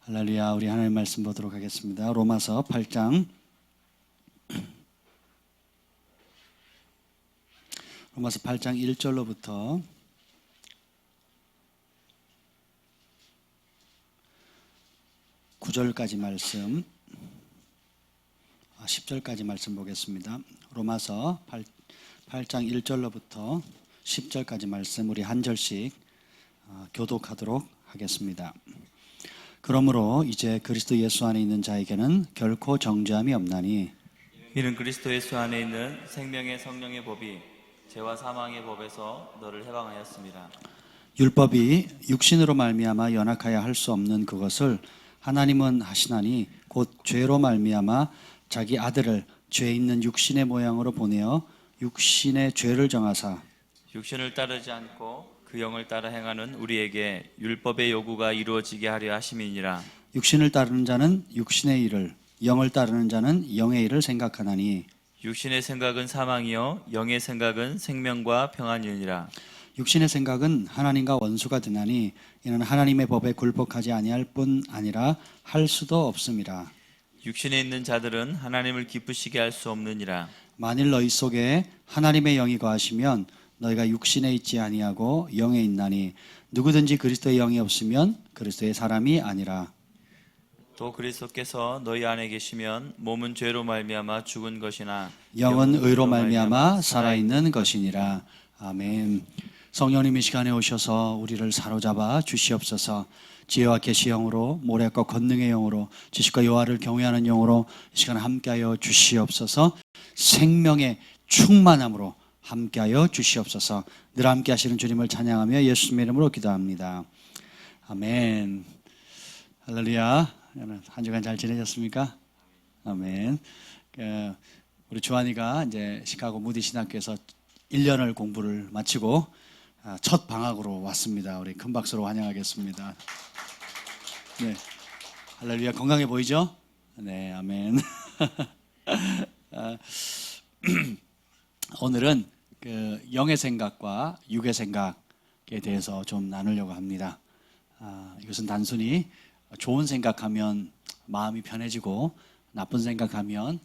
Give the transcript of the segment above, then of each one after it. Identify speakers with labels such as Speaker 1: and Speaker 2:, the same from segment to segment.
Speaker 1: 할렐루야. 우리 하나님 말씀 보도록 하겠습니다. 로마서 8장 1절로부터 9절까지 말씀, 10절까지 말씀 보겠습니다. 로마서 8장 1절로부터 10절까지 말씀 우리 한 절씩 교독하도록 하겠습니다. 그러므로 이제 그리스도 예수 안에 있는 자에게는 결코 정죄함이 없나니
Speaker 2: 이는 그리스도 예수 안에 있는 생명의 성령의 법이 죄와 사망의 법에서 너를 해방하였습니다.
Speaker 1: 율법이 육신으로 말미암아 연약하여 할 수 없는 그것을 하나님은 하시나니 곧 죄로 말미암아 자기 아들을 죄 있는 육신의 모양으로 보내어 육신의 죄를 정하사
Speaker 2: 육신을 따르지 않고 그 영을 따라 행하는 우리에게 율법의 요구가 이루어지게 하려 하심이니라.
Speaker 1: 육신을 따르는 자는 육신의 일을, 영을 따르는 자는 영의 일을 생각하나니
Speaker 2: 육신의 생각은 사망이요 영의 생각은 생명과 평안이니라.
Speaker 1: 육신의 생각은 하나님과 원수가 되나니 이는 하나님의 법에 굴복하지 아니할 뿐 아니라 할 수도 없음이라.
Speaker 2: 육신에 있는 자들은 하나님을 기쁘시게 할 수 없느니라.
Speaker 1: 만일 너희 속에 하나님의 영이 거하시면 너희가 육신에 있지 아니하고 영에 있나니 누구든지 그리스도의 영이 없으면 그리스도의 사람이 아니라.
Speaker 2: 또 그리스도께서 너희 안에 계시면 몸은 죄로 말미암아 죽은 것이나
Speaker 1: 영은 의로 말미암아 살아있는 것이니라. 아멘. 성령님 이 시간에 오셔서 우리를 사로잡아 주시옵소서. 지혜와 계시의 영으로, 모략과 권능의 영으로, 지식과 여호와를 경외하는 영으로 이 시간 함께하여 주시옵소서. 생명의 충만함으로 함께하여 주시옵소서. 늘 함께 하시는 주님을 찬양하며 예수님의 이름으로 기도합니다. 아멘. 할렐루야. 한 주간 잘 지내셨습니까? 아멘. 우리 주한이가 이제 시카고 무디 신학교에서 1년을 공부를 마치고 첫 방학으로 왔습니다. 우리 큰 박수로 환영하겠습니다. 네. 할렐루야. 건강해 보이죠? 네, 아멘. 오늘은 그 영의 생각과 육의 생각에 대해서 좀 나누려고 합니다. 이것은 단순히 좋은 생각하면 마음이 편해지고 나쁜 생각하면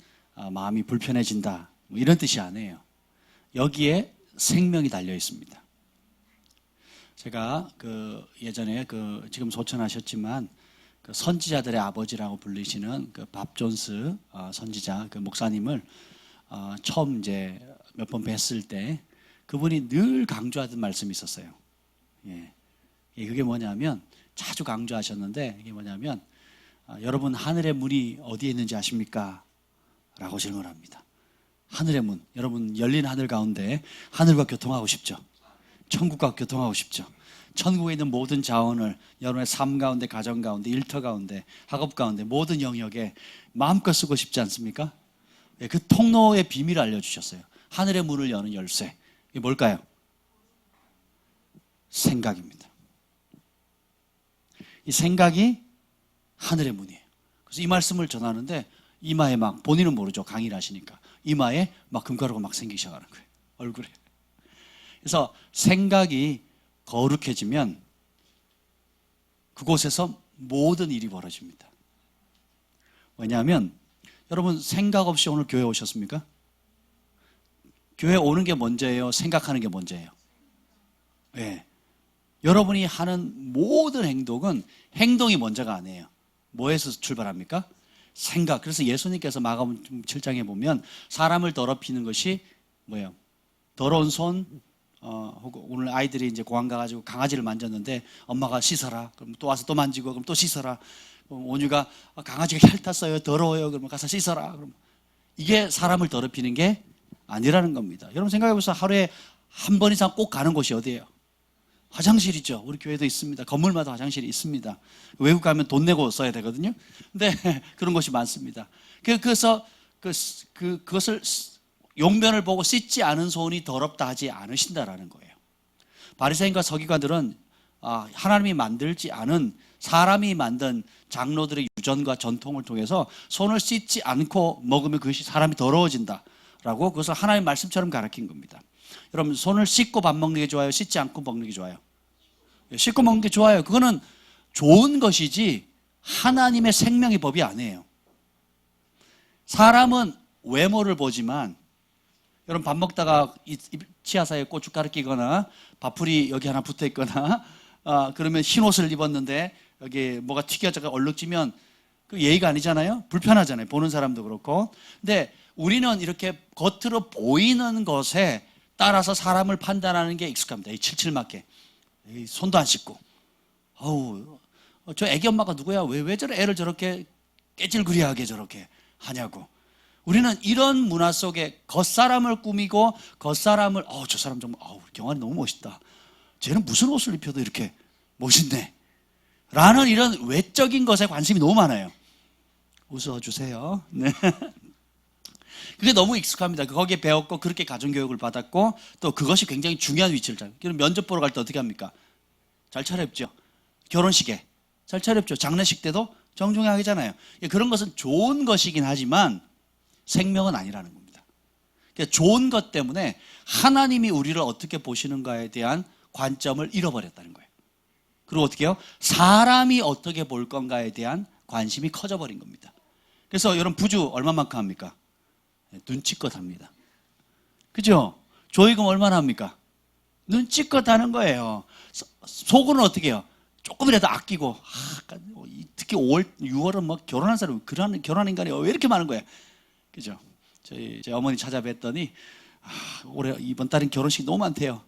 Speaker 1: 마음이 불편해진다, 뭐 이런 뜻이 아니에요. 여기에 생명이 달려 있습니다. 제가 예전에 지금 소천하셨지만 그 선지자들의 아버지라고 불리시는 그 밥 존스 선지자 그 목사님을 처음 이제 몇 번 뵀을 때 그분이 늘 강조하던 말씀이 있었어요. 예. 그게 뭐냐면 자주 강조하셨는데 이게 뭐냐면 여러분 하늘의 문이 어디에 있는지 아십니까? 라고 질문합니다. 하늘의 문, 여러분 열린 하늘 가운데 하늘과 교통하고 싶죠? 천국과 교통하고 싶죠? 천국에 있는 모든 자원을 여러분의 삶 가운데, 가정 가운데, 일터 가운데, 학업 가운데 모든 영역에 마음껏 쓰고 싶지 않습니까? 그 통로의 비밀을 알려주셨어요. 하늘의 문을 여는 열쇠. 이게 뭘까요? 생각입니다. 이 생각이 하늘의 문이에요. 그래서 이 말씀을 전하는데 이마에 막, 본인은 모르죠. 강의를 하시니까. 이마에 막 금가루가 막 생기기 시작하는 거예요. 얼굴에. 그래서 생각이 거룩해지면 그곳에서 모든 일이 벌어집니다. 왜냐하면 여러분 생각 없이 오늘 교회 오셨습니까? 교회 오는 게 먼저예요? 생각하는 게 먼저예요? 네. 여러분이 하는 모든 행동이 먼저가 아니에요. 뭐에서 출발합니까? 생각. 그래서 예수님께서 마가복음 7장에 보면 사람을 더럽히는 것이 뭐예요? 더러운 손, 혹은 오늘 아이들이 이제 공항 가가지고 강아지를 만졌는데 엄마가 씻어라. 그럼 또 와서 또 만지고 그럼 또 씻어라. 그럼 온유가 강아지가 핥았어요. 더러워요. 그러면 가서 씻어라. 그럼 이게 사람을 더럽히는 게 아니라는 겁니다. 여러분 생각해보세요. 하루에 한 번 이상 꼭 가는 곳이 어디예요? 화장실이죠. 우리 교회도 있습니다. 건물마다 화장실이 있습니다. 외국 가면 돈 내고 써야 되거든요. 근데 그런 곳이 많습니다. 그래서 그것을 용변을 보고 씻지 않은 손이 더럽다 하지 않으신다라는 거예요. 바리새인과 서기관들은 하나님이 만들지 않은 사람이 만든 장로들의 유전과 전통을 통해서 손을 씻지 않고 먹으면 그것이 사람이 더러워진다라고 그것을 하나님의 말씀처럼 가르친 겁니다. 여러분 손을 씻고 밥 먹는 게 좋아요? 씻지 않고 먹는 게 좋아요? 씻고 먹는 게 좋아요. 그거는 좋은 것이지 하나님의 생명의 법이 아니에요. 사람은 외모를 보지만, 여러분 밥 먹다가 치아 사이에 고춧가루 끼거나 밥풀이 여기 하나 붙어 있거나 그러면 흰 옷을 입었는데 여기 뭐가 튀겨져가 얼룩지면 그 예의가 아니잖아요. 불편하잖아요. 보는 사람도 그렇고. 근데 우리는 이렇게 겉으로 보이는 것에 따라서 사람을 판단하는 게 익숙합니다. 이 칠칠맞게 손도 안 씻고, 어우 저 애기 엄마가 누구야? 왜 저래 애를 저렇게 깨질그리하게 저렇게 하냐고. 우리는 이런 문화 속에 겉사람을 꾸미고 겉사람을 저 사람 정말 경환이 너무 멋있다. 쟤는 무슨 옷을 입혀도 이렇게 멋있네. 라는 이런 외적인 것에 관심이 너무 많아요. 웃어주세요. 네. 그게 너무 익숙합니다. 거기에 배웠고 그렇게 가정교육을 받았고 또 그것이 굉장히 중요한 위치를 잡아요. 그럼 면접 보러 갈 때 어떻게 합니까? 잘 차려입죠. 결혼식에 잘 차려입죠. 장례식 때도 정중하게 하잖아요. 그런 것은 좋은 것이긴 하지만 생명은 아니라는 겁니다. 그러니까 좋은 것 때문에 하나님이 우리를 어떻게 보시는가에 대한 관점을 잃어버렸다는 거예요. 그리고 어떻게 해요? 사람이 어떻게 볼 건가에 대한 관심이 커져버린 겁니다. 그래서 여러분 부주 얼마만큼 합니까? 눈치껏 합니다. 그죠? 조의금 얼마나 합니까? 눈치껏 하는 거예요. 속으로는 어떻게 해요? 조금이라도 아끼고 특히 5월, 6월은 뭐 결혼한 사람이 결혼한 인간이 왜 이렇게 많은 거예요? 그죠? 제 어머니 찾아뵀더니 올해 이번 달엔 결혼식이 너무 많대요.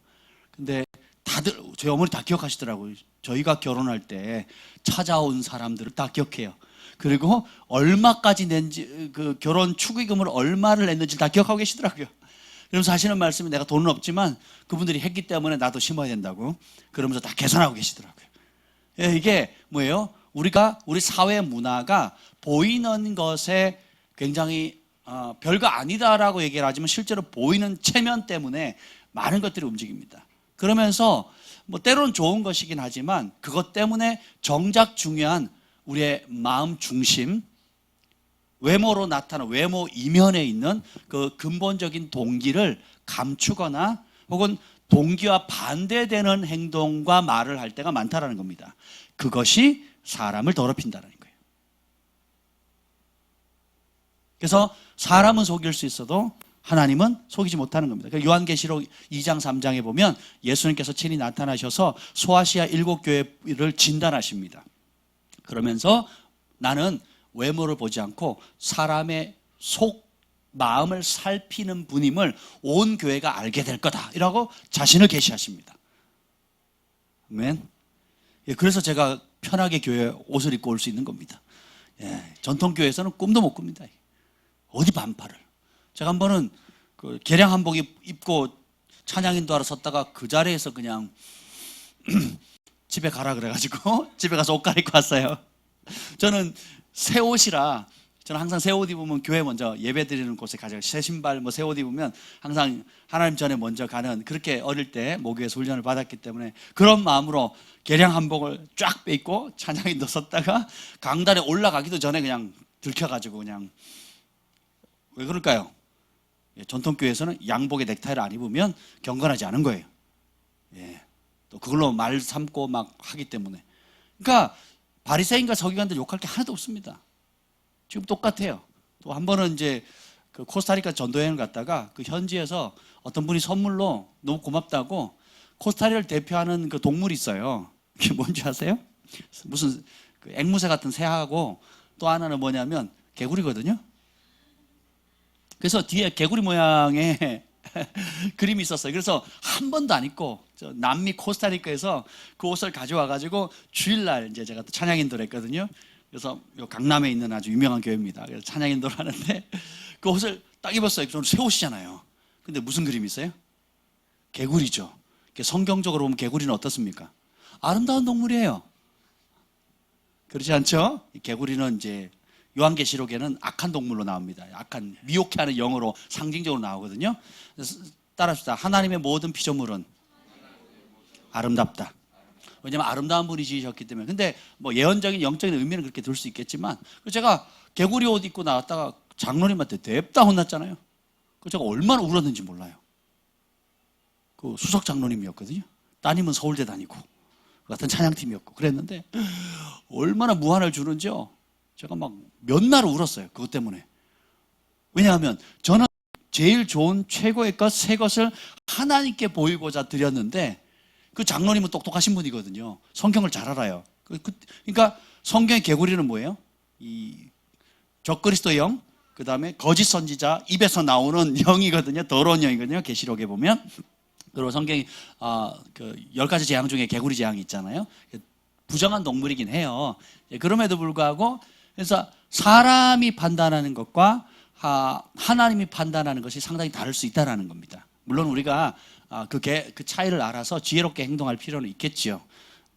Speaker 1: 근데 다들 저희 어머니 다 기억하시더라고요. 저희가 결혼할 때 찾아온 사람들을 다 기억해요. 그리고 얼마까지 낸지 그 결혼 축의금을 얼마를 냈는지 다 기억하고 계시더라고요. 그러면서 하시는 말씀이 내가 돈은 없지만 그분들이 했기 때문에 나도 심어야 된다고 그러면서 다 계산하고 계시더라고요. 이게 뭐예요? 우리 사회 문화가 보이는 것에 굉장히 별거 아니다라고 얘기를 하지만 실제로 보이는 체면 때문에 많은 것들이 움직입니다. 그러면서 뭐 때로는 좋은 것이긴 하지만 그것 때문에 정작 중요한 우리의 마음 중심, 외모로 나타나는 외모 이면에 있는 그 근본적인 동기를 감추거나 혹은 동기와 반대되는 행동과 말을 할 때가 많다라는 겁니다. 그것이 사람을 더럽힌다는 거예요. 그래서 사람은 속일 수 있어도 하나님은 속이지 못하는 겁니다. 요한계시록 2장 3장에 보면 예수님께서 친히 나타나셔서 소아시아 7교회를 진단하십니다. 그러면서 나는 외모를 보지 않고 사람의 속 마음을 살피는 분임을 온 교회가 알게 될 거다 이라고 자신을 계시하십니다. 아멘. 그래서 제가 편하게 교회 옷을 입고 올 수 있는 겁니다. 전통교회에서는 꿈도 못 꿉니다. 어디 반팔을. 제가 한 번은 그 개량 한복 입고 찬양인도 하러 섰다가 그 자리에서 그냥 집에 가라 그래가지고 집에 가서 옷 갈아입고 왔어요. 저는 새 옷이라 저는 항상 새 옷 입으면 교회 먼저 예배 드리는 곳에 가죠. 새 신발 새 옷 입으면 항상 하나님 전에 먼저 가는, 그렇게 어릴 때 모교에서 훈련을 받았기 때문에 그런 마음으로 개량 한복을 쫙 빼입고 찬양인도 섰다가 강단에 올라가기도 전에 그냥 들켜가지고 그냥. 왜 그럴까요? 전통교회에서는 양복에 넥타이를 안 입으면 경건하지 않은 거예요. 또 그걸로 말 삼고 막 하기 때문에. 그러니까 바리새인과 서기관들 욕할 게 하나도 없습니다. 지금 똑같아요. 또 한 번은 이제 그 코스타리카 전도여행을 갔다가 그 현지에서 어떤 분이 선물로 너무 고맙다고 코스타리카를 대표하는 그 동물이 있어요. 그게 뭔지 아세요? 무슨 그 앵무새 같은 새하고 또 하나는 뭐냐면 개구리거든요. 그래서 뒤에 개구리 모양의 그림이 있었어요. 그래서 한 번도 안 입고 남미 코스타리카에서 그 옷을 가져와가지고 주일날 이제 제가 또 찬양인도를 했거든요. 그래서 요 강남에 있는 아주 유명한 교회입니다. 그래서 찬양인도를 하는데 그 옷을 딱 입었어요. 저는 새 옷이잖아요. 근데 무슨 그림이 있어요? 개구리죠. 성경적으로 보면 개구리는 어떻습니까? 아름다운 동물이에요. 그렇지 않죠? 개구리는 이제 요한계시록에는 악한 동물로 나옵니다. 악한, 미혹해하는 영어로 상징적으로 나오거든요. 따라합시다. 하나님의 모든 피조물은 아름답다. 왜냐하면 아름다운 분이 지으셨기 때문에. 근데 뭐 예언적인 영적인 의미는 그렇게 들 수 있겠지만, 제가 개구리 옷 입고 나왔다가 장로님한테 냅다 혼났잖아요. 제가 얼마나 울었는지 몰라요. 그 수석 장로님이었거든요. 따님은 서울대 다니고. 같은 찬양팀이었고 그랬는데 얼마나 무한을 주는지요. 제가 막 몇 날 울었어요. 그것 때문에. 왜냐하면 저는 제일 좋은 최고의 것, 새 것을 하나님께 보이고자 드렸는데 그 장로님은 똑똑하신 분이거든요. 성경을 잘 알아요. 그러니까 성경의 개구리는 뭐예요? 이 적그리스도 영, 그 다음에 거짓 선지자 입에서 나오는 영이거든요. 더러운 영이거든요. 계시록에 보면. 그리고 성경이 그 10가지 재앙 중에 개구리 재앙이 있잖아요. 부정한 동물이긴 해요. 그럼에도 불구하고 그래서 사람이 판단하는 것과 하나님이 판단하는 것이 상당히 다를 수 있다는 겁니다. 물론 우리가 그 차이를 알아서 지혜롭게 행동할 필요는 있겠지요.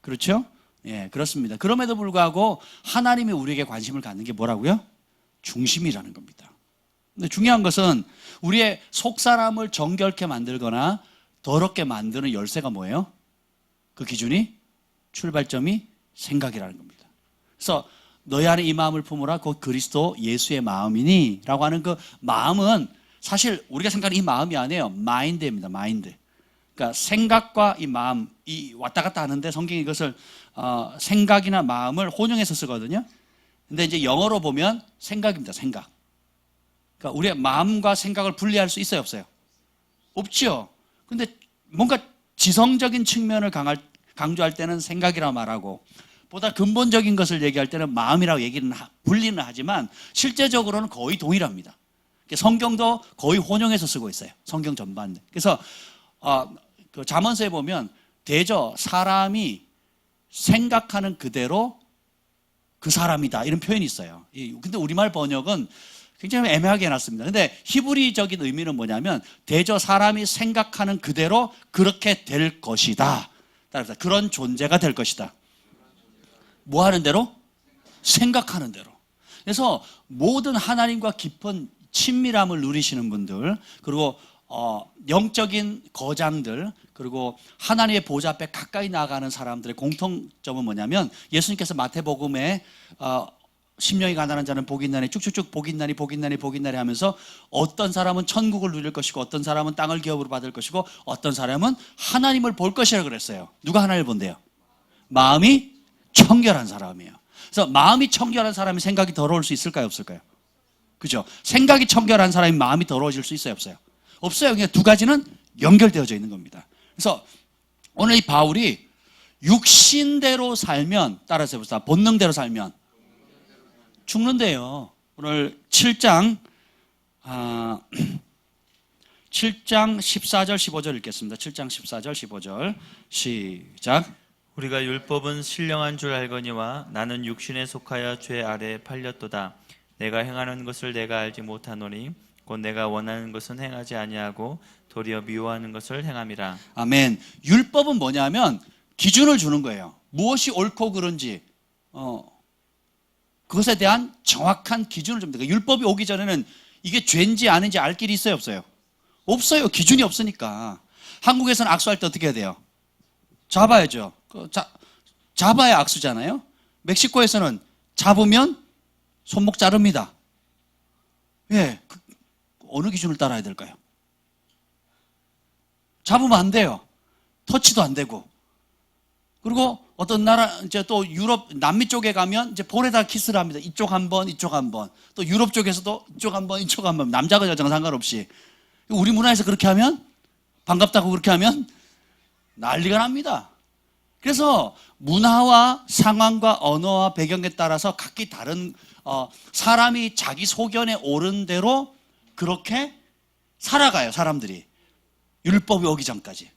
Speaker 1: 그렇죠? 예, 그렇습니다. 그럼에도 불구하고 하나님이 우리에게 관심을 갖는 게 뭐라고요? 중심이라는 겁니다. 근데 중요한 것은 우리의 속 사람을 정결케 만들거나 더럽게 만드는 열쇠가 뭐예요? 그 기준이 출발점이 생각이라는 겁니다. 그래서 너희 안에 이 마음을 품으라 곧 그리스도 예수의 마음이니 라고 하는 그 마음은 사실 우리가 생각하는 이 마음이 아니에요. 마인드입니다. 마인드. 그러니까 생각과 이 마음 이 왔다 갔다 하는데 성경이 이것을 생각이나 마음을 혼용해서 쓰거든요. 근데 이제 영어로 보면 생각입니다. 생각. 그러니까 우리의 마음과 생각을 분리할 수 있어요, 없어요? 없죠. 근데 뭔가 지성적인 측면을 강조할 때는 생각이라 말하고 보다 근본적인 것을 얘기할 때는 마음이라고 분리는 하지만 실제적으로는 거의 동일합니다. 성경도 거의 혼용해서 쓰고 있어요. 성경 전반. 그래서 그 잠언서에 보면 대저 사람이 생각하는 그대로 그 사람이다 이런 표현이 있어요. 근데 우리말 번역은 굉장히 애매하게 해놨습니다. 근데 히브리적인 의미는 뭐냐면 대저 사람이 생각하는 그대로 그렇게 될 것이다. 따라서 그런 존재가 될 것이다. 뭐 하는 대로? 생각하는 대로. 그래서 모든 하나님과 깊은 친밀함을 누리시는 분들, 그리고 영적인 거장들, 그리고 하나님의 보좌 앞에 가까이 나아가는 사람들의 공통점은 뭐냐면 예수님께서 마태복음에 심령이 가난한 자는 복이 있나니 쭉쭉쭉 복이 있나니 복이 있나니 복이 있나니 하면서 어떤 사람은 천국을 누릴 것이고 어떤 사람은 땅을 기업으로 받을 것이고 어떤 사람은 하나님을 볼 것이라 그랬어요. 누가 하나님을 본대요? 마음이 청결한 사람이에요. 그래서 마음이 청결한 사람이 생각이 더러울 수 있을까요? 없을까요? 그죠? 생각이 청결한 사람이 마음이 더러워질 수 있어요? 없어요? 없어요. 그냥 두 가지는 연결되어져 있는 겁니다. 그래서 오늘 이 바울이 육신대로 살면, 따라서 해봅시다. 본능대로 살면 죽는데요. 오늘 7장 14절 15절 읽겠습니다. 7장 14절 15절 시작.
Speaker 2: 우리가 율법은 신령한 줄 알거니와 나는 육신에 속하여 죄 아래에 팔렸도다. 내가 행하는 것을 내가 알지 못하노니 곧 내가 원하는 것은 행하지 아니하고 도리어 미워하는 것을 행함이라.
Speaker 1: 아멘. 율법은 뭐냐면 기준을 주는 거예요. 무엇이 옳고 그른지 그것에 대한 정확한 기준을 줍니다. 그러니까 율법이 오기 전에는 이게 죄인지 아닌지 알 길이 있어요, 없어요? 없어요. 기준이 없으니까. 한국에서는 악수할 때 어떻게 해야 돼요? 잡아야죠. 잡아야 악수잖아요. 멕시코에서는 잡으면 손목 자릅니다. 예, 어느 기준을 따라야 될까요? 잡으면 안 돼요. 터치도 안 되고. 그리고 어떤 나라, 이제 또 유럽, 남미 쪽에 가면 이제 볼에다 키스를 합니다. 이쪽 한 번, 이쪽 한 번. 또 유럽 쪽에서도 이쪽 한 번, 이쪽 한 번. 남자가 여자가 상관없이. 우리 문화에서 그렇게 하면, 반갑다고 그렇게 하면 난리가 납니다. 그래서 문화와 상황과 언어와 배경에 따라서 각기 다른 사람이 자기 소견에 옳은 대로 그렇게 살아가요, 사람들이. 율법이 오기 전까지.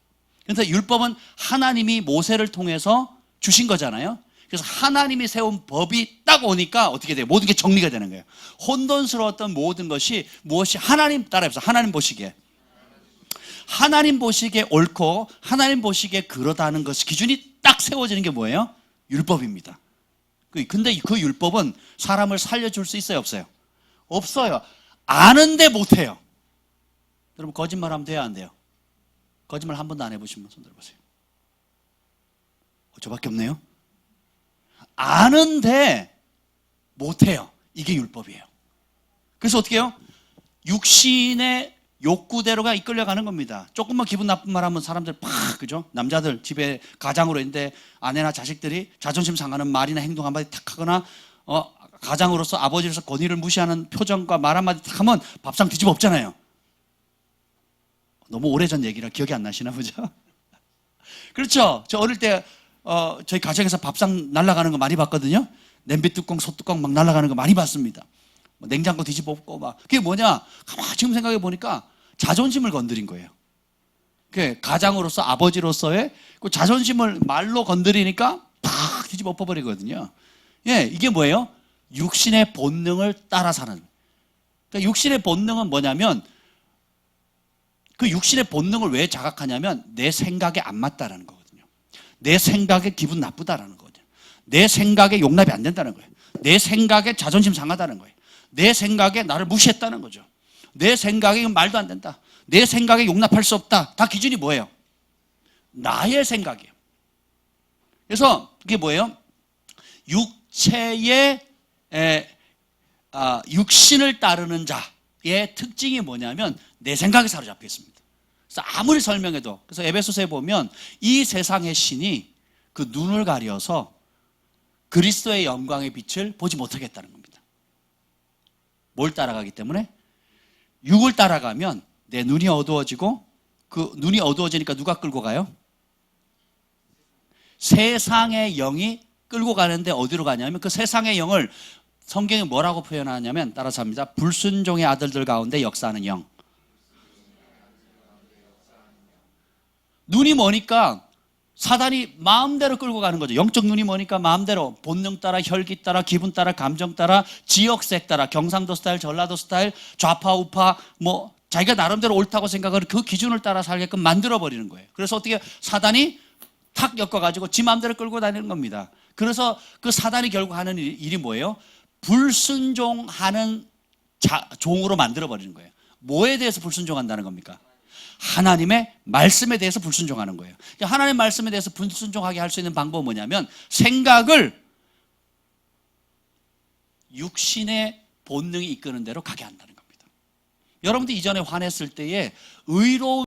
Speaker 1: 그래서 율법은 하나님이 모세를 통해서 주신 거잖아요. 그래서 하나님이 세운 법이 딱 오니까 어떻게 돼요? 모든 게 정리가 되는 거예요. 혼돈스러웠던 모든 것이 무엇이 하나님 따라해서 하나님 보시기에. 하나님 보시기에 옳고 하나님 보시기에 그러다는 것이 기준이 딱 세워지는 게 뭐예요? 율법입니다. 근데 그 율법은 사람을 살려줄 수 있어요? 없어요? 없어요. 아는데 못해요. 여러분 거짓말하면 돼요? 안 돼요? 거짓말 한 번도 안 해보신 분 손 들어보세요. 저밖에 없네요. 아는데 못해요. 이게 율법이에요. 그래서 어떻게 해요? 육신의 욕구대로가 이끌려가는 겁니다. 조금만 기분 나쁜 말 하면 사람들 팍, 그죠? 남자들 집에 가장으로 있는데 아내나 자식들이 자존심 상하는 말이나 행동 한마디 탁 하거나, 가장으로서 아버지로서 권위를 무시하는 표정과 말 한마디 탁 하면 밥상 뒤집어 엎잖아요. 너무 오래전 얘기라 기억이 안 나시나 보죠? 그렇죠? 저 어릴 때, 저희 가정에서 밥상 날아가는 거 많이 봤거든요? 냄비 뚜껑, 소뚜껑 막 날아가는 거 많이 봤습니다. 냉장고 뒤집어 엎고 막. 그게 뭐냐? 가만히 지금 생각해 보니까 자존심을 건드린 거예요. 그 가장으로서, 아버지로서의 그 자존심을 말로 건드리니까 팍 뒤집어 엎어버리거든요. 예, 이게 뭐예요? 육신의 본능을 따라 사는. 그러니까 육신의 본능은 뭐냐면, 그 육신의 본능을 왜 자각하냐면 내 생각에 안 맞다라는 거거든요. 내 생각에 기분 나쁘다라는 거거든요. 내 생각에 용납이 안 된다는 거예요. 내 생각에 자존심 상하다는 거예요. 내 생각에 나를 무시했다는 거죠. 내 생각에 이건 말도 안 된다. 내 생각에 용납할 수 없다. 다 기준이 뭐예요? 나의 생각이에요. 그래서 이게 뭐예요? 육체의 육신을 따르는 자의 특징이 뭐냐면 내 생각에 사로잡혀 있습니다. 그래서 아무리 설명해도, 그래서 에베소서에 보면 이 세상의 신이 그 눈을 가려서 그리스도의 영광의 빛을 보지 못하겠다는 겁니다. 뭘 따라가기 때문에? 육을 따라가면 내 눈이 어두워지고, 그 눈이 어두워지니까 누가 끌고 가요? 세상의 영이 끌고 가는데 어디로 가냐면, 그 세상의 영을 성경이 뭐라고 표현하냐면, 따라서 합니다. 불순종의 아들들 가운데 역사하는 영. 눈이 뭐니까 사단이 마음대로 끌고 가는 거죠. 영적 눈이 뭐니까 마음대로, 본능 따라, 혈기 따라, 기분 따라, 감정 따라, 지역색 따라, 경상도 스타일, 전라도 스타일, 좌파 우파, 뭐 자기가 나름대로 옳다고 생각하는 그 기준을 따라 살게끔 만들어버리는 거예요. 그래서 어떻게 사단이 탁 엮어가지고 지 마음대로 끌고 다니는 겁니다. 그래서 그 사단이 결국 하는 일이 뭐예요? 불순종하는 종으로 만들어버리는 거예요. 뭐에 대해서 불순종한다는 겁니까? 하나님의 말씀에 대해서 불순종하는 거예요. 하나님의 말씀에 대해서 불순종하게 할 수 있는 방법은 뭐냐면, 생각을 육신의 본능이 이끄는 대로 가게 한다는 겁니다. 여러분들 이전에 화냈을 때에 의로운,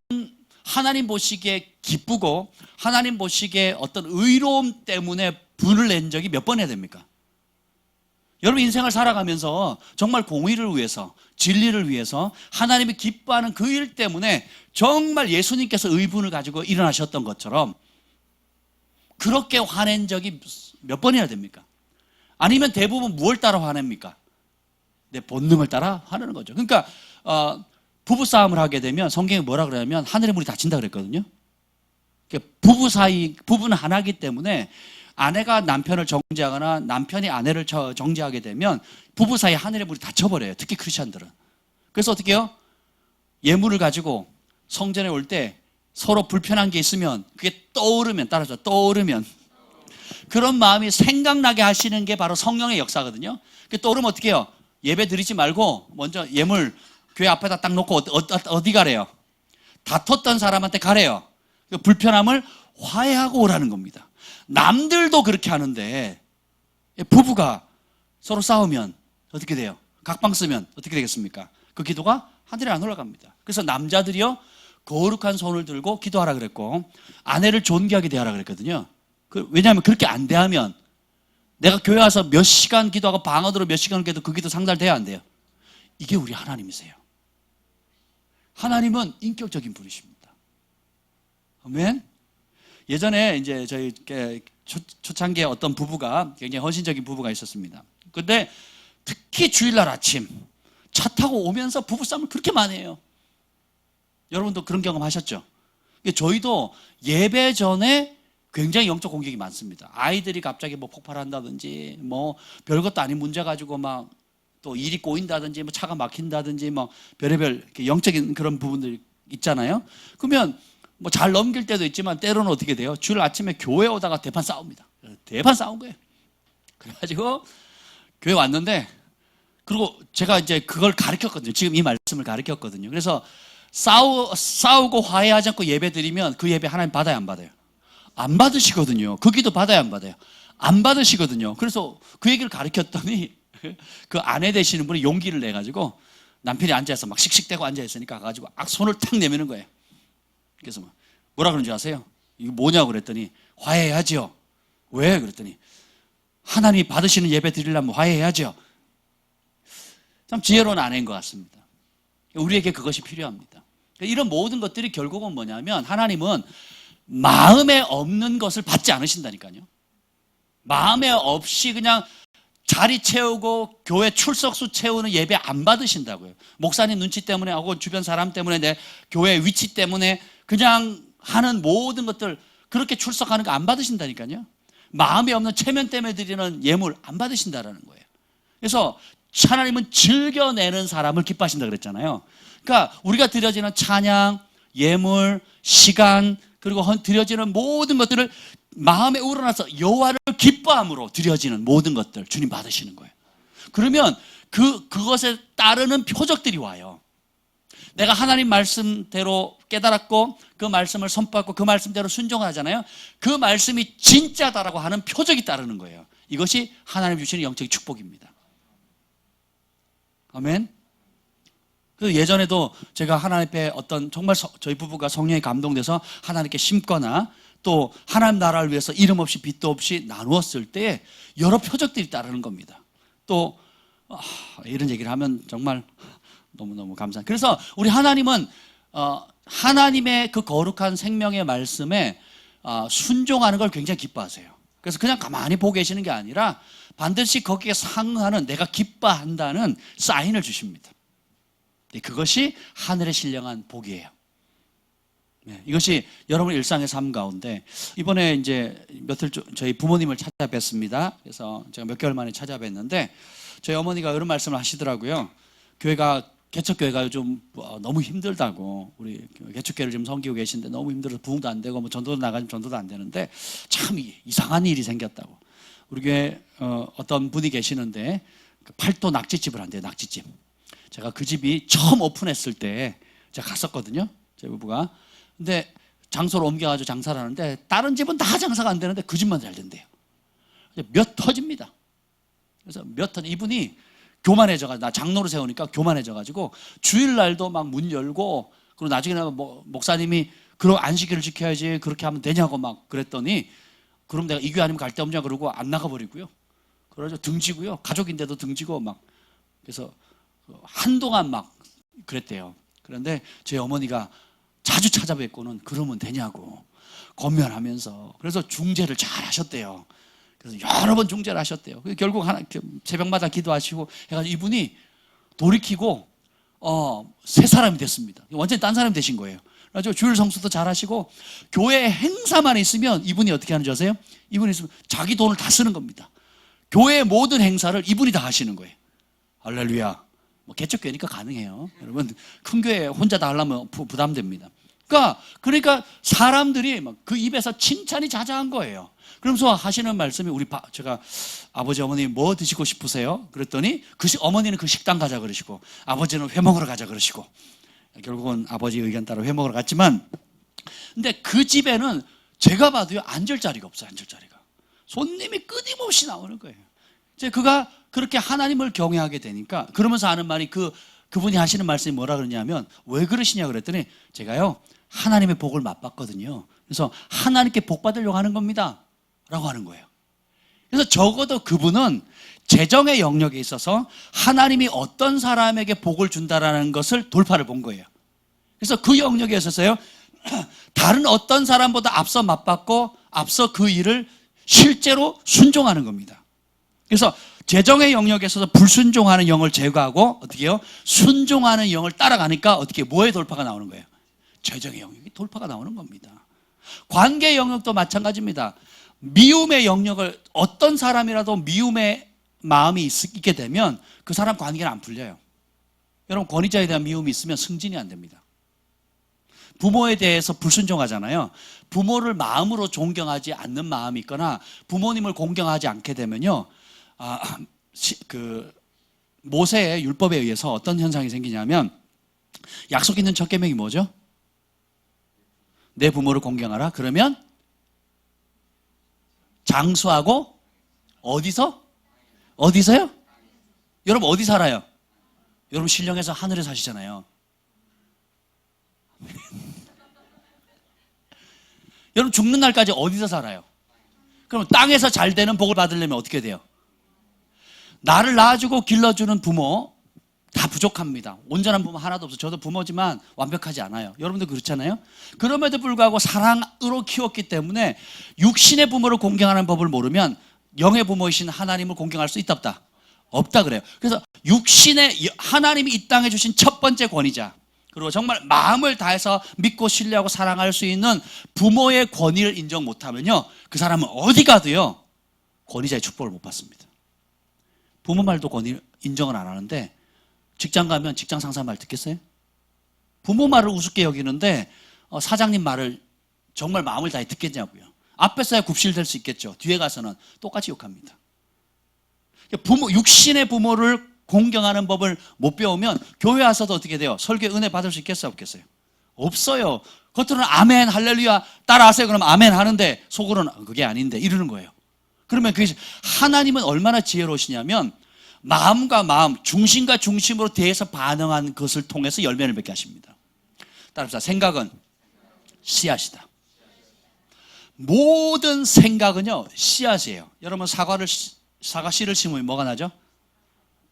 Speaker 1: 하나님 보시기에 기쁘고 하나님 보시기에 어떤 의로움 때문에 분을 낸 적이 몇 번 해야 됩니까? 여러분 인생을 살아가면서 정말 공의를 위해서, 진리를 위해서 하나님이 기뻐하는 그 일 때문에 정말 예수님께서 의분을 가지고 일어나셨던 것처럼 그렇게 화낸 적이 몇 번이나 됩니까? 아니면 대부분 무엇을 따라 화냅니까? 내 본능을 따라 화내는 거죠. 그러니까 부부싸움을 하게 되면 성경이 뭐라 그러냐면 하늘의 문이 닫힌다 그랬거든요. 부부 사이, 부부는 하나이기 때문에 아내가 남편을 정죄하거나 남편이 아내를 정죄하게 되면 부부 사이 하늘의 문이 닫혀버려요. 특히 크리스천들은. 그래서 어떻게 해요? 예물을 가지고 성전에 올 때 서로 불편한 게 있으면 그게 떠오르면, 따라서 떠오르면 그런 마음이 생각나게 하시는 게 바로 성령의 역사거든요. 떠오르면 어떻게 해요? 예배 드리지 말고 먼저 예물 교회 앞에다 딱 놓고 어디 가래요? 다퉜던 사람한테 가래요. 그 불편함을 화해하고 오라는 겁니다. 남들도 그렇게 하는데 부부가 서로 싸우면 어떻게 돼요? 각방 쓰면 어떻게 되겠습니까? 그 기도가 하늘에 안 올라갑니다. 그래서 남자들이요 거룩한 손을 들고 기도하라 그랬고 아내를 존귀하게 대하라 그랬거든요. 왜냐하면 그렇게 안 대하면 내가 교회 와서 몇 시간 기도하고 방언으로 몇 시간 기도, 그 기도 상달돼야 안 돼요. 이게 우리 하나님이세요. 하나님은 인격적인 분이십니다. 아멘. 예전에 이제 저희 초창기에 어떤 부부가, 굉장히 헌신적인 부부가 있었습니다. 근데 특히 주일날 아침 차 타고 오면서 부부싸움을 그렇게 많이 해요. 여러분도 그런 경험 하셨죠? 저희도 예배 전에 굉장히 영적 공격이 많습니다. 아이들이 갑자기 뭐 폭발한다든지, 뭐 별것도 아닌 문제 가지고 막 또 일이 꼬인다든지, 뭐 차가 막힌다든지, 뭐 별의별 영적인 그런 부분들 있잖아요. 그러면 뭐 잘 넘길 때도 있지만 때로는 어떻게 돼요? 주일 아침에 교회 오다가 대판 싸웁니다. 대판 싸운 거예요. 그래가지고 교회 왔는데, 그리고 제가 이제 그걸 가르쳤거든요. 지금 이 말씀을 가르쳤거든요. 그래서 싸우고 화해하지 않고 예배 드리면 그 예배 하나님 받아요, 안 받아요? 안 받으시거든요. 그 기도 받아요, 안 받아요? 안 받으시거든요. 그래서 그 얘기를 가르쳤더니 그 아내 되시는 분이 용기를 내가지고 남편이 앉아서 막 씩씩대고 앉아있으니까 가가지고 손을 탁 내미는 거예요. 그래서 뭐라 그러는 줄 아세요? 이거 뭐냐고 그랬더니 화해해야죠. 왜? 그랬더니 하나님이 받으시는 예배 드리려면 화해해야죠. 참 지혜로운 아내인 것 같습니다. 우리에게 그것이 필요합니다. 이런 모든 것들이 결국은 뭐냐면 하나님은 마음에 없는 것을 받지 않으신다니까요. 마음에 없이 그냥 자리 채우고 교회 출석수 채우는 예배 안 받으신다고요. 목사님 눈치 때문에 하고 주변 사람 때문에 내 교회 위치 때문에 그냥 하는 모든 것들 그렇게 출석하는 거 안 받으신다니까요. 마음에 없는 체면 때문에 드리는 예물 안 받으신다라는 거예요. 그래서 하나님은 즐겨내는 사람을 기뻐하신다 그랬잖아요. 그러니까 우리가 드려지는 찬양, 예물, 시간 그리고 드려지는 모든 것들을 마음에 우러나서 여호와를 기뻐함으로 드려지는 모든 것들 주님 받으시는 거예요. 그러면 그것에 따르는 표적들이 와요. 내가 하나님 말씀대로 깨달았고 그 말씀을 선포하고 그 말씀대로 순종하잖아요. 그 말씀이 진짜다라고 하는 표적이 따르는 거예요. 이것이 하나님 주시는 영적인 축복입니다. 아멘. 그 예전에도 제가 하나님 앞에 어떤 정말 저희 부부가 성령에 감동돼서 하나님께 심거나 또 하나님 나라를 위해서 이름 없이 빚도 없이 나누었을 때 여러 표적들이 따르는 겁니다. 또 이런 얘기를 하면 정말 너무너무 감사합니다. 그래서 우리 하나님은 하나님의 그 거룩한 생명의 말씀에 순종하는 걸 굉장히 기뻐하세요. 그래서 그냥 가만히 보고 계시는 게 아니라 반드시 거기에 상응하는 내가 기뻐한다는 사인을 주십니다. 그것이 하늘의 신령한 복이에요. 이것이 여러분 일상의 삶 가운데 이번에 이제 며칠 저희 부모님을 찾아뵀습니다. 그래서 제가 몇 개월 만에 찾아뵀는데 저희 어머니가 그런 말씀을 하시더라고요. 개척교회가 요즘 너무 힘들다고 우리 개척교회를 지금 섬기고 계신데 너무 힘들어서 부흥도 안 되고 뭐 전도도 나가면 전도도 안 되는데 참 이상한 일이 생겼다고. 우리 교회 어떤 분이 계시는데 팔도 낙지집을 한대요. 낙지집. 제가 그 집이 처음 오픈했을 때 제가 갔었거든요. 제 부부가. 근데 장소를 옮겨가지고 장사를 하는데 다른 집은 다 장사가 안 되는데 그 집만 잘 된대요. 몇 터집니다. 그래서 이분이 교만해져가지고 나 장로로 세우니까 교만해져가지고 주일날도 막 문 열고 그리고 나중에는 목사님이 그런 안식일을 지켜야지 그렇게 하면 되냐고 막 그랬더니 그럼 내가 이 교회 아니면 갈 데 없냐 그러고 안 나가버리고요. 그러죠. 등지고요. 가족인데도 등지고 막 그래서 한동안 막 그랬대요. 그런데 제 어머니가 자주 찾아뵙고는 그러면 되냐고 권면하면서 그래서 중재를 잘 하셨대요. 그래서 여러 번 중재를 하셨대요. 결국 새벽마다 기도하시고 해가지고 이분이 돌이키고 새 사람이 됐습니다. 완전히 딴 사람이 되신 거예요. 그래서 주일 성수도 잘 하시고 교회 행사만 있으면 이분이 어떻게 하는지 아세요? 이분이 있으면 자기 돈을 다 쓰는 겁니다. 교회 모든 행사를 이분이 다 하시는 거예요. 할렐루야. 개척교회니까 가능해요. 여러분 큰 교회 혼자 다 하려면 부담됩니다. 그러니까 사람들이 막 그 입에서 칭찬이 자자한 거예요. 그러면서 하시는 말씀이 제가 아버지 어머니 뭐 드시고 싶으세요? 그랬더니 어머니는 그 식당 가자 그러시고 아버지는 회 먹으러 가자 그러시고 결국은 아버지 의견 따라 회 먹으러 갔지만 근데 그 집에는 제가 봐도요 앉을 자리가 없어요. 앉을 자리가. 손님이 끊임없이 나오는 거예요. 이제 그가 그렇게 하나님을 경외하게 되니까 그러면서 하는 말이 그분이 하시는 말씀이 뭐라 그러냐면 왜 그러시냐 그랬더니 제가요 하나님의 복을 맛봤거든요. 그래서 하나님께 복 받으려고 하는 겁니다. 라고 하는 거예요. 그래서 적어도 그분은 재정의 영역에 있어서 하나님이 어떤 사람에게 복을 준다라는 것을 돌파를 본 거예요. 그래서 그 영역에 있어서요 다른 어떤 사람보다 앞서 맛봤고 앞서 그 일을 실제로 순종하는 겁니다. 그래서 재정의 영역에서 불순종하는 영을 제거하고 어떻게 해요? 순종하는 영을 따라가니까 어떻게 뭐의 돌파가 나오는 거예요? 재정의 영역이 돌파가 나오는 겁니다. 관계 영역도 마찬가지입니다. 미움의 영역을 어떤 사람이라도 미움의 마음이 있게 되면 그 사람 관계는 안 풀려요. 여러분 권위자에 대한 미움이 있으면 승진이 안 됩니다. 부모에 대해서 불순종하잖아요. 부모를 마음으로 존경하지 않는 마음이 있거나 부모님을 공경하지 않게 되면요 모세의 율법에 의해서 어떤 현상이 생기냐면 약속 있는 첫 계명이 뭐죠? 내 부모를 공경하라. 그러면 장수하고 어디서요? 여러분 어디 살아요? 여러분 신령해서 하늘에 사시잖아요. 여러분 죽는 날까지 어디서 살아요? 그럼 땅에서 잘 되는 복을 받으려면 어떻게 돼요? 나를 낳아주고 길러주는 부모 다 부족합니다. 온전한 부모 하나도 없어요. 저도 부모지만 완벽하지 않아요. 여러분도 그렇잖아요. 그럼에도 불구하고 사랑으로 키웠기 때문에 육신의 부모를 공경하는 법을 모르면 영의 부모이신 하나님을 공경할 수 있다 없다? 없다 그래요. 그래서 육신의 하나님이 이 땅에 주신 첫 번째 권위자, 그리고 정말 마음을 다해서 믿고 신뢰하고 사랑할 수 있는 부모의 권위를 인정 못하면요, 그 사람은 어디 가도요 권위자의 축복을 못 받습니다. 부모 말도 권위 인정을 안 하는데 직장 가면 직장 상사 말 듣겠어요? 부모 말을 우습게 여기는데 사장님 말을 정말 마음을 다해 듣겠냐고요. 앞에서야 굽실될 수 있겠죠. 뒤에 가서는 똑같이 욕합니다. 부모, 육신의 부모를 공경하는 법을 못 배우면 교회 와서도 어떻게 돼요? 설교에 은혜 받을 수 있겠어요? 없겠어요? 없어요. 겉으로는 아멘 할렐루야 따라하세요 그러면 아멘 하는데 속으로는 그게 아닌데 이러는 거예요. 그러면 그게 하나님은 얼마나 지혜로우시냐면 마음과 마음, 중심과 중심으로 대해서 반응한 것을 통해서 열매를 맺게 하십니다. 따라합시다. 생각은 씨앗이다. 모든 생각은요 씨앗이에요. 여러분 사과 씨를 심으면 뭐가 나죠?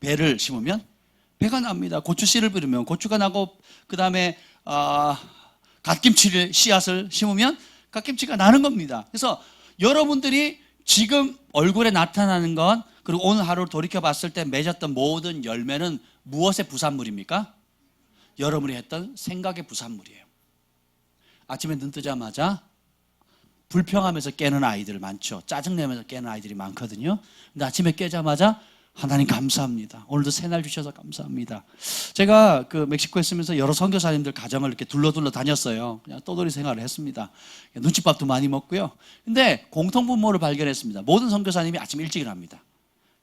Speaker 1: 배를 심으면 배가 납니다. 고추 씨를 뿌리면 고추가 나고, 그 다음에 갓김치를 씨앗을 심으면 갓김치가 나는 겁니다. 그래서 여러분들이 지금 얼굴에 나타나는 건, 그리고 오늘 하루를 돌이켜 봤을 때 맺었던 모든 열매는 무엇의 부산물입니까? 여러분이 했던 생각의 부산물이에요. 아침에 눈 뜨자마자 불평하면서 깨는 아이들 많죠. 짜증내면서 깨는 아이들이 많거든요. 근데 아침에 깨자마자 하나님 감사합니다. 오늘도 새날 주셔서 감사합니다. 제가 그 멕시코에 있으면서 여러 선교사님들 가정을 이렇게 둘러 다녔어요. 그냥 떠돌이 생활을 했습니다. 눈칫밥도 많이 먹고요. 근데 공통분모를 발견했습니다. 모든 선교사님이 아침 일찍 일합니다.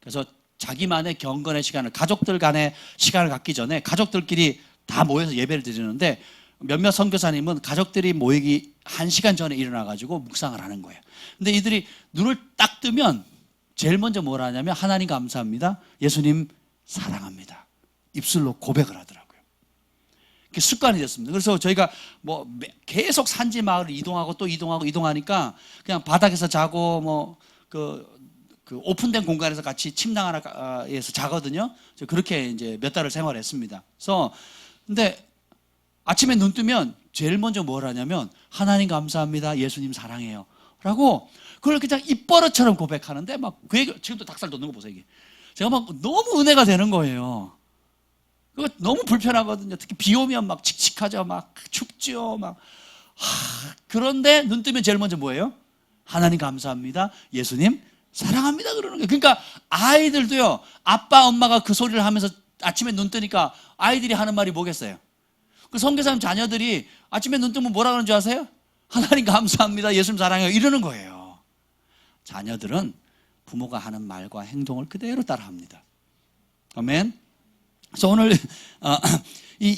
Speaker 1: 그래서 자기만의 경건의 시간을, 가족들 간의 시간을 갖기 전에 가족들끼리 다 모여서 예배를 드리는데, 몇몇 선교사님은 가족들이 모이기 1시간 전에 일어나가지고 묵상을 하는 거예요. 근데 이들이 눈을 딱 뜨면 제일 먼저 뭘 하냐면 하나님 감사합니다, 예수님 사랑합니다, 입술로 고백을 하더라고요. 그게 습관이 됐습니다. 그래서 저희가 뭐 계속 산지 마을을 이동하고 또 이동하니까 그냥 바닥에서 자고 그 오픈된 공간에서 같이 침낭 하나에서 자거든요. 그렇게 이제 몇 달을 생활했습니다. 그래서 근데 아침에 눈 뜨면 제일 먼저 뭘 하냐면 하나님 감사합니다, 예수님 사랑해요 라고 그걸 그냥 입버릇처럼 고백하는데 막 지금도 닭살 돋는 거 보세요. 이게 제가 막 너무 은혜가 되는 거예요. 그거 너무 불편하거든요. 특히 비 오면 막 칙칙하죠, 막 춥죠, 막 그런데 눈 뜨면 제일 먼저 뭐예요? 하나님 감사합니다, 예수님 사랑합니다 그러는 거예요. 그러니까 아이들도요, 아빠 엄마가 그 소리를 하면서 아침에 눈 뜨니까 아이들이 하는 말이 뭐겠어요? 그 선교사님 자녀들이 아침에 눈 뜨면 뭐라 그러는 줄 아세요? 하나님 감사합니다, 예수님 사랑해요 이러는 거예요. 자녀들은 부모가 하는 말과 행동을 그대로 따라합니다. 아멘. 그래서 오늘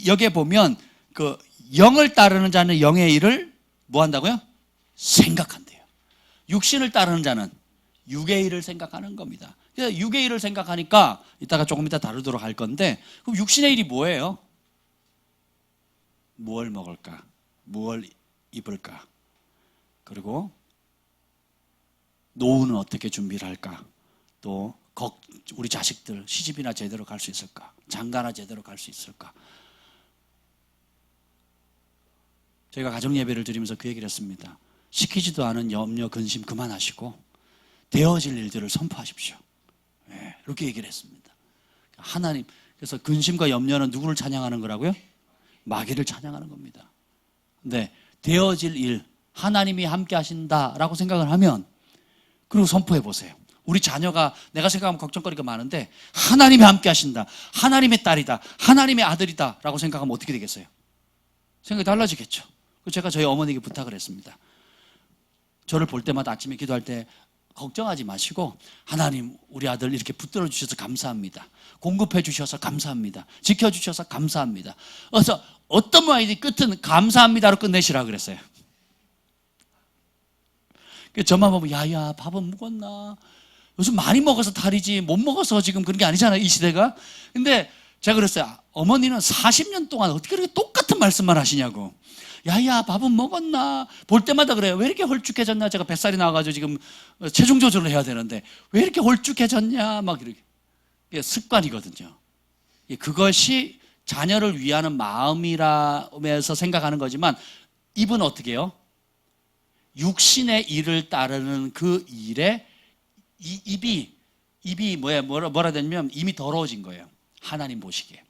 Speaker 1: 여기에 보면 그 영을 따르는 자는 영의 일을 뭐 한다고요? 생각한대요. 육신을 따르는 자는 육의 일을 생각하는 겁니다. 그래서 육의 일을 생각하니까 이따가 조금 이따 다루도록 할 건데, 그럼 육신의 일이 뭐예요? 무엇을 먹을까? 무엇을 입을까? 그리고 노후는 어떻게 준비를 할까? 또 우리 자식들 시집이나 제대로 갈 수 있을까? 장가나 제대로 갈 수 있을까? 저희가 가정 예배를 드리면서 그 얘기를 했습니다. 시키지도 않은 염려, 근심 그만하시고 되어질 일들을 선포하십시오. 네, 이렇게 얘기를 했습니다. 하나님, 그래서 근심과 염려는 누구를 찬양하는 거라고요? 마귀를 찬양하는 겁니다. 근데 되어질 일, 하나님이 함께 하신다라고 생각을 하면, 그리고 선포해 보세요. 우리 자녀가 내가 생각하면 걱정거리가 많은데 하나님이 함께 하신다, 하나님의 딸이다, 하나님의 아들이다 라고 생각하면 어떻게 되겠어요? 생각이 달라지겠죠. 그래서 제가 저희 어머니에게 부탁을 했습니다. 저를 볼 때마다 아침에 기도할 때 걱정하지 마시고, 하나님 우리 아들 이렇게 붙들어 주셔서 감사합니다, 공급해 주셔서 감사합니다, 지켜주셔서 감사합니다. 그래서 어떤 말이든 끝은 감사합니다로 끝내시라 그랬어요. 저만 보면 야야 밥은 먹었나, 요즘 많이 먹어서 탈이지 못 먹어서 지금 그런 게 아니잖아요 이 시대가. 근데 제가 그랬어요. 어머니는 40년 동안 어떻게 그렇게 똑같은 말씀만 하시냐고. 야야, 밥은 먹었나? 볼 때마다 그래요. 왜 이렇게 홀쭉해졌냐? 제가 뱃살이 나와가지고 지금 체중 조절을 해야 되는데 왜 이렇게 홀쭉해졌냐? 막 이렇게. 이게 습관이거든요. 그것이 자녀를 위하는 마음이라면서 생각하는 거지만 입은 어떻게 해요? 육신의 일을 따르는 그 일에 입이 뭐라 되냐면 이미 더러워진 거예요. 하나님 보시기에.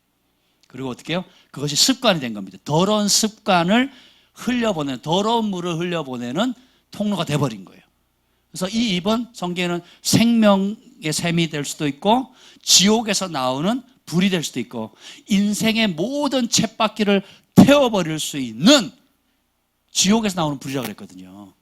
Speaker 1: 그리고 어떻게 해요? 그것이 습관이 된 겁니다. 더러운 습관을 흘려보내는, 더러운 물을 흘려보내는 통로가 돼버린 거예요. 그래서 이 입은 성경에는 생명의 샘이 될 수도 있고 지옥에서 나오는 불이 될 수도 있고 인생의 모든 쳇바퀴를 태워버릴 수 있는 지옥에서 나오는 불이라고 그랬거든요.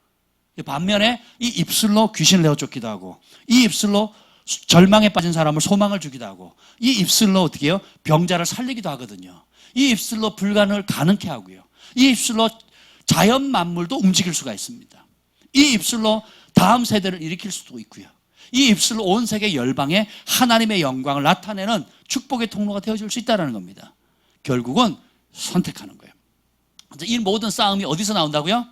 Speaker 1: 반면에 이 입술로 귀신을 내어쫓기도 하고 이 입술로 절망에 빠진 사람을 소망을 주기도 하고 이 입술로 어떻게 해요? 병자를 살리기도 하거든요. 이 입술로 불가능을 가능케 하고요. 이 입술로 자연 만물도 움직일 수가 있습니다. 이 입술로 다음 세대를 일으킬 수도 있고요. 이 입술로 온 세계 열방에 하나님의 영광을 나타내는 축복의 통로가 되어줄 수 있다는 겁니다. 결국은 선택하는 거예요. 이 모든 싸움이 어디서 나온다고요?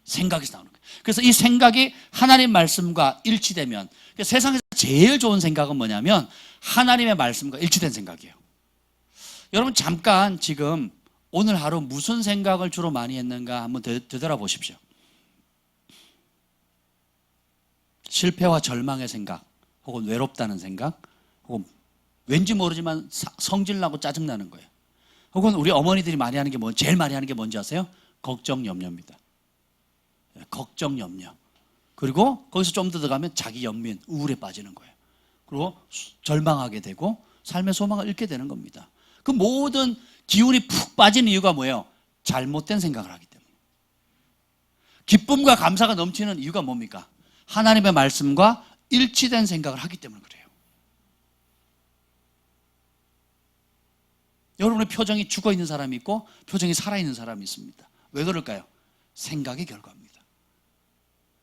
Speaker 1: 생각에서 나오는 거예요. 그래서 이 생각이 하나님 말씀과 일치되면 세상에서 제일 좋은 생각은 뭐냐면 하나님의 말씀과 일치된 생각이에요. 여러분 잠깐 지금 오늘 하루 무슨 생각을 주로 많이 했는가 한번 되돌아보십시오. 실패와 절망의 생각 혹은 외롭다는 생각 혹은 왠지 모르지만 성질나고 짜증나는 거예요. 혹은 우리 어머니들이 많이 하는 게 제일 많이 하는 게 뭔지 아세요? 걱정, 염려입니다. 걱정, 염려. 그리고 거기서 좀 더 들어가면 자기 연민, 우울에 빠지는 거예요. 그리고 절망하게 되고 삶의 소망을 잃게 되는 겁니다. 그 모든 기운이 푹 빠진 이유가 뭐예요? 잘못된 생각을 하기 때문에. 기쁨과 감사가 넘치는 이유가 뭡니까? 하나님의 말씀과 일치된 생각을 하기 때문에 그래요. 여러분의 표정이 죽어있는 사람이 있고 표정이 살아있는 사람이 있습니다. 왜 그럴까요? 생각의 결과입니다.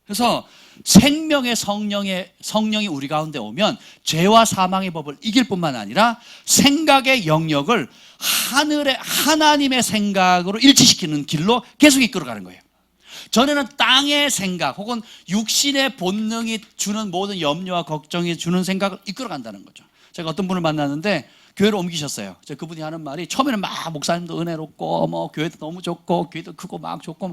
Speaker 1: 그래서 생명의 성령이 우리 가운데 오면 죄와 사망의 법을 이길 뿐만 아니라 생각의 영역을 하나님의 생각으로 일치시키는 길로 계속 이끌어가는 거예요. 전에는 땅의 생각 혹은 육신의 본능이 주는 모든 염려와 걱정이 주는 생각을 이끌어간다는 거죠. 제가 어떤 분을 만났는데 교회로 옮기셨어요. 그분이 하는 말이 처음에는 막 목사님도 은혜롭고 교회도 너무 좋고 교회도 크고 막 좋고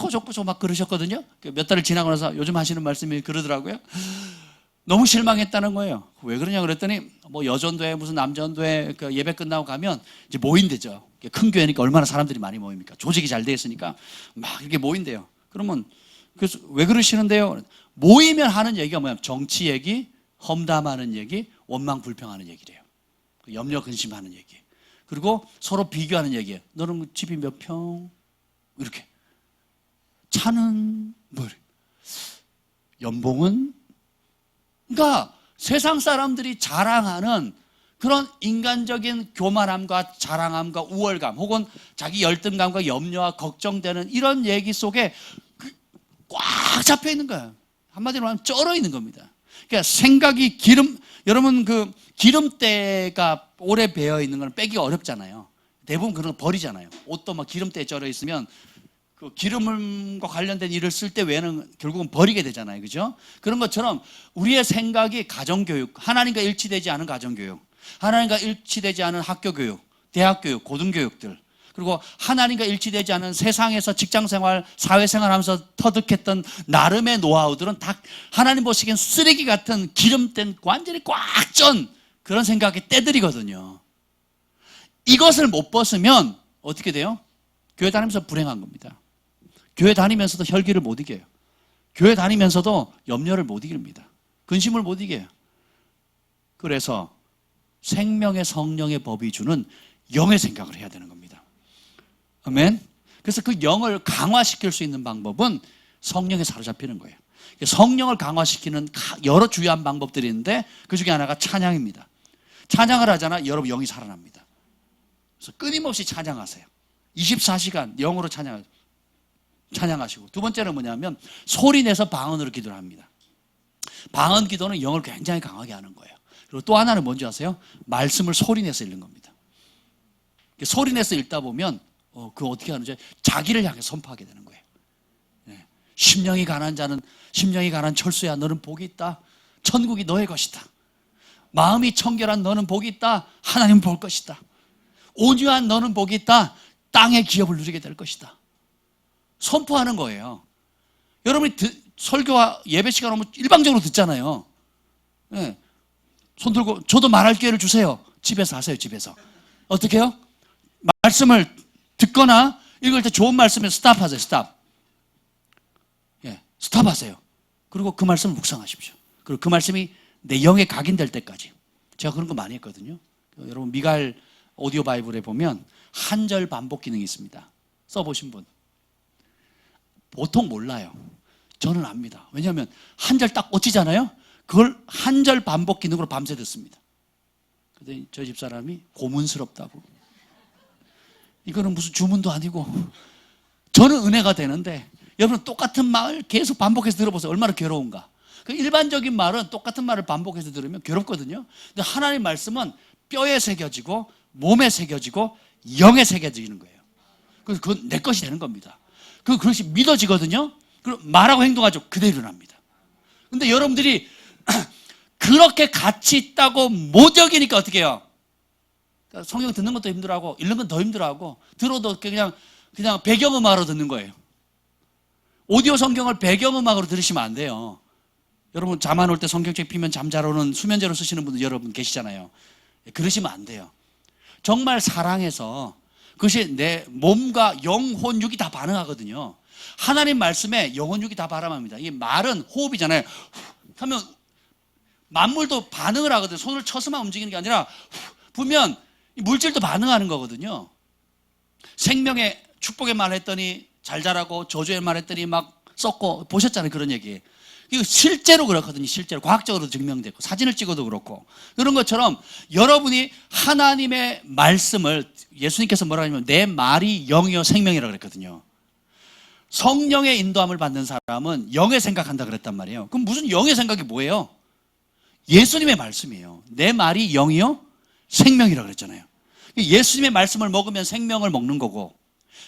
Speaker 1: 좋고 막 그러셨거든요. 몇 달을 지나고 나서 요즘 하시는 말씀이 그러더라고요. 너무 실망했다는 거예요. 왜 그러냐 그랬더니 여전도회 무슨 남전도회 예배 끝나고 가면 이제 모인대죠. 큰 교회니까 얼마나 사람들이 많이 모입니까? 조직이 잘 돼 있으니까 막 이렇게 모인대요. 그러면 그래서 왜 그러시는데요? 모이면 하는 얘기가 뭐냐면 정치 얘기, 험담하는 얘기, 원망 불평하는 얘기래요. 염려 근심하는 얘기. 그리고 서로 비교하는 얘기예요. 너는 집이 몇 평? 이렇게. 차는 연봉은? 그러니까 세상 사람들이 자랑하는 그런 인간적인 교만함과 자랑함과 우월감 혹은 자기 열등감과 염려와 걱정되는 이런 얘기 속에 꽉 잡혀 있는 거예요. 한마디로 하면 쩔어 있는 겁니다. 그러니까 생각이 여러분 기름때가 오래 배어 있는 건 빼기가 어렵잖아요. 대부분 그런 거 버리잖아요. 옷도 막 기름때에 쩔어 있으면 그 기름과 관련된 일을 쓸 때 외에는 결국은 버리게 되잖아요. 그죠? 그런 것처럼 우리의 생각이 가정교육, 하나님과 일치되지 않은 가정교육, 하나님과 일치되지 않은 학교교육, 대학교육, 고등교육들, 그리고 하나님과 일치되지 않은 세상에서 직장생활, 사회생활 하면서 터득했던 나름의 노하우들은 다 하나님 보시기엔 쓰레기 같은 기름된 완전히 꽉 쩐 그런 생각이 떼들이거든요. 이것을 못 벗으면 어떻게 돼요? 교회 다니면서 불행한 겁니다. 교회 다니면서도 혈기를 못 이겨요. 교회 다니면서도 염려를 못 이깁니다. 근심을 못 이겨요. 그래서 생명의 성령의 법이 주는 영의 생각을 해야 되는 겁니다. 아멘. 그래서 그 영을 강화시킬 수 있는 방법은 성령에 사로잡히는 거예요. 성령을 강화시키는 여러 주요한 방법들이 있는데 그 중에 하나가 찬양입니다. 찬양을 하잖아, 여러분 영이 살아납니다. 그래서 끊임없이 찬양하세요. 24시간 영으로 찬양하시고, 두 번째는 뭐냐면 소리 내서 방언으로 기도를 합니다. 방언 기도는 영을 굉장히 강하게 하는 거예요. 그리고 또 하나는 뭔지 아세요? 말씀을 소리 내서 읽는 겁니다. 소리내서 읽다 보면 그 어떻게 하는지 자기를 향해 선포하게 되는 거예요. 예. 심령이 가난 자는 심령이 가난 철수야 너는 복이 있다. 천국이 너의 것이다. 마음이 청결한 너는 복이 있다. 하나님 볼 것이다. 온유한 너는 복이 있다. 땅의 기업을 누리게 될 것이다. 선포하는 거예요. 여러분이 설교와 예배 시간 오면 일방적으로 듣잖아요. 예. 손 들고 저도 말할 기회를 주세요. 집에서 하세요. 집에서. 어떻게 해요? 말씀을 듣거나 읽을 때 좋은 말씀에 스탑하세요. 스탑. 예, 스탑하세요. 그리고 그 말씀을 묵상하십시오. 그리고 그 말씀이 내 영에 각인될 때까지. 제가 그런 거 많이 했거든요. 여러분 미가엘 오디오 바이블에 보면 한 절 반복 기능이 있습니다. 써보신 분. 보통 몰라요. 저는 압니다. 왜냐하면 한 절 딱 꽂히잖아요. 그걸 한 절 반복 기능으로 밤새 듣습니다. 근데 저 집사람이 고문스럽다고. 이거는 무슨 주문도 아니고. 저는 은혜가 되는데 여러분 똑같은 말 계속 반복해서 들어보세요. 얼마나 괴로운가. 그 일반적인 말은 똑같은 말을 반복해서 들으면 괴롭거든요. 근데 하나님 말씀은 뼈에 새겨지고 몸에 새겨지고 영에 새겨지는 거예요. 그래서 그건 내 것이 되는 겁니다. 그것이 믿어지거든요. 그리고 말하고 행동하죠. 그대로 일어납니다. 근데 여러분들이 그렇게 가치 있다고 못 여기니까 어떻게 해요? 성경 듣는 것도 힘들어하고 읽는 건 더 힘들어하고 들어도 그냥 배경음악으로 듣는 거예요. 오디오 성경을 배경음악으로 들으시면 안 돼요. 여러분 잠 안 올 때 성경책 피면 잠 잘 오는 수면제로 쓰시는 분들 여러분 계시잖아요. 그러시면 안 돼요. 정말 사랑해서 그것이 내 몸과 영혼, 육이 다 반응하거든요. 하나님 말씀에 영혼, 육이 다 반응합니다. 이 말은 호흡이잖아요. 하면 만물도 반응을 하거든요. 손을 쳐서만 움직이는 게 아니라 보면 물질도 반응하는 거거든요. 생명의 축복의 말 했더니 잘 자라고 저주의 말 했더니 막 썩고 보셨잖아요. 그런 얘기. 이거 실제로 그렇거든요. 실제로 과학적으로 증명됐고 사진을 찍어도 그렇고 그런 것처럼 여러분이 하나님의 말씀을 예수님께서 뭐라 하냐면 내 말이 영이요 생명이라고 그랬거든요. 성령의 인도함을 받는 사람은 영의 생각한다 그랬단 말이에요. 그럼 무슨 영의 생각이 뭐예요? 예수님의 말씀이에요. 내 말이 영이요 생명이라고 그랬잖아요. 예수님의 말씀을 먹으면 생명을 먹는 거고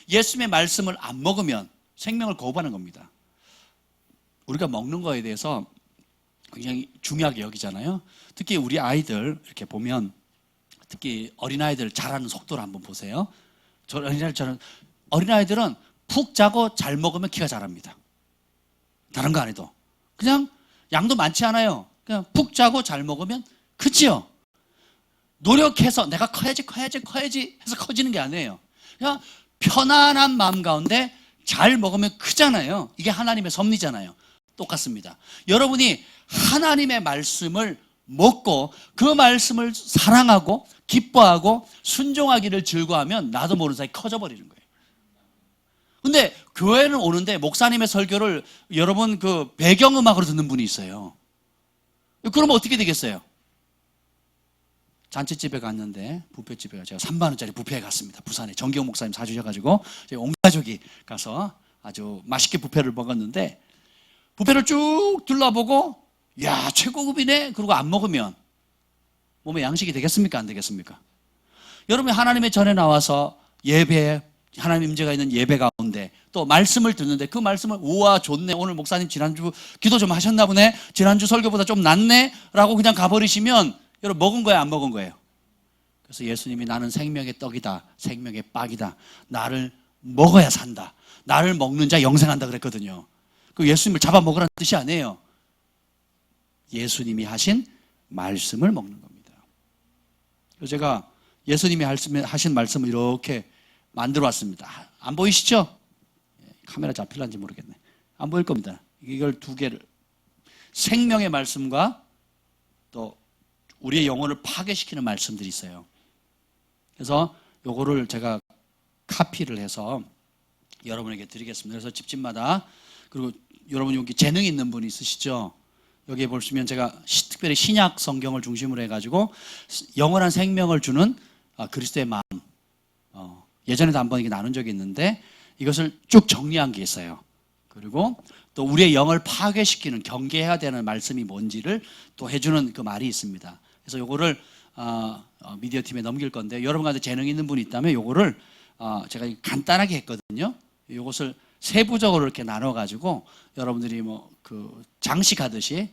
Speaker 1: 예수님의 말씀을 안 먹으면 생명을 거부하는 겁니다. 우리가 먹는 거에 대해서 굉장히 중요하게 여기잖아요. 특히 우리 아이들 이렇게 보면 특히 어린아이들 자라는 속도를 한번 보세요. 어린아이들은 푹 자고 잘 먹으면 키가 자랍니다. 다른 거 안 해도. 그냥 양도 많지 않아요. 그냥 푹 자고 잘 먹으면 크지요. 노력해서 내가 커야지 해서 커지는 게 아니에요. 그냥 편안한 마음 가운데 잘 먹으면 크잖아요. 이게 하나님의 섭리잖아요. 똑같습니다. 여러분이 하나님의 말씀을 먹고 그 말씀을 사랑하고 기뻐하고 순종하기를 즐거워하면 나도 모르는 사이 커져버리는 거예요. 근데 교회는 오는데 목사님의 설교를 여러분 그 배경음악으로 듣는 분이 있어요. 그러면 어떻게 되겠어요? 잔치집에 갔는데 뷔페집에 제가 3만 원짜리 뷔페에 갔습니다. 부산에 정기용 목사님 사주셔가지고 저희 온 가족이 가서 아주 맛있게 뷔페를 먹었는데 뷔페를 쭉 둘러보고 야 최고급이네 그러고 안 먹으면 몸에 양식이 되겠습니까? 안 되겠습니까? 여러분이 하나님의 전에 나와서 예배 하나님 임재가 있는 예배 가운데 또 말씀을 듣는데 그 말씀을 우와 좋네 오늘 목사님 지난주 기도 좀 하셨나 보네 지난주 설교보다 좀 낫네 라고 그냥 가버리시면 여러분 먹은 거예요 안 먹은 거예요? 그래서 예수님이 나는 생명의 떡이다 생명의 빵이다 나를 먹어야 산다 나를 먹는 자 영생한다 그랬거든요. 그 예수님을 잡아먹으라는 뜻이 아니에요. 예수님이 하신 말씀을 먹는 겁니다. 그래서 제가 예수님이 하신 말씀을 이렇게 만들어 왔습니다. 안 보이시죠? 카메라 잡힐란지 모르겠네. 안 보일 겁니다. 이걸 두 개를 생명의 말씀과 또 우리의 영혼을 파괴시키는 말씀들이 있어요. 그래서 요거를 제가 카피를 해서 여러분에게 드리겠습니다. 그래서 집집마다 그리고 여러분 여기 재능 있는 분이 있으시죠? 여기에 보시면 제가 특별히 신약 성경을 중심으로 해가지고 영원한 생명을 주는 그리스도의 마음 예전에도 한번 이게 나눈 적이 있는데 이것을 쭉 정리한 게 있어요. 그리고 또 우리의 영을 파괴시키는 경계해야 되는 말씀이 뭔지를 또 해주는 그 말이 있습니다. 그래서 요거를 미디어 팀에 넘길 건데 여러분한테 재능 있는 분이 있다면 요거를 제가 간단하게 했거든요. 요것을 세부적으로 이렇게 나눠가지고 여러분들이 그 장식하듯이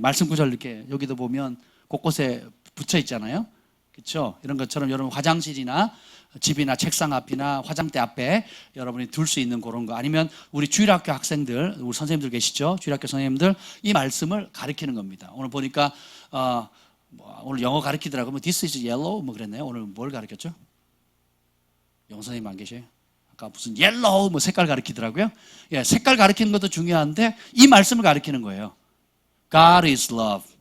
Speaker 1: 말씀 구절 이렇게 여기도 보면 곳곳에 붙여 있잖아요. 그렇죠? 이런 것처럼 여러분 화장실이나 집이나 책상 앞이나 화장대 앞에 여러분이 둘 수 있는 그런 거, 아니면 우리 주일학교 학생들, 우리 선생님들 계시죠? 주일학교 선생님들 이 말씀을 가르치는 겁니다. 오늘 보니까 오늘 영어 가르치더라고요. This is yellow 그랬나요? 오늘 뭘 가르쳤죠? 영어 선생님 안 계세요? 아까 무슨 yellow 색깔 가르치더라고요. 예, 색깔 가르치는 것도 중요한데 이 말씀을 가르치는 거예요. God is love.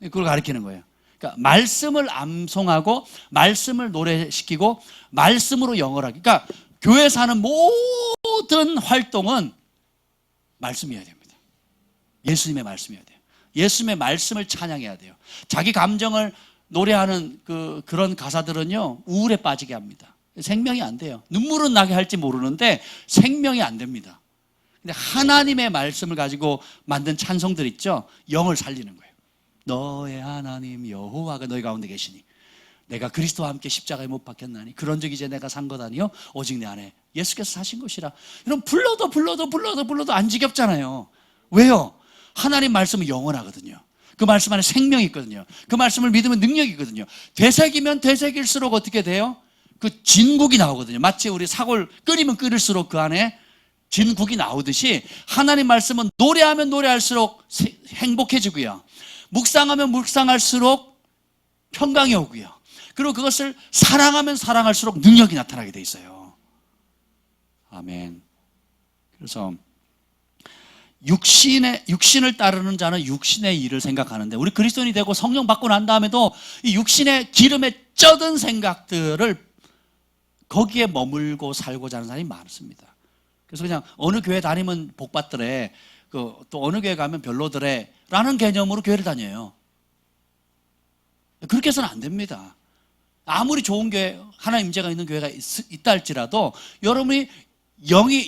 Speaker 1: 그걸 가르치는 거예요. 그러니까 말씀을 암송하고 말씀을 노래시키고 말씀으로 영어를 하기. 그러니까 교회에서 하는 모든 활동은 말씀이어야 됩니다. 예수님의 말씀이어야 돼요. 예수님의 말씀을 찬양해야 돼요. 자기 감정을 노래하는 그런 가사들은요, 우울에 빠지게 합니다. 생명이 안 돼요. 눈물은 나게 할지 모르는데 생명이 안 됩니다. 근데 하나님의 말씀을 가지고 만든 찬송들 있죠? 영을 살리는 거예요. 너의 하나님 여호와가 너희 가운데 계시니 내가 그리스도와 함께 십자가에 못 박혔나니 그런 적 이제 내가 산 것 아니요 오직 내 안에 예수께서 사신 것이라. 이런 불러도 안 지겹잖아요. 왜요? 하나님 말씀은 영원하거든요. 그 말씀 안에 생명이 있거든요. 그 말씀을 믿으면 능력이 있거든요. 되새기면 되새길수록 어떻게 돼요? 그 진국이 나오거든요. 마치 우리 사골 끓이면 끓일수록 그 안에 진국이 나오듯이 하나님 말씀은 노래하면 노래할수록 행복해지고요. 묵상하면 묵상할수록 평강이 오고요. 그리고 그것을 사랑하면 사랑할수록 능력이 나타나게 돼 있어요. 아멘. 그래서 육신을 따르는 자는 육신의 일을 생각하는데, 우리 그리스도인이 되고 성령 받고 난 다음에도 이 육신의 기름에 쪄든 생각들을 거기에 머물고 살고자 하는 사람이 많습니다. 그래서 그냥 어느 교회 다니면 복 받더래, 또 어느 교회 가면 별로더래 라는 개념으로 교회를 다녀요. 그렇게 해서는 안 됩니다. 아무리 좋은 교회, 하나님 임재가 있는 교회가 있다 할지라도 여러분이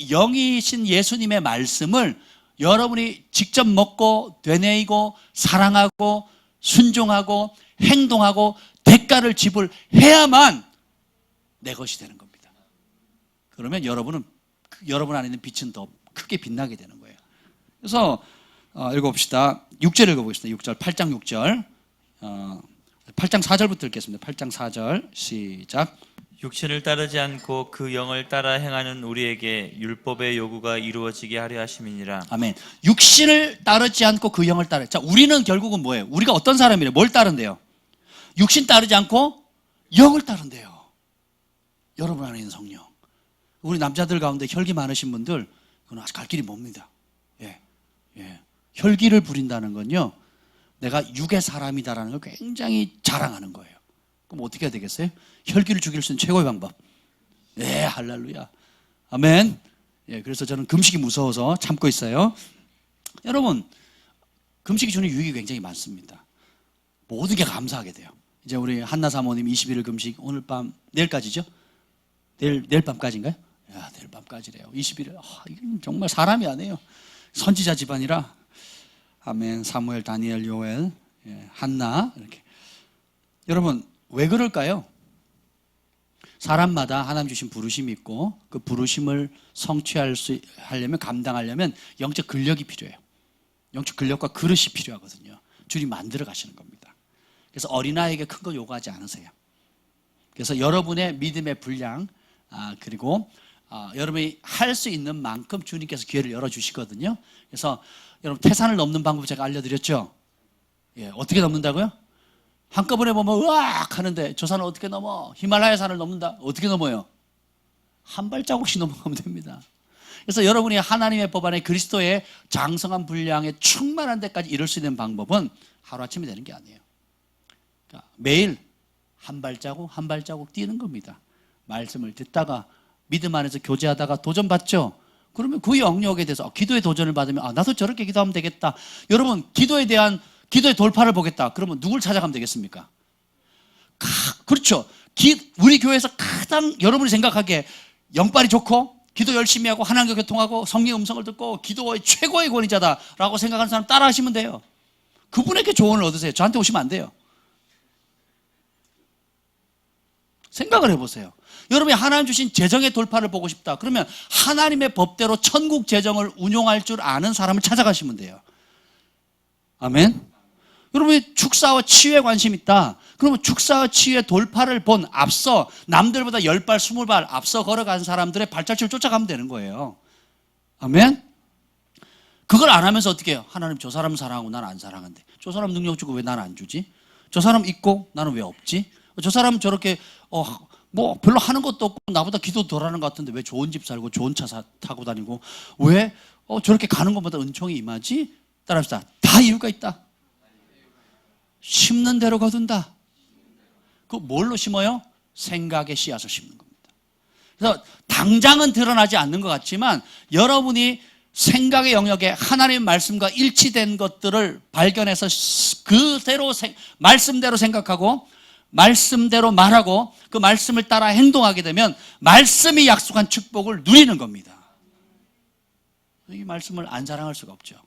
Speaker 1: 영이신 예수님의 말씀을 여러분이 직접 먹고 되뇌이고 사랑하고 순종하고 행동하고 대가를 지불해야만 내 것이 되는 겁니다. 그러면 여러분 안에 있는 빛은 더 크게 빛나게 되는 거예요. 그래서 읽어봅시다. 6절 읽어보겠습니다. 6절, 8장 6절. 8장 4절부터 읽겠습니다. 8장 4절 시작.
Speaker 2: 육신을 따르지 않고 그 영을 따라 행하는 우리에게 율법의 요구가 이루어지게 하려 하심이니라.
Speaker 1: 아멘. 육신을 따르지 않고 그 영을 따르. 자, 우리는 결국은 뭐예요? 우리가 어떤 사람이래요? 뭘 따른대요? 육신 따르지 않고 영을 따른대요. 여러분 안에 있는 성령. 우리 남자들 가운데 혈기 많으신 분들, 그건 아직 갈 길이 멉니다. 예. 혈기를 부린다는 건요, 내가 육의 사람이다라는 걸 굉장히 자랑하는 거예요. 그럼 어떻게 해야 되겠어요? 혈기를 죽일 수 있는 최고의 방법. 네, 할렐루야. 아멘. 예, 그래서 저는 금식이 무서워서 참고 있어요. 여러분, 금식이 주는 유익이 굉장히 많습니다. 모든 게 감사하게 돼요. 이제 우리 한나 사모님 21일 금식, 오늘 밤, 내일까지죠? 내일 밤까지인가요? 야, 내일 밤까지래요. 21일. 이건 정말 사람이 아니에요. 선지자 집안이라. 아멘. 사무엘, 다니엘, 요엘, 한나 이렇게. 여러분, 왜 그럴까요? 사람마다 하나님 주신 부르심이 있고 그 부르심을 하려면, 감당하려면 영적 근력이 필요해요. 영적 근력과 그릇이 필요하거든요. 주님 만들어 가시는 겁니다. 그래서 어린아이에게 큰 거 요구하지 않으세요. 그래서 여러분의 믿음의 분량, 그리고 여러분이 할 수 있는 만큼 주님께서 기회를 열어주시거든요. 그래서 여러분, 태산을 넘는 방법 제가 알려드렸죠? 예, 어떻게 넘는다고요? 한꺼번에 보면 으악 하는데 저 산을 어떻게 넘어? 히말라야 산을 넘는다. 어떻게 넘어요? 한 발자국씩 넘어가면 됩니다. 그래서 여러분이 하나님의 법 안에 그리스도의 장성한 분량에 충만한 데까지 이룰 수 있는 방법은 하루아침에 되는 게 아니에요. 그러니까 매일 한 발자국 한 발자국 뛰는 겁니다. 말씀을 듣다가 믿음 안에서 교제하다가 도전받죠? 그러면 그 영역에 대해서 기도의 도전을 받으면 나도 저렇게 기도하면 되겠다. 여러분, 기도의 돌파를 보겠다. 그러면 누굴 찾아가면 되겠습니까? 그렇죠. 우리 교회에서 가장 여러분이 생각하기에 영빨이 좋고 기도 열심히 하고 하나님과 교통하고 성령의 음성을 듣고 기도의 최고의 권위자다라고 생각하는 사람 따라 하시면 돼요. 그분에게 조언을 얻으세요. 저한테 오시면 안 돼요. 생각을 해보세요. 여러분이 하나님 주신 재정의 돌파를 보고 싶다. 그러면 하나님의 법대로 천국 재정을 운용할 줄 아는 사람을 찾아가시면 돼요. 아멘. 여러분이 축사와 치유에 관심 있다. 그러면 축사와 치유의 돌파를 본 앞서 남들보다 10발, 20발 앞서 걸어간 사람들의 발자취를 쫓아가면 되는 거예요. 아멘. 그걸 안 하면서 어떻게 해요? 하나님 저 사람 사랑하고 나는 안 사랑한대. 저 사람 능력 주고 왜 나는 안 주지? 저 사람 있고 나는 왜 없지? 저 사람 저렇게 뭐 별로 하는 것도 없고 나보다 기도 덜 하는 것 같은데 왜 좋은 집 살고 좋은 차 타고 다니고 왜 저렇게 가는 것보다 은총이 임하지? 따라합시다. 다 이유가 있다. 심는 대로 거둔다. 그 뭘로 심어요? 생각의 씨앗을 심는 겁니다. 그래서 당장은 드러나지 않는 것 같지만 여러분이 생각의 영역에 하나님의 말씀과 일치된 것들을 발견해서 그대로 말씀대로 생각하고 말씀대로 말하고 그 말씀을 따라 행동하게 되면 말씀이 약속한 축복을 누리는 겁니다. 이 말씀을 안 자랑할 수가 없죠.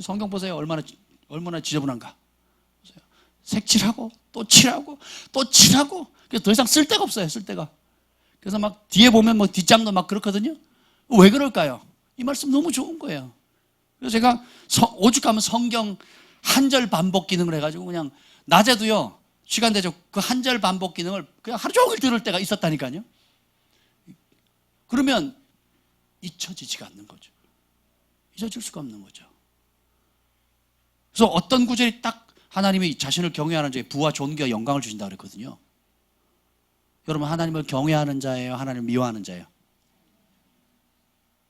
Speaker 1: 성경 보세요. 얼마나 지저분한가. 색칠하고 또 칠하고 또 칠하고 그래서 더 이상 쓸 데가 없어요. 쓸 데가. 그래서 막 뒤에 보면 뭐 뒷장도 막 그렇거든요. 왜 그럴까요? 이 말씀 너무 좋은 거예요. 그래서 제가 오죽하면 성경 한 절 반복 기능을 해가지고 그냥 낮에도요 시간 되죠. 그 한 절 반복 기능을 그냥 하루 종일 들을 때가 있었다니까요. 그러면 잊혀지지가 않는 거죠. 잊어질 수가 없는 거죠. 그래서 어떤 구절이 딱 하나님이 자신을 경외하는 자에 부와 존귀와 영광을 주신다 그랬거든요. 여러분 하나님을 경외하는 자예요? 하나님을 미워하는 자예요?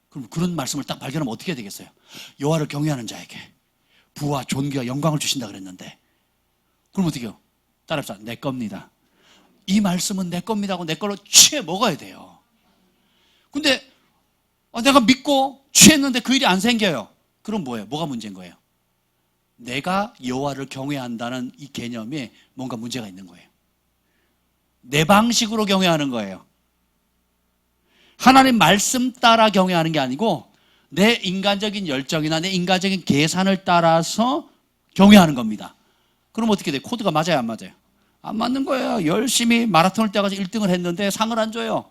Speaker 1: 그럼 그런 말씀을 딱 발견하면 어떻게 해야 되겠어요? 여호와를 경외하는 자에게 부와 존귀와 영광을 주신다 그랬는데 그럼 어떻게 해요? 따라합시다. 내 겁니다. 이 말씀은 내 겁니다 하고 내 걸로 취해 먹어야 돼요. 근데 내가 믿고 취했는데 그 일이 안 생겨요. 그럼 뭐예요? 뭐가 문제인 거예요? 내가 여호와를 경외한다는 이 개념에 뭔가 문제가 있는 거예요. 내 방식으로 경외하는 거예요. 하나님 말씀 따라 경외하는 게 아니고 내 인간적인 열정이나 내 인간적인 계산을 따라서 경외하는 겁니다. 그럼 어떻게 돼요? 코드가 맞아요? 안 맞아요? 안 맞는 거예요. 열심히 마라톤을 뛰어가서 1등을 했는데 상을 안 줘요.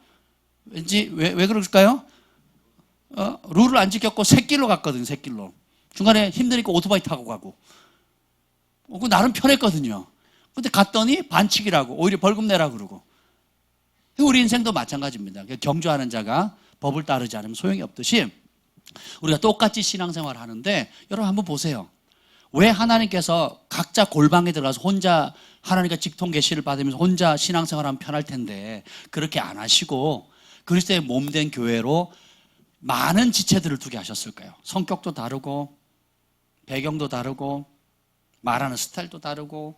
Speaker 1: 왠지 왜 그럴까요? 룰을 안 지켰고 새길로 갔거든요. 새길로. 중간에 힘드니까 오토바이 타고 가고. 그 나름 편했거든요. 근데 갔더니 반칙이라고 오히려 벌금 내라 그러고. 우리 인생도 마찬가지입니다. 경주하는 자가 법을 따르지 않으면 소용이 없듯이 우리가 똑같이 신앙생활을 하는데 여러분 한번 보세요. 왜 하나님께서 각자 골방에 들어가서 혼자 하나님과 직통 계시를 받으면서 혼자 신앙생활하면 편할 텐데 그렇게 안 하시고 그리스도의 몸된 교회로 많은 지체들을 두게 하셨을까요? 성격도 다르고 배경도 다르고 말하는 스타일도 다르고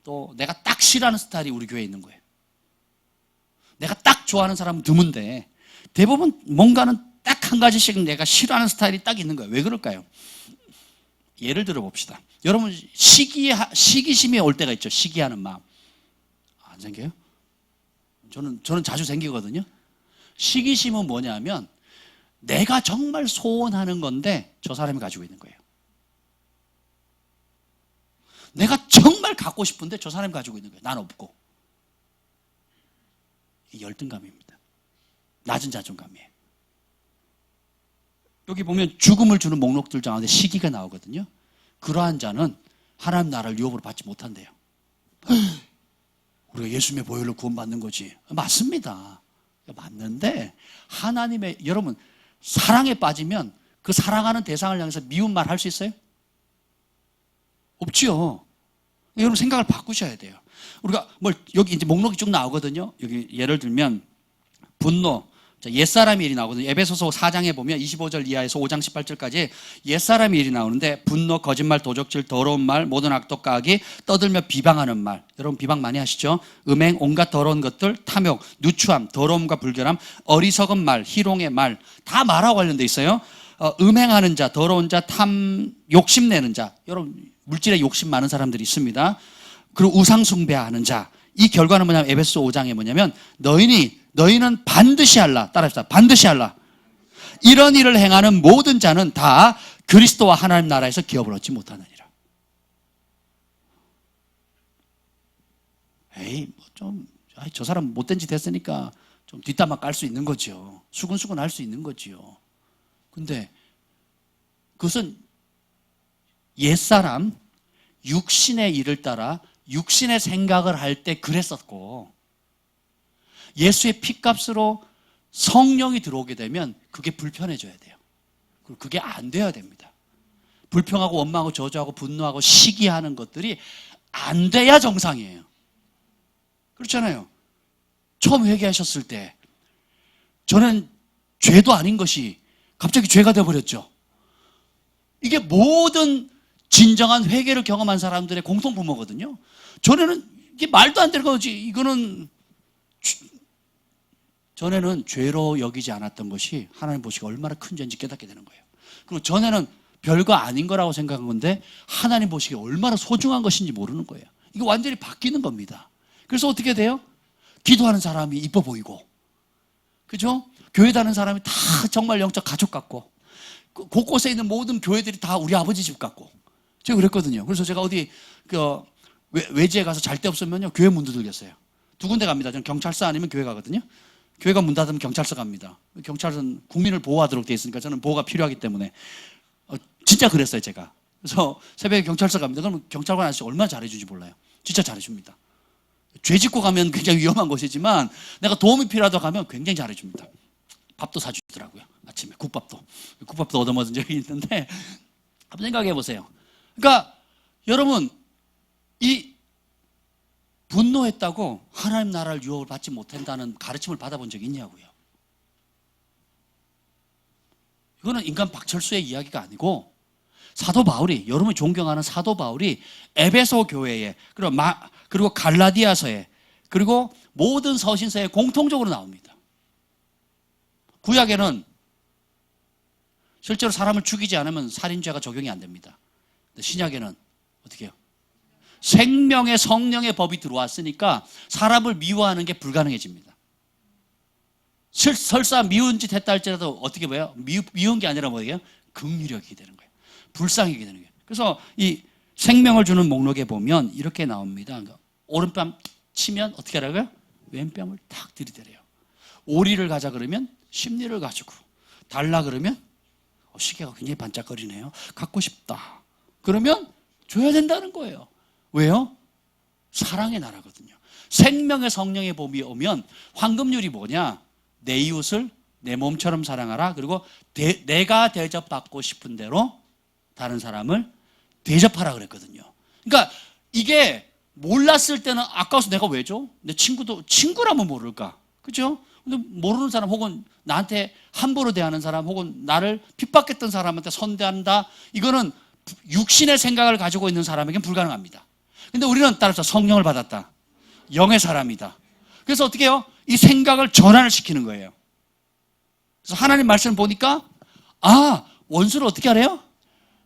Speaker 1: 또 내가 딱 싫어하는 스타일이 우리 교회에 있는 거예요. 내가 딱 좋아하는 사람은 드문데 대부분 뭔가는 딱 한 가지씩 내가 싫어하는 스타일이 딱 있는 거예요. 왜 그럴까요? 예를 들어 봅시다. 여러분 시기심이 올 때가 있죠. 시기하는 마음. 안 생겨요? 저는 자주 생기거든요. 시기심은 뭐냐면 내가 정말 소원하는 건데 저 사람이 가지고 있는 거예요. 내가 정말 갖고 싶은데 저 사람이 가지고 있는 거예요. 난 없고. 이게 열등감입니다. 낮은 자존감이에요. 여기 보면 죽음을 주는 목록들 가운데 시기가 나오거든요. 그러한 자는 하나님 나라를 유업으로 받지 못한대요. 우리가 예수님의 보혈로 구원받는 거지. 맞습니다. 맞는데 하나님의 여러분 사랑에 빠지면 그 사랑하는 대상을 향해서 미운 말 할 수 있어요? 없지요. 여러분 생각을 바꾸셔야 돼요. 우리가 여기 이제 목록이 쭉 나오거든요. 여기 예를 들면 분노, 옛사람의 일이 나오거든요. 에베소서 4장에 보면 25절 이하에서 5장 18절까지 옛사람의 일이 나오는데 분노, 거짓말, 도적질, 더러운 말, 모든 악독, 까기, 떠들며 비방하는 말. 여러분 비방 많이 하시죠? 음행, 온갖 더러운 것들, 탐욕, 누추함, 더러움과 불결함, 어리석은 말, 희롱의 말. 다 말하고 관련돼 있어요. 음행하는 자, 더러운 자, 욕심내는 자. 여러분 물질에 욕심 많은 사람들이 있습니다. 그리고 우상숭배하는 자. 이 결과는 뭐냐면 에베소 5장에 뭐냐면 너희는 반드시 할라. 따라합시다. 반드시 할라. 이런 일을 행하는 모든 자는 다 그리스도와 하나님 나라에서 기업을 얻지 못하느니라. 에이 좀 아이, 저 사람 못된 짓 했으니까 좀 뒷담화 깔 수 있는 거죠. 수근수근 할 수 있는 거지요. 근데 그것은 옛사람, 육신의 일을 따라 육신의 생각을 할 때 그랬었고, 예수의 피값으로 성령이 들어오게 되면 그게 불편해져야 돼요. 그리고 그게 안 돼야 됩니다. 불평하고 원망하고 저주하고 분노하고 시기하는 것들이 안 돼야 정상이에요. 그렇잖아요. 처음 회개하셨을 때 저는 죄도 아닌 것이 갑자기 죄가 되어버렸죠. 이게 모든 진정한 회개를 경험한 사람들의 공통분모거든요. 전에는 이게 말도 안 되는 거지. 이거는 전에는 죄로 여기지 않았던 것이 하나님 보시기에 얼마나 큰 죄인지 깨닫게 되는 거예요. 그리고 전에는 별거 아닌 거라고 생각한 건데 하나님 보시기에 얼마나 소중한 것인지 모르는 거예요. 이게 완전히 바뀌는 겁니다. 그래서 어떻게 돼요? 기도하는 사람이 이뻐 보이고, 그죠? 교회 다니는 사람이 다 정말 영적 가족 같고, 곳곳에 있는 모든 교회들이 다 우리 아버지 집 같고. 제가 그랬거든요. 그래서 제가 어디 외지에 가서 잘 데 없으면요, 교회 문 두들겼어요. 두 군데 갑니다. 저는 경찰서 아니면 교회 가거든요. 교회가 문 닫으면 경찰서 갑니다. 경찰서는 국민을 보호하도록 돼 있으니까 저는 보호가 필요하기 때문에 진짜 그랬어요, 제가. 그래서 새벽에 경찰서 갑니다. 그러면 경찰관 아저씨 얼마나 잘해주는지 몰라요. 진짜 잘해줍니다. 죄 짓고 가면 굉장히 위험한 곳이지만 내가 도움이 필요하다고 하면 굉장히 잘해줍니다. 밥도 사주더라고요. 아침에 국밥도 얻어먹은 적이 있는데 한번 생각해 보세요. 그러니까 여러분, 이 분노했다고 하나님 나라를 유혹을 받지 못한다는 가르침을 받아본 적이 있냐고요. 이거는 인간 박철수의 이야기가 아니고 사도 바울이, 여러분이 존경하는 사도 바울이 에베소 교회에, 그리고 갈라디아서에, 그리고 모든 서신서에 공통적으로 나옵니다. 구약에는 실제로 사람을 죽이지 않으면 살인죄가 적용이 안 됩니다. 근데 신약에는 어떻게 해요? 생명의 성령의 법이 들어왔으니까 사람을 미워하는 게 불가능해집니다. 설사 미운 짓 했다 할지라도 어떻게 봐요? 미운 게 아니라 뭐예요? 긍휼력이 되는 거예요. 불쌍하게 되는 거예요. 그래서 이 생명을 주는 목록에 보면 이렇게 나옵니다. 그러니까 오른뺨 치면 어떻게 하라고요? 왼뺨을 탁 들이대래요. 오리를 가자 그러면 심리를 가지고, 달라 그러면 시계가 굉장히 반짝거리네요. 갖고 싶다. 그러면 줘야 된다는 거예요. 왜요? 사랑의 나라거든요. 생명의 성령의 봄이 오면 황금률이 뭐냐? 내 이웃을 내 몸처럼 사랑하라. 그리고 내가 대접받고 싶은 대로 다른 사람을 대접하라 그랬거든요. 그러니까 이게 몰랐을 때는 아까워서 내가 왜 줘? 내 친구라면 모를까? 그죠? 근데 모르는 사람 혹은 나한테 함부로 대하는 사람 혹은 나를 핍박했던 사람한테 선대한다. 이거는 육신의 생각을 가지고 있는 사람에겐 불가능합니다. 근데 우리는 따라서 성령을 받았다. 영의 사람이다. 그래서 어떻게 해요? 이 생각을 전환을 시키는 거예요. 그래서 하나님 말씀을 보니까 원수를 어떻게 하래요?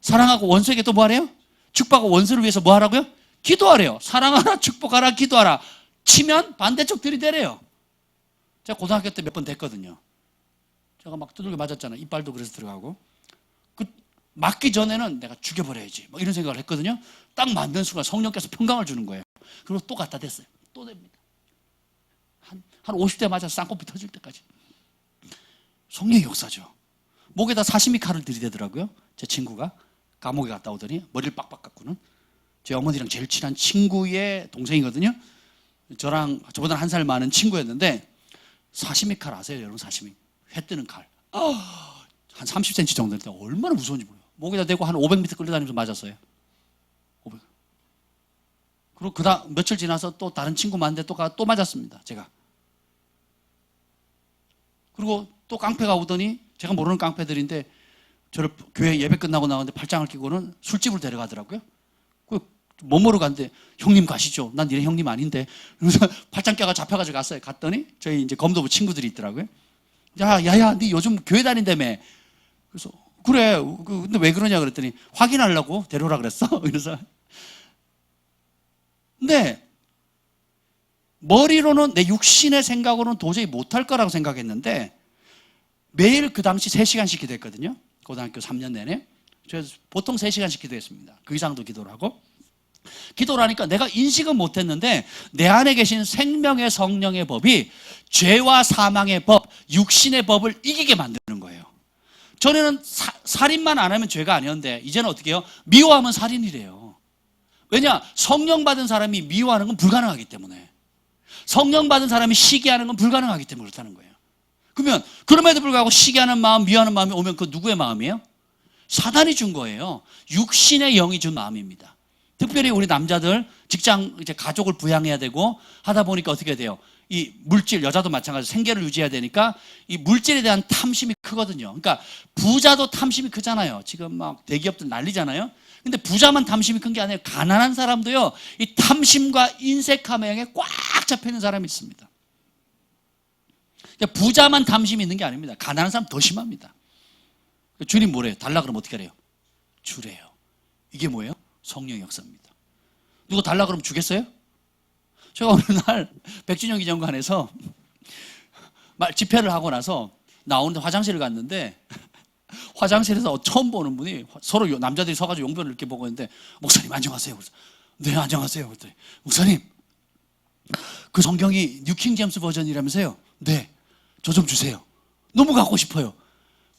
Speaker 1: 사랑하고 원수에게 또 뭐 하래요? 축복하고 원수를 위해서 뭐 하라고요? 기도하래요. 사랑하라, 축복하라, 기도하라. 치면 반대쪽 들이대래요. 제가 고등학교 때 몇 번 됐거든요. 제가 막 두들겨 맞았잖아요. 이빨도 그래서 들어가고. 맞기 전에는 내가 죽여버려야지 막 이런 생각을 했거든요. 딱 맞는 순간 성령께서 평강을 주는 거예요. 그리고 또 갖다 댔어요. 또 됩니다. 한 50대 맞아서 쌍꺼풀 터질 때까지. 성령의 역사죠. 목에다 사시미 칼을 들이대더라고요. 제 친구가 감옥에 갔다 오더니 머리를 빡빡 깎고는, 제 어머니랑 제일 친한 친구의 동생이거든요. 저보다 한 살 많은 친구였는데, 사시미 칼 아세요 여러분? 사시미 회 뜨는 칼. 한 30cm 정도 되는데 얼마나 무서운지 몰라요. 목에다 대고 한 500m 끌려다니면서 맞았어요. 500. 그리고 그다음 며칠 지나서 또 다른 친구 만났는데 또 맞았습니다. 제가. 그리고 또 깡패가 오더니, 제가 모르는 깡패들인데 저를 교회 예배 끝나고 나오는데 팔짱을 끼고는 술집을 데려가더라고요. 뭐 먹으러 갔는데 형님 가시죠. 난 니네 형님 아닌데. 그래서 팔짱 껴가 잡혀가지고 갔어요. 갔더니 저희 이제 검도부 친구들이 있더라고요. 야야, 니 요즘 교회 다닌다며. 그래서 그래. 근데 왜 그러냐 그랬더니 확인하려고 데려오라 그랬어. 그래서 근데 머리로는, 내 육신의 생각으로는 도저히 못할 거라고 생각했는데 매일 그 당시 3시간씩 기도했거든요. 고등학교 3년 내내. 그래서 보통 3시간씩 기도했습니다. 그 이상도 기도를 하고. 기도를 하니까 내가 인식은 못했는데 내 안에 계신 생명의 성령의 법이 죄와 사망의 법, 육신의 법을 이기게 만드는 거예요. 전에는 살인만 안 하면 죄가 아니었는데 이제는 어떻게 해요? 미워하면 살인이래요. 왜냐? 성령 받은 사람이 미워하는 건 불가능하기 때문에. 성령 받은 사람이 시기하는 건 불가능하기 때문에 그렇다는 거예요. 그러면 그럼에도 불구하고 시기하는 마음, 미워하는 마음이 오면 그 누구의 마음이에요? 사단이 준 거예요. 육신의 영이 준 마음입니다. 특별히 우리 남자들 직장 이제 가족을 부양해야 되고 하다 보니까 어떻게 돼요? 이 물질, 여자도 마찬가지로 생계를 유지해야 되니까 이 물질에 대한 탐심이 크거든요. 그러니까 부자도 탐심이 크잖아요. 지금 막 대기업들 난리잖아요. 근데 부자만 탐심이 큰 게 아니에요. 가난한 사람도요, 이 탐심과 인색함의 영에 꽉 잡혀 있는 사람이 있습니다. 그러니까 부자만 탐심이 있는 게 아닙니다. 가난한 사람 더 심합니다. 주님 뭐래요? 달라 그러면 어떻게 해요? 주래요. 이게 뭐예요? 성령의 역사입니다. 누가 달라 그러면 주겠어요? 제가 어느 날 백준영 기념관에서 집회를 하고 나서 나오는데 화장실을 갔는데 화장실에서 처음 보는 분이 서로 남자들이 서가지고 용변을 이렇게 보고 있는데 목사님 안녕하세요. 그래서 네 안녕하세요. 그랬더니 목사님 그 성경이 뉴킹 제임스 버전이라면서요? 네. 저 좀 주세요. 너무 갖고 싶어요.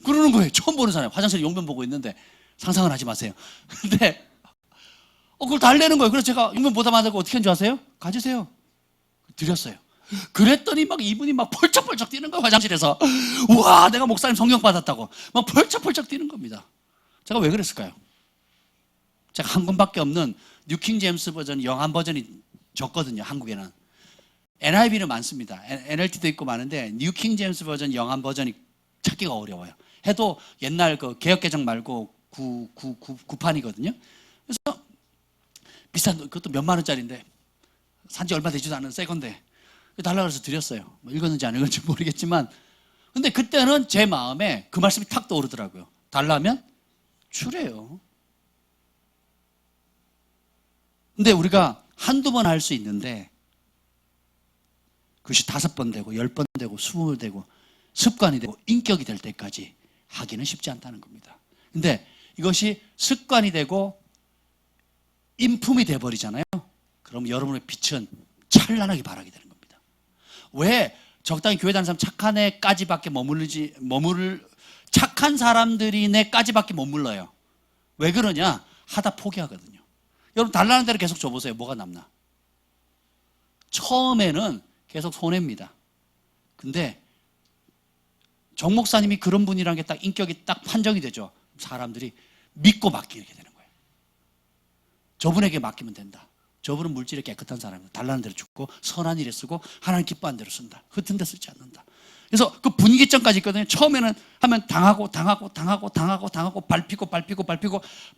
Speaker 1: 그러는 거예요. 처음 보는 사람 화장실에 용변 보고 있는데 상상을 하지 마세요. 근데 그걸 달래는 거예요. 그래서 제가 용변 보다 말고 어떻게 한 줄 아세요? 가지세요. 드렸어요. 그랬더니 막 이분이 막 펄쩍펄쩍 뛰는 거예요. 화장실에서. 우와 내가 목사님 성령 받았다고 막 펄쩍펄쩍 뛰는 겁니다. 제가 왜 그랬을까요? 제가 한 권밖에 없는 뉴킹 제임스 버전 영한 버전이 적거든요. 한국에는 NIV는 많습니다. NLT도 있고 많은데 뉴킹 제임스 버전 영한 버전이 찾기가 어려워요. 해도 옛날 그 개역개정 말고 구판이거든요. 그래서 비싼 그것도 몇만 원짜리인데 산지 얼마 되지도 않은 새 건데 달라고 해서 드렸어요. 뭐 읽었는지 안 읽었는지 모르겠지만 근데 그때는 제 마음에 그 말씀이 탁 떠오르더라고요. 달라면 주래요. 근데 우리가 한두 번 할 수 있는데 그것이 5번 되고 10번 되고 20번 되고 습관이 되고 인격이 될 때까지 하기는 쉽지 않다는 겁니다. 근데 이것이 습관이 되고 인품이 돼버리잖아요. 그럼 여러분의 빛은 찬란하게 발하게 되는 겁니다. 왜 적당히 교회 다니는 사람 착한 애까지밖에 착한 사람들이 내까지밖에 머물러요. 왜 그러냐? 하다 포기하거든요. 여러분 달라는 대로 계속 줘보세요. 뭐가 남나? 처음에는 계속 손해입니다. 근데 정 목사님이 그런 분이라는 게 딱 인격이 딱 판정이 되죠. 사람들이 믿고 맡기게 되는 거예요. 저분에게 맡기면 된다. 저분은 물질이 깨끗한 사람이다. 달라는 대로 주고 선한 일에 쓰고 하나님 기뻐하는 대로 쓴다. 흩은 데 쓰지 않는다. 그래서 그 분기점까지 있거든요. 처음에는 하면 당하고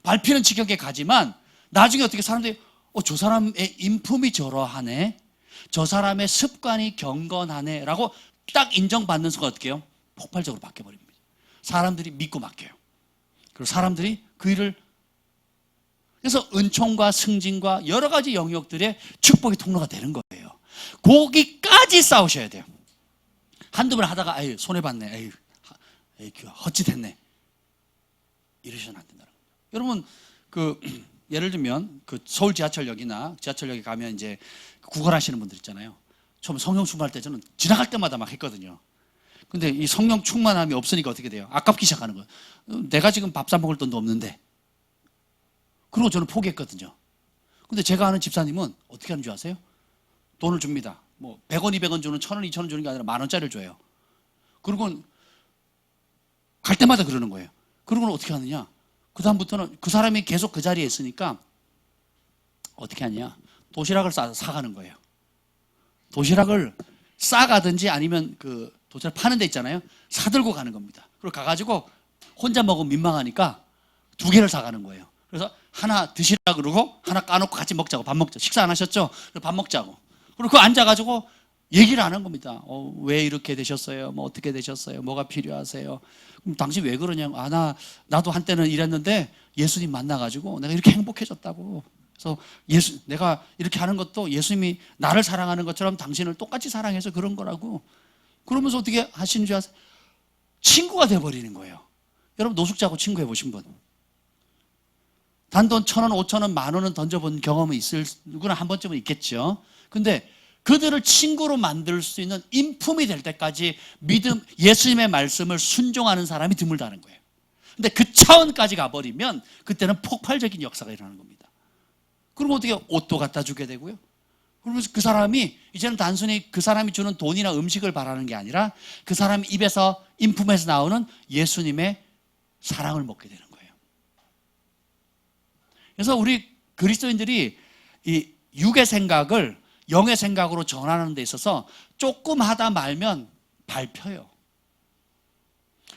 Speaker 1: 밟히는 지경에 가지만 나중에 어떻게 사람들이 저 사람의 인품이 저러하네. 저 사람의 습관이 경건하네 라고 딱 인정받는 순간 어떻게 해요? 폭발적으로 바뀌어버립니다. 사람들이 믿고 맡겨요. 그리고 사람들이 그 일을 그래서 은총과 승진과 여러 가지 영역들의 축복의 통로가 되는 거예요. 거기까지 싸우셔야 돼요. 한두 번 하다가 아유 손해봤네. 에이 헛짓했네. 이러셔는 안 된다는 거예요. 여러분 예를 들면 서울 지하철역이나 지하철역에 가면 이제 구걸하시는 분들 있잖아요. 처음 성령 충만할 때 저는 지나갈 때마다 막 했거든요. 근데 이 성령 충만함이 없으니까 어떻게 돼요? 아깝기 시작하는 거예요. 내가 지금 밥 사 먹을 돈도 없는데. 그리고 저는 포기했거든요. 근데 제가 아는 집사님은 어떻게 하는 줄 아세요? 돈을 줍니다. 뭐 100원, 200원 주는 1000원, 2000원 주는 게 아니라 10,000원짜리를 줘요. 그리고 갈 때마다 그러는 거예요. 그러고는 어떻게 하느냐? 그 다음부터는 그 사람이 계속 그 자리에 있으니까 어떻게 하냐? 도시락을 사가는 거예요. 도시락을 싸가든지 아니면 그 도시락 파는 데 있잖아요. 사들고 가는 겁니다. 그리고 가가지고 혼자 먹으면 민망하니까 2개를 사가는 거예요. 그래서 하나 드시라 그러고 하나 까놓고 같이 먹자고 밥 먹자. 식사 안 하셨죠? 밥 먹자고. 그리고 그 앉아가지고 얘기를 하는 겁니다. 왜 이렇게 되셨어요? 뭐 어떻게 되셨어요? 뭐가 필요하세요? 그럼 당신 왜 그러냐고. 나도 한때는 이랬는데 예수님 만나가지고 내가 이렇게 행복해졌다고. 그래서 내가 이렇게 하는 것도 예수님이 나를 사랑하는 것처럼 당신을 똑같이 사랑해서 그런 거라고. 그러면서 어떻게 하시는 줄 아세요? 친구가 돼버리는 거예요. 여러분 노숙자하고 친구해 보신 분? 단돈 1,000원, 5,000원, 10,000원은 던져본 경험이 있을 누구나 한 번쯤은 있겠죠. 근데 그들을 친구로 만들 수 있는 인품이 될 때까지 예수님의 말씀을 순종하는 사람이 드물다는 거예요. 근데 그 차원까지 가버리면 그때는 폭발적인 역사가 일어나는 겁니다. 그럼 어떻게 옷도 갖다 주게 되고요. 그러면서 그 사람이 이제는 단순히 그 사람이 주는 돈이나 음식을 바라는 게 아니라 그 사람 입에서, 인품에서 나오는 예수님의 사랑을 먹게 되는 거예요. 그래서 우리 그리스도인들이 이 육의 생각을 영의 생각으로 전하는 데 있어서 조금 하다 말면 밟혀요.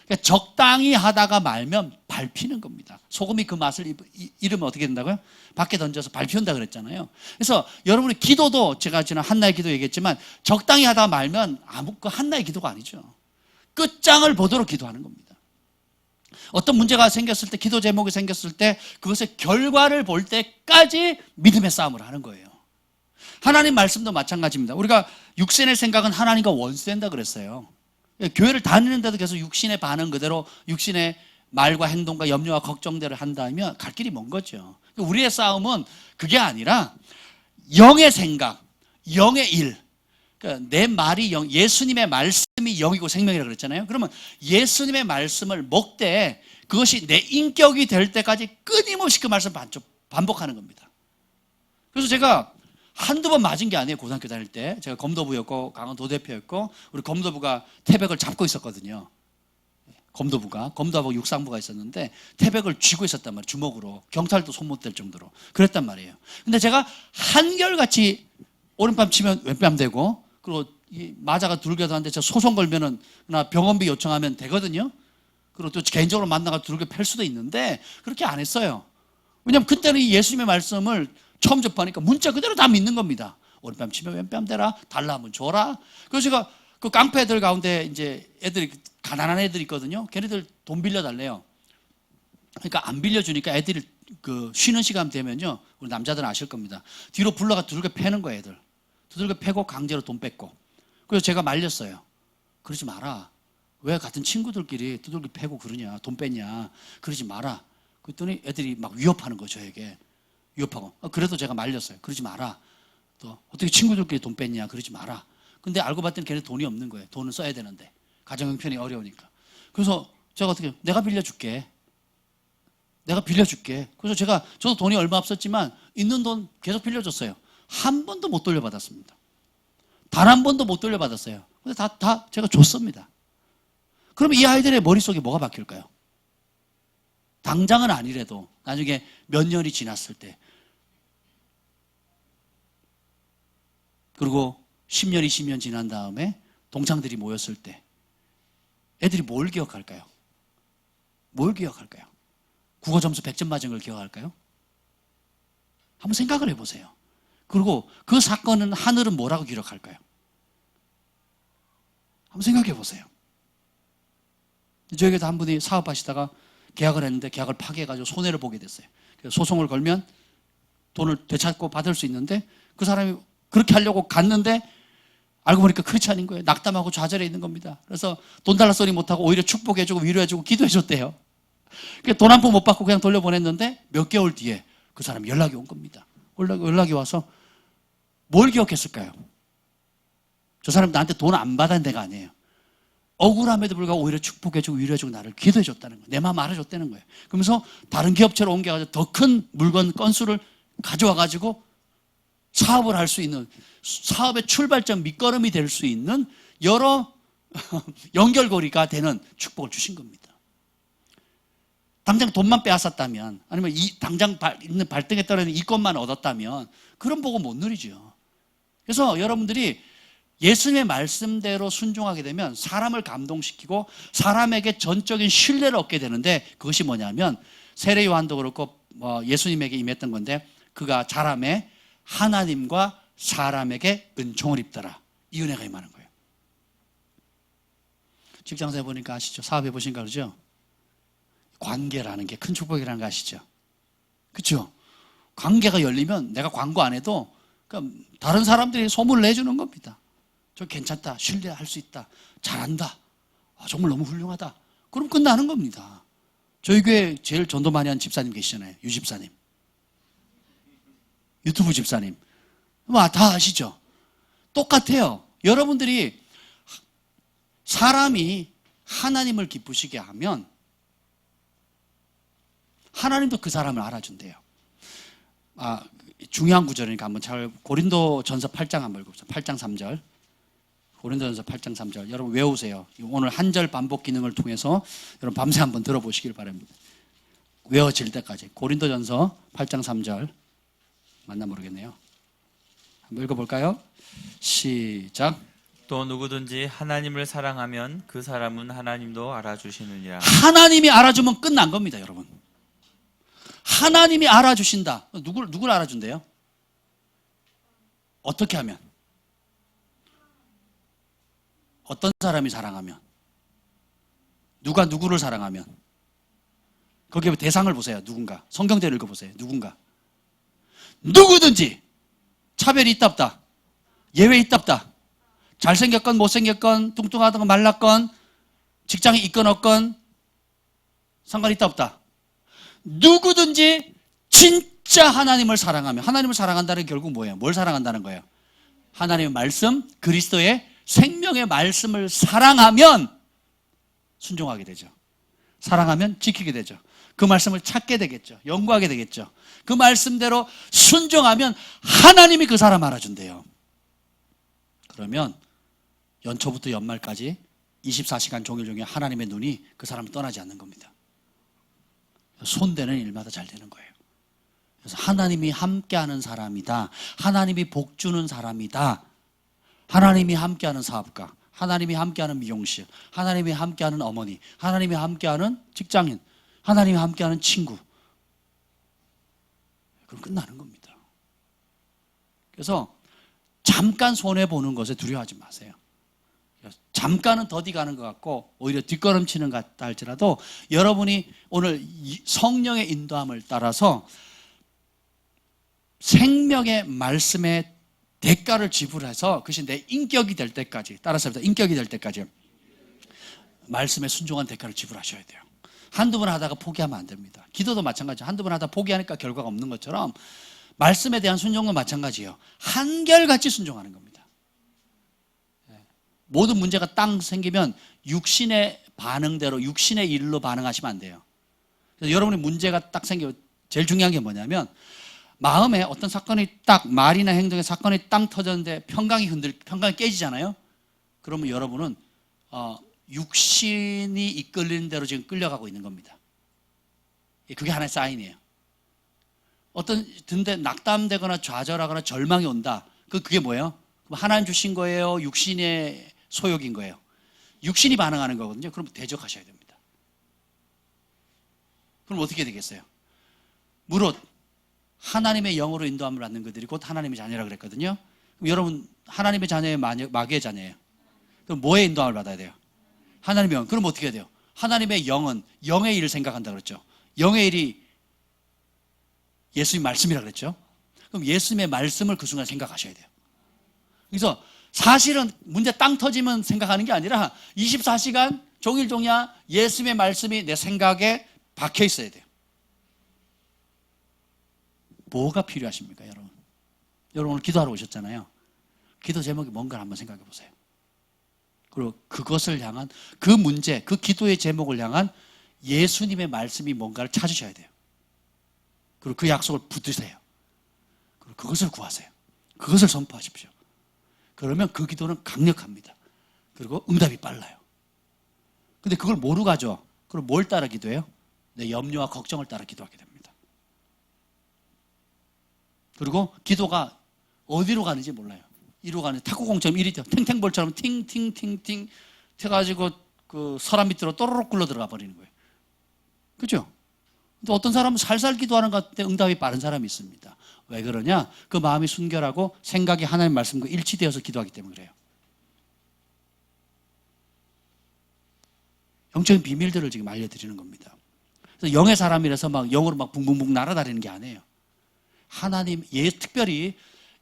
Speaker 1: 그러니까 적당히 하다가 말면 밟히는 겁니다. 소금이 그 맛을 잃으면 어떻게 된다고요? 밖에 던져서 밟힌다 그랬잖아요. 그래서 여러분의 기도도 제가 지난 한나의 기도 얘기했지만 적당히 하다가 말면 그 한나의 기도가 아니죠. 끝장을 보도록 기도하는 겁니다. 어떤 문제가 생겼을 때, 기도 제목이 생겼을 때 그것의 결과를 볼 때까지 믿음의 싸움을 하는 거예요. 하나님 말씀도 마찬가지입니다. 우리가 육신의 생각은 하나님과 원수된다 그랬어요. 교회를 다니는데도 계속 육신의 반응 그대로 육신의 말과 행동과 염려와 걱정대로 한다면 갈 길이 먼 거죠. 우리의 싸움은 그게 아니라 영의 생각, 영의 일. 그러니까 내 말이 예수님의 말씀이 영이고 생명이라고 그랬잖아요. 그러면 예수님의 말씀을 먹되 그것이 내 인격이 될 때까지 끊임없이 그 말씀을 반복하는 겁니다. 그래서 제가 한두 번 맞은 게 아니에요. 고등학교 다닐 때 제가 검도부였고 강원 도대표였고 우리 검도부가 태백을 잡고 있었거든요. 검도하고 육상부가 있었는데 태백을 쥐고 있었단 말이에요. 주먹으로. 경찰도 손 못 댈 정도로 그랬단 말이에요. 근데 제가 한결같이 오른밤 치면 왼밤 되고 그리고 마자가 둘겨도 하는데 저 소송 걸면은 나 병원비 요청하면 되거든요. 그리고 또 개인적으로 만나가 두들겨 팰 수도 있는데 그렇게 안 했어요. 왜냐하면 그때는 이 예수님의 말씀을 처음 접하니까 문자 그대로 다 믿는 겁니다. 오른밤 치면 왼밤 되라. 달라 하면 줘라. 그래서 제가 그 깡패들 가운데 이제 애들이, 가난한 애들이 있거든요. 걔네들 돈 빌려달래요. 그러니까 안 빌려주니까 애들이 그 쉬는 시간 되면요. 우리 남자들은 아실 겁니다. 뒤로 불러가 두들겨 패는 거예요, 애들. 두들겨 패고 강제로 돈 뺏고. 그래서 제가 말렸어요. 그러지 마라. 왜 같은 친구들끼리 두들겨 패고 그러냐. 돈 뺐냐. 그러지 마라. 그랬더니 애들이 막 위협하는 거죠, 저에게. 위협하고. 그래도 제가 말렸어요. 그러지 마라. 또 어떻게 친구들끼리 돈 뺐냐. 그러지 마라. 근데 알고 봤더니 걔네 돈이 없는 거예요. 돈을 써야 되는데. 가정 형편이 어려우니까. 그래서 제가 어떻게, 내가 빌려줄게. 그래서 저도 돈이 얼마 없었지만 있는 돈 계속 빌려줬어요. 한 번도 못 돌려받았습니다. 단 한 번도 못 돌려받았어요. 근데 다 제가 줬습니다. 그럼 이 아이들의 머릿속에 뭐가 바뀔까요? 당장은 아니래도 나중에 몇 년이 지났을 때, 그리고 10년, 20년 지난 다음에 동창들이 모였을 때 애들이 뭘 기억할까요? 국어 점수 100점 맞은 걸 기억할까요? 한번 생각을 해보세요. 그리고 그 사건은 하늘은 뭐라고 기록할까요? 한번 생각해 보세요. 저에게도 한 분이 사업하시다가 계약을 했는데 계약을 파기해가지고 손해를 보게 됐어요. 그래서 소송을 걸면 돈을 되찾고 받을 수 있는데 그 사람이 그렇게 하려고 갔는데 알고 보니까 그렇지 않은 거예요. 낙담하고 좌절해 있는 겁니다. 그래서 돈 달라 소리 못하고 오히려 축복해주고 위로해주고 기도해줬대요. 돈 한 푼 못 받고 그냥 돌려보냈는데 몇 개월 뒤에 그 사람이 연락이 온 겁니다. 연락이 와서 뭘 기억했을까요? 저 사람 나한테 돈 안 받은 데가 아니에요. 억울함에도 불구하고 오히려 축복해주고 위로해주고 나를 기도해줬다는 거예요. 내 마음 알아줬다는 거예요. 그러면서 다른 기업체로 옮겨가지고 더 큰 물건 건수를 가져와가지고 사업을 할 수 있는, 사업의 출발점 밑거름이 될 수 있는 여러 연결고리가 되는 축복을 주신 겁니다. 당장 돈만 빼앗았다면, 아니면 당장 있는 발등에 떨어지는 이권만 얻었다면 그런 복은 못 누리죠. 그래서 여러분들이 예수님의 말씀대로 순종하게 되면 사람을 감동시키고 사람에게 전적인 신뢰를 얻게 되는데, 그것이 뭐냐면 세례 요한도 그렇고 예수님에게 임했던 건데, 그가 자라매 하나님과 사람에게 은총을 입더라. 이 은혜가 임하는 거예요. 직장에서 해보니까 아시죠? 사업해 보신가 그러죠? 관계라는 게 큰 축복이라는 거 아시죠? 그렇죠? 관계가 열리면 내가 광고 안 해도 그러니까 다른 사람들이 소문을 내주는 겁니다. 저 괜찮다, 신뢰할 수 있다, 잘한다, 정말 너무 훌륭하다. 그럼 끝나는 겁니다. 저희 교회 제일 전도 많이 한 집사님 계시잖아요. 유 집사님. 유튜브 집사님. 다 아시죠? 똑같아요. 여러분들이 사람이 하나님을 기쁘시게 하면 하나님도 그 사람을 알아준대요. 중요한 구절이니까 한번 잘 고린도전서 8장 한번 읽어보세요. 8장 3절. 고린도전서 8장 3절. 여러분 외우세요. 오늘 한 절 반복 기능을 통해서 여러분 밤새 한번 들어보시길 바랍니다. 외워질 때까지. 고린도전서 8장 3절. 맞나 모르겠네요. 한번 읽어볼까요? 시작.
Speaker 2: 또 누구든지 하나님을 사랑하면 그 사람은 하나님도 알아주시느니라.
Speaker 1: 하나님이 알아주면 끝난 겁니다, 여러분. 하나님이 알아주신다. 누굴 알아준대요? 어떻게 하면? 어떤 사람이 사랑하면? 누가 누구를 사랑하면? 거기에 대상을 보세요. 누군가. 성경대로 읽어보세요. 누군가. 누구든지 차별이 있다 없다. 예외 있다 없다. 잘생겼건 못생겼건 뚱뚱하건 말랐건 직장이 있건 없건 상관이 있다 없다. 누구든지 진짜 하나님을 사랑하면, 하나님을 사랑한다는 게 결국 뭐예요? 뭘 사랑한다는 거예요? 하나님의 말씀, 그리스도의 생명의 말씀을 사랑하면 순종하게 되죠. 사랑하면 지키게 되죠. 그 말씀을 찾게 되겠죠. 연구하게 되겠죠. 그 말씀대로 순종하면 하나님이 그 사람 알아준대요. 그러면 연초부터 연말까지 24시간 종일 중에 하나님의 눈이 그 사람을 떠나지 않는 겁니다. 손대는 일마다 잘 되는 거예요. 그래서 하나님이 함께하는 사람이다. 하나님이 복 주는 사람이다. 하나님이 함께하는 사업가, 하나님이 함께하는 미용실, 하나님이 함께하는 어머니, 하나님이 함께하는 직장인, 하나님이 함께하는 친구. 그럼 끝나는 겁니다. 그래서 잠깐 손해보는 것에 두려워하지 마세요. 잠깐은 더디 가는 것 같고 오히려 뒷걸음치는 것 같다 할지라도 여러분이 오늘 성령의 인도함을 따라서 생명의 말씀에 대가를 지불해서 그것이 내 인격이 될 때까지, 따라서 인격이 될 때까지 말씀에 순종한 대가를 지불하셔야 돼요. 한두 번 하다가 포기하면 안 됩니다. 기도도 마찬가지죠. 한두 번 하다 포기하니까 결과가 없는 것처럼 말씀에 대한 순종도 마찬가지예요. 한결같이 순종하는 겁니다. 모든 문제가 딱 생기면 육신의 반응대로, 육신의 일로 반응하시면 안 돼요. 그래서 여러분이 문제가 딱 생기면 제일 중요한 게 뭐냐면 마음에 어떤 사건이 딱, 말이나 행동의 사건이 땅 터졌는데 평강이 깨지잖아요. 그러면 여러분은 육신이 이끌리는 대로 지금 끌려가고 있는 겁니다. 그게 하나의 사인이에요. 근데 낙담되거나 좌절하거나 절망이 온다. 그게 뭐예요? 하나님 주신 거예요? 육신의 소욕인 거예요? 육신이 반응하는 거거든요. 그럼 대적하셔야 됩니다. 그럼 어떻게 되겠어요? 무릇 하나님의 영으로 인도함을 받는 그들이 곧 하나님의 자녀라 그랬거든요. 그럼 여러분 하나님의 자녀예요? 마귀의 자녀예요? 그럼 뭐의 인도함을 받아야 돼요? 하나님의 영. 그럼 어떻게 해야 돼요? 하나님의 영은 영의 일을 생각한다 그랬죠. 영의 일이 예수님 말씀이라 그랬죠. 그럼 예수님의 말씀을 그 순간 생각하셔야 돼요. 그래서 사실은 문제 땅 터지면 생각하는 게 아니라 24시간 종일종야 예수님의 말씀이 내 생각에 박혀 있어야 돼요. 뭐가 필요하십니까, 여러분? 여러분 오늘 기도하러 오셨잖아요. 기도 제목이 뭔가 한번 생각해 보세요. 그리고 그것을 향한 그 문제, 그 기도의 제목을 향한 예수님의 말씀이 뭔가를 찾으셔야 돼요. 그리고 그 약속을 붙드세요. 그리고 그것을 구하세요. 그것을 선포하십시오. 그러면 그 기도는 강력합니다. 그리고 응답이 빨라요. 근데 그걸 모르고 하죠. 그럼 뭘 따라 기도해요? 내 염려와 걱정을 따라 기도하게 됩니다. 그리고 기도가 어디로 가는지 몰라요. 이리로 가는 탁구공처럼 이리 탱탱볼처럼 팅팅팅팅 해가지고 그 서랍 밑으로 또르륵 굴러 들어가 버리는 거예요. 그죠? 근데 어떤 사람은 살살 기도하는 것 같은데 응답이 빠른 사람이 있습니다. 왜 그러냐? 그 마음이 순결하고 생각이 하나님의 말씀과 일치되어서 기도하기 때문에 그래요. 영적인 비밀들을 지금 알려드리는 겁니다. 그래서 영의 사람이라서 막 영으로 막 붕붕붕 날아다니는 게 아니에요. 하나님, 특별히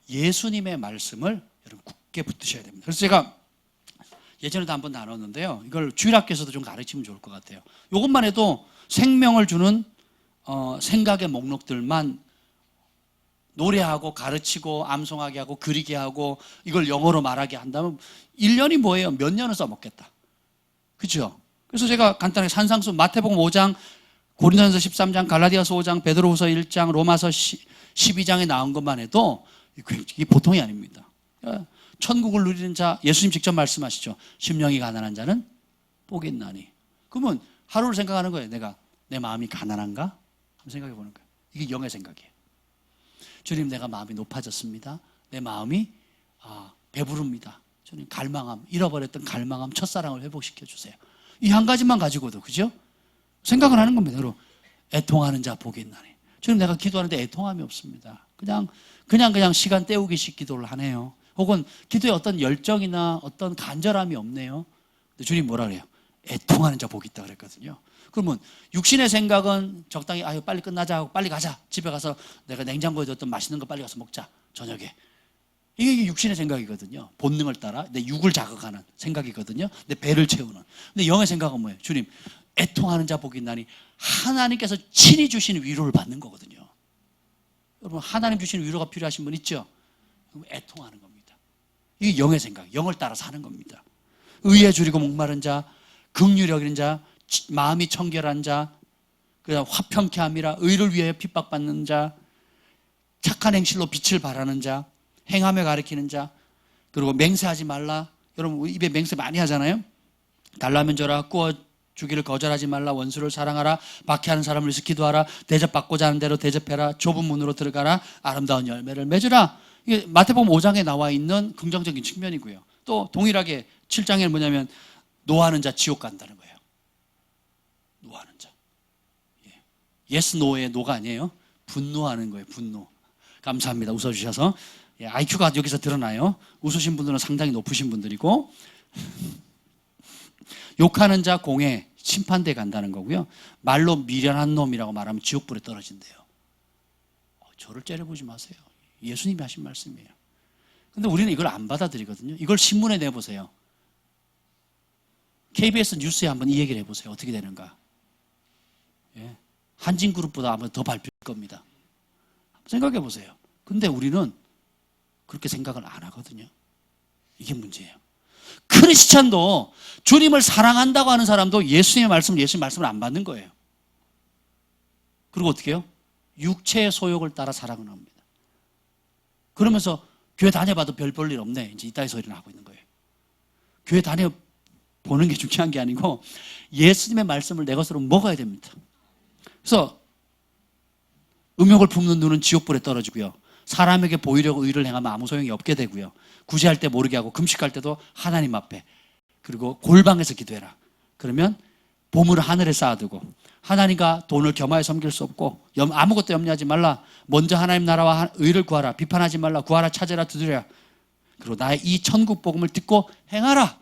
Speaker 1: 예수님의 말씀을 여러분 굳게 붙드셔야 됩니다. 그래서 제가 예전에도 한번 나눴는데요. 이걸 주일학교에서도 좀 가르치면 좋을 것 같아요. 이것만 해도 생명을 주는 생각의 목록들만 노래하고 가르치고 암송하게 하고 그리게 하고 이걸 영어로 말하게 한다면 1년이 뭐예요? 몇 년을 써먹겠다. 그렇죠? 그래서 제가 간단하게 산상수 마태복음 5장, 고린도전서 13장, 갈라디아서 5장, 베드로후서 1장, 로마서 12장에 나온 것만 해도 이게 보통이 아닙니다. 천국을 누리는 자, 예수님 직접 말씀하시죠. 심령이 가난한 자는 복이 있나니. 그러면 하루를 생각하는 거예요. 내가 내 마음이 가난한가? 한번 생각해 보는 거예요. 이게 영의 생각이에요. 주님, 내가 마음이 높아졌습니다. 내 마음이 배부릅니다. 주님, 갈망함, 잃어버렸던 갈망함, 첫사랑을 회복시켜 주세요. 이 한 가지만 가지고도, 그죠? 생각을 하는 겁니다. 그리고 애통하는 자 복이 있나니. 주님, 내가 기도하는데 애통함이 없습니다. 그냥 시간 때우기식 기도를 하네요. 혹은 기도에 어떤 열정이나 어떤 간절함이 없네요. 근데 주님 뭐라 그래요? 애통하는 자 복이 있다 그랬거든요. 그러면 육신의 생각은 적당히 아유 빨리 끝나자 하고 빨리 가자. 집에 가서 내가 냉장고에 뒀던 맛있는 거 빨리 가서 먹자. 저녁에. 이게 육신의 생각이거든요. 본능을 따라 내 육을 자극하는 생각이거든요. 내 배를 채우는. 근데 영의 생각은 뭐예요? 주님, 애통하는 자 복이 있나니. 하나님께서 친히 주시는 위로를 받는 거거든요. 여러분, 하나님 주시는 위로가 필요하신 분 있죠? 그럼 애통하는 겁니다. 이게 영의 생각, 영을 따라 사는 겁니다. 의에 줄이고 목마른 자, 긍휼히 여기는 자, 마음이 청결한 자, 그다음 화평케 함이라, 의를 위하여 핍박받는 자, 착한 행실로 빛을 발하는 자, 행하며 가리키는 자, 그리고 맹세하지 말라. 여러분 입에 맹세 많이 하잖아요. 달라면 줘라, 꾸어 주기를 거절하지 말라, 원수를 사랑하라, 박해하는 사람을 위해서 기도하라, 대접받고자 하는 대로 대접해라, 좁은 문으로 들어가라, 아름다운 열매를 맺으라. 이게 마태복음 5장에 나와 있는 긍정적인 측면이고요. 또 동일하게 7장에는 뭐냐면 노하는 자 지옥 간다는 거예요. 노하는 자. 예스 노의 노가 아니에요. 분노하는 거예요. 분노. 감사합니다. 웃어주셔서. IQ가 여기서 드러나요. 웃으신 분들은 상당히 높으신 분들이고, 욕하는 자 공에 심판대에 간다는 거고요. 말로 미련한 놈이라고 말하면 지옥불에 떨어진대요. 저를 째려보지 마세요. 예수님이 하신 말씀이에요. 근데 우리는 이걸 안 받아들이거든요. 이걸 신문에 내보세요. KBS 뉴스에 한번 이 얘기를 해보세요. 어떻게 되는가. 한진그룹보다 아마 더 밟힐 겁니다. 생각해 보세요. 근데 우리는 그렇게 생각을 안 하거든요. 이게 문제예요. 크리스찬도 주님을 사랑한다고 하는 사람도 예수님 말씀을 안 받는 거예요. 그리고 어떻게 해요? 육체의 소욕을 따라 사랑을 합니다. 그러면서 교회 다녀봐도 별 볼 일 없네. 이제 이따위 소리를 하고 있는 거예요. 교회 다녀보는 게 중요한 게 아니고 예수님의 말씀을 내 것으로 먹어야 됩니다. 그래서 음욕을 품는 눈은 지옥불에 떨어지고요. 사람에게 보이려고 의를 행하면 아무 소용이 없게 되고요. 구제할 때 모르게 하고 금식할 때도 하나님 앞에, 그리고 골방에서 기도해라. 그러면 보물을 하늘에 쌓아두고 하나님과 돈을 겸하여 섬길 수 없고 아무것도 염려하지 말라. 먼저 하나님 나라와 의를 구하라. 비판하지 말라. 구하라, 찾으라, 두드려라. 그리고 나의 이 천국 복음을 듣고 행하라.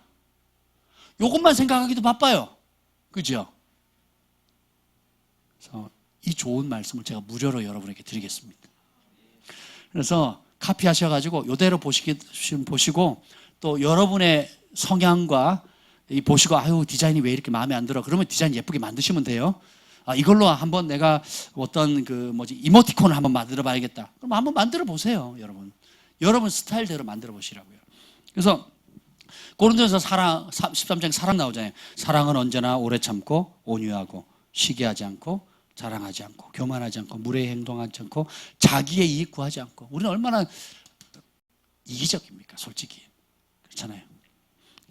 Speaker 1: 이것만 생각하기도 바빠요. 그죠? 그래서 이 좋은 말씀을 제가 무료로 여러분에게 드리겠습니다. 그래서 카피하셔가지고 이대로 보시고 또 여러분의 성향과 보시고 아유 디자인이 왜 이렇게 마음에 안 들어? 그러면 디자인 예쁘게 만드시면 돼요. 이걸로 한번 내가 어떤 이모티콘을 한번 만들어 봐야겠다. 그럼 한번 만들어 보세요, 여러분. 여러분 스타일대로 만들어 보시라고요. 그래서 고린도전서 13장에 사랑 나오잖아요. 사랑은 언제나 오래 참고 온유하고 시기하지 않고 자랑하지 않고 교만하지 않고 무례히 행동하지 않고 자기의 이익 구하지 않고. 우리는 얼마나 이기적입니까, 솔직히. 그렇잖아요.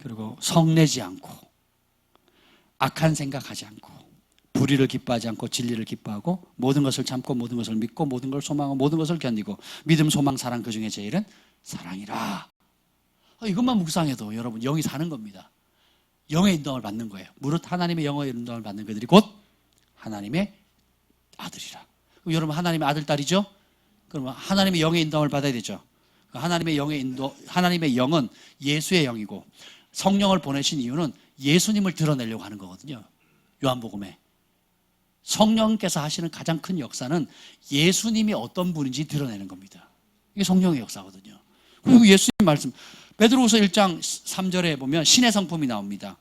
Speaker 1: 그리고 성내지 않고 악한 생각하지 않고 불의를 기뻐하지 않고 진리를 기뻐하고 모든 것을 참고 모든 것을 믿고 모든 걸 소망하고 모든 것을 견디고 믿음, 소망, 사랑, 그 중에 제일은 사랑이라. 이것만 묵상해도 여러분 영이 사는 겁니다. 영의 인도함을 받는 거예요. 무릇 하나님의 영의 인도함을 받는 그들이 곧 하나님의 아들이라. 그럼 여러분 하나님의 아들, 딸이죠? 그러면 하나님의 영의 인도함을 받아야 되죠. 하나님의 영은 예수의 영이고 성령을 보내신 이유는 예수님을 드러내려고 하는 거거든요. 요한복음에 성령께서 하시는 가장 큰 역사는 예수님이 어떤 분인지 드러내는 겁니다. 이게 성령의 역사거든요. 그리고 예수님 말씀 베드로후서 1장 3절에 보면 신의 성품이 나옵니다.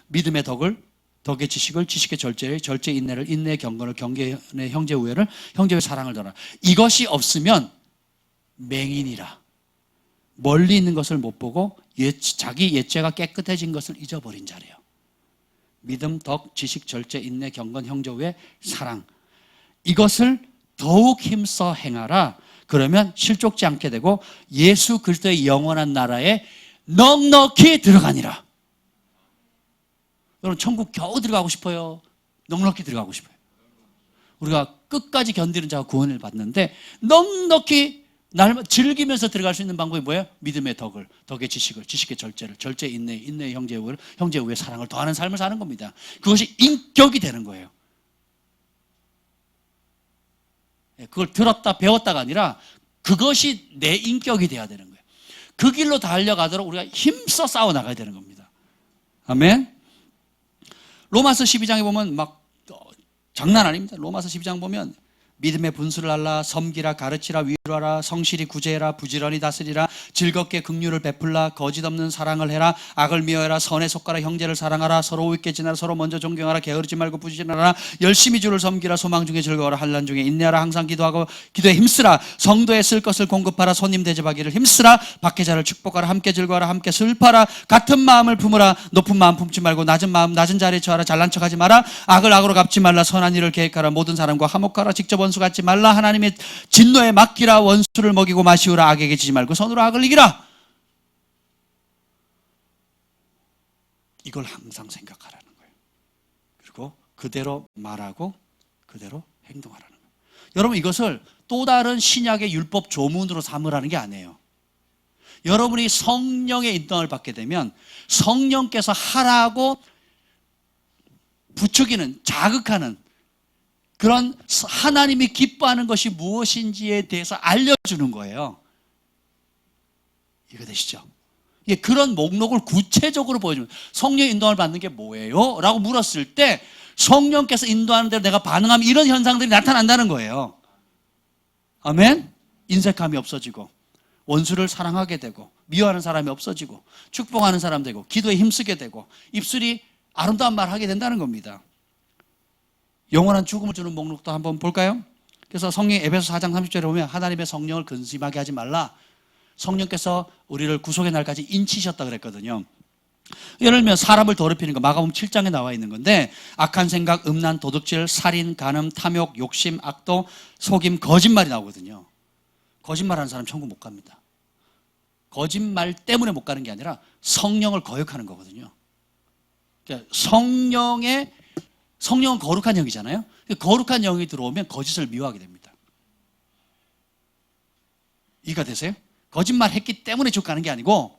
Speaker 1: 믿음의 덕의 지식을, 지식의 절제를, 절제 인내를, 인내의 경건을, 경계의 형제 우애를, 형제의 사랑을 더라. 이것이 없으면 맹인이라. 멀리 있는 것을 못 보고 자기 옛죄가 깨끗해진 것을 잊어버린 자래요. 믿음, 덕, 지식, 절제, 인내, 경건, 형제 외 사랑. 이것을 더욱 힘써 행하라. 그러면 실족지 않게 되고 예수 그리스도의 영원한 나라에 넉넉히 들어가니라. 여러분 천국 겨우 들어가고 싶어요? 넉넉히 들어가고 싶어요? 우리가 끝까지 견디는 자가 구원을 받는데 넉넉히 즐기면서 들어갈 수 있는 방법이 뭐예요? 믿음의 덕을, 덕의 지식을, 지식의 절제를, 절제의 인내, 인내의 형제 우애를, 형제 우애의 사랑을 더하는 삶을 사는 겁니다. 그것이 인격이 되는 거예요. 그걸 들었다 배웠다가 아니라 그것이 내 인격이 돼야 되는 거예요. 그 길로 달려가도록 우리가 힘써 싸워 나가야 되는 겁니다. 아멘. 로마서 12장에 보면 막 장난 아닙니다. 로마서 12장 보면 믿음의 분수를 알라, 섬기라, 가르치라, 위로하라, 성실히 구제해라, 부지런히 다스리라, 즐겁게 긍휼을 베풀라, 거짓 없는 사랑을 해라, 악을 미워해라, 선에 속하라, 형제를 사랑하라, 서로 의롭게 지내라, 서로 먼저 존경하라, 게으르지 말고 부지런하라, 열심히 주를 섬기라, 소망 중에 즐거워라, 환난 중에 인내하라, 항상 기도하고 기도에 힘쓰라, 성도에 쓸 것을 공급하라, 손님 대접하기를 힘쓰라, 박해자를 축복하라, 함께 즐거워라, 함께 슬퍼하라, 같은 마음을 품으라, 높은 마음 품지 말고 낮은 마음 낮은 자리에 처하라, 잘난 척하지 마라, 악을 악으로 갚지 말라, 선한 일을 계획하라, 모든 사람과 화목하라, 직접 원수 갖지 말라, 하나님의 진노에 맡기라, 원수를 먹이고 마시우라, 악에게 지지 말고 선으로 악을 이기라. 이걸 항상 생각하라는 거예요. 그리고 그대로 말하고 그대로 행동하라는 거예요. 여러분 이것을 또 다른 신약의 율법 조문으로 삼으라는 게 아니에요. 여러분이 성령의 인도함을 받게 되면 성령께서 하라고 부추기는, 자극하는 그런 하나님이 기뻐하는 것이 무엇인지에 대해서 알려주는 거예요. 이해되시죠? 그런 목록을 구체적으로 보여주는, 성령 인도함을 받는 게 뭐예요? 라고 물었을 때 성령께서 인도하는 대로 내가 반응하면 이런 현상들이 나타난다는 거예요. 아멘? 인색함이 없어지고, 원수를 사랑하게 되고, 미워하는 사람이 없어지고, 축복하는 사람 되고, 기도에 힘쓰게 되고, 입술이 아름다운 말 하게 된다는 겁니다. 영원한 죽음을 주는 목록도 한번 볼까요? 그래서 성령 에베소 4장 30절에 보면 하나님의 성령을 근심하게 하지 말라. 성령께서 우리를 구속의 날까지 인치셨다 그랬거든요. 예를 들면 사람을 더럽히는 거 마가복음 7장에 나와 있는 건데 악한 생각, 음란, 도둑질, 살인, 간음, 탐욕, 욕심, 악도, 속임, 거짓말이 나오거든요. 거짓말하는 사람 천국 못 갑니다. 거짓말 때문에 못 가는 게 아니라 성령을 거역하는 거거든요. 그러니까 성령은 거룩한 영이잖아요. 거룩한 영이 들어오면 거짓을 미워하게 됩니다. 이해가 되세요? 거짓말 했기 때문에 쭉 가는 게 아니고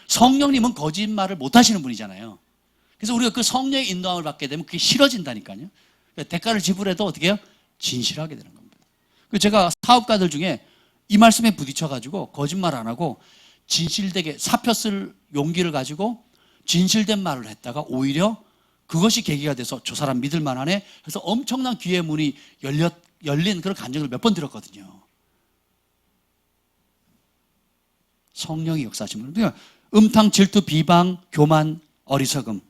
Speaker 1: 성령님은 거짓말을 못 하시는 분이잖아요. 그래서 우리가 그 성령의 인도함을 받게 되면 그게 싫어진다니까요. 대가를 지불해도 어떻게 해요? 진실하게 되는 겁니다. 제가 사업가들 중에 이 말씀에 부딪혀가지고 거짓말 안 하고 진실되게 사표 쓸 용기를 가지고 진실된 말을 했다가 오히려 그것이 계기가 돼서 저 사람 믿을 만하네 해서 엄청난 기회의 문이 열린 그런 간증을 몇 번 들었거든요. 성령이 역사하시면 그러니까 음탕, 질투, 비방, 교만, 어리석음,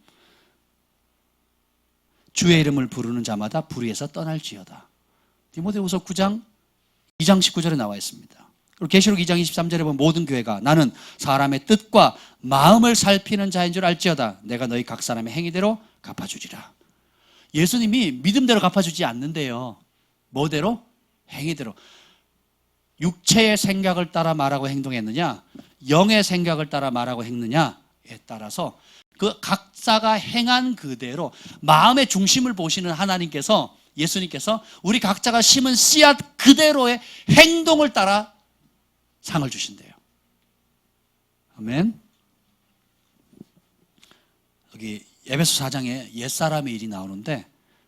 Speaker 1: 주의 이름을 부르는 자마다 불의에서 떠날지어다. 디모데후서 9장 2장 19절에 나와 있습니다. 그리고 계시록 2장 23절에 보면 모든 교회가 나는 사람의 뜻과 마음을 살피는 자인 줄 알지어다. 내가 너희 각 사람의 행위대로 갚아주리라. 예수님이 믿음대로 갚아주지 않는데요. 뭐대로? 행위대로. 육체의 생각을 따라 말하고 행동했느냐, 영의 생각을 따라 말하고 했느냐에 따라서 그 각자가 행한 그대로 마음의 중심을 보시는 하나님께서, 예수님께서 우리 각자가 심은 씨앗 그대로의 행동을 따라 상을 주신대요. 아멘. 여기 에베소 4장에 옛사람의 일이 나오는데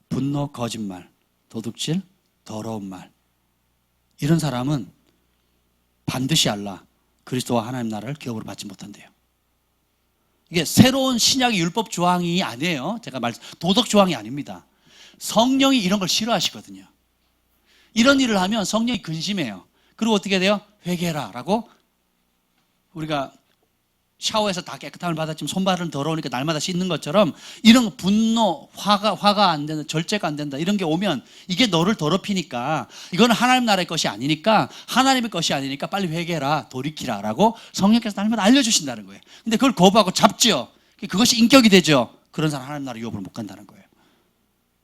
Speaker 1: 분노, 거짓말, 도둑질, 더러운 말, 이런 사람은 반드시 알라, 그리스도와 하나님 나라를 기업으로 받지 못한대요. 이게 새로운 신약의 율법 조항이 아니에요. 제가 도덕 조항이 아닙니다. 성령이 이런 걸 싫어하시거든요. 이런 일을 하면 성령이 근심해요. 그리고 어떻게 돼요? 회개해라 라고 우리가 샤워해서 다 깨끗함을 받았지만 손발은 더러우니까 날마다 씻는 것처럼 이런 분노, 화가 안 된다, 절제가 안 된다 이런 게 오면 이게 너를 더럽히니까 이거는 하나님 나라의 것이 아니니까 하나님의 것이 아니니까 빨리 회개해라, 돌이키라 라고 성령께서 날마다 알려주신다는 거예요. 근데 그걸 거부하고 잡지요. 그것이 인격이 되죠. 그런 사람 하나님 나라 유업으로 못 간다는 거예요.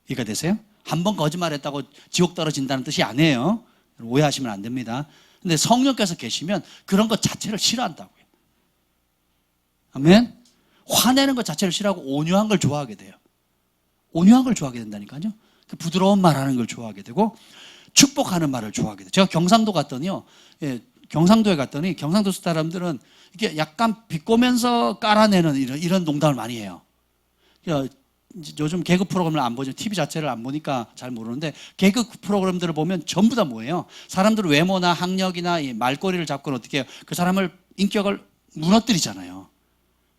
Speaker 1: 이해가 되세요? 한 번 거짓말했다고 지옥 떨어진다는 뜻이 아니에요. 오해하시면 안 됩니다. 근데 성령께서 계시면 그런 것 자체를 싫어한다고요. 아멘? 화내는 것 자체를 싫어하고 온유한 걸 좋아하게 돼요. 온유한 걸 좋아하게 된다니까요. 부드러운 말하는 걸 좋아하게 되고 축복하는 말을 좋아하게 돼요. 제가 경상도 갔더니요. 경상도에 갔더니 경상도 사람들은 이게 약간 비꼬면서 깔아내는 이런 농담을 많이 해요. 요즘 개그 프로그램을 안 보죠. TV 자체를 안 보니까 잘 모르는데 개그 프로그램들을 보면 전부 다 뭐예요? 사람들 외모나 학력이나 이 말꼬리를 잡고는 어떻게 해요? 그 사람을 인격을 무너뜨리잖아요.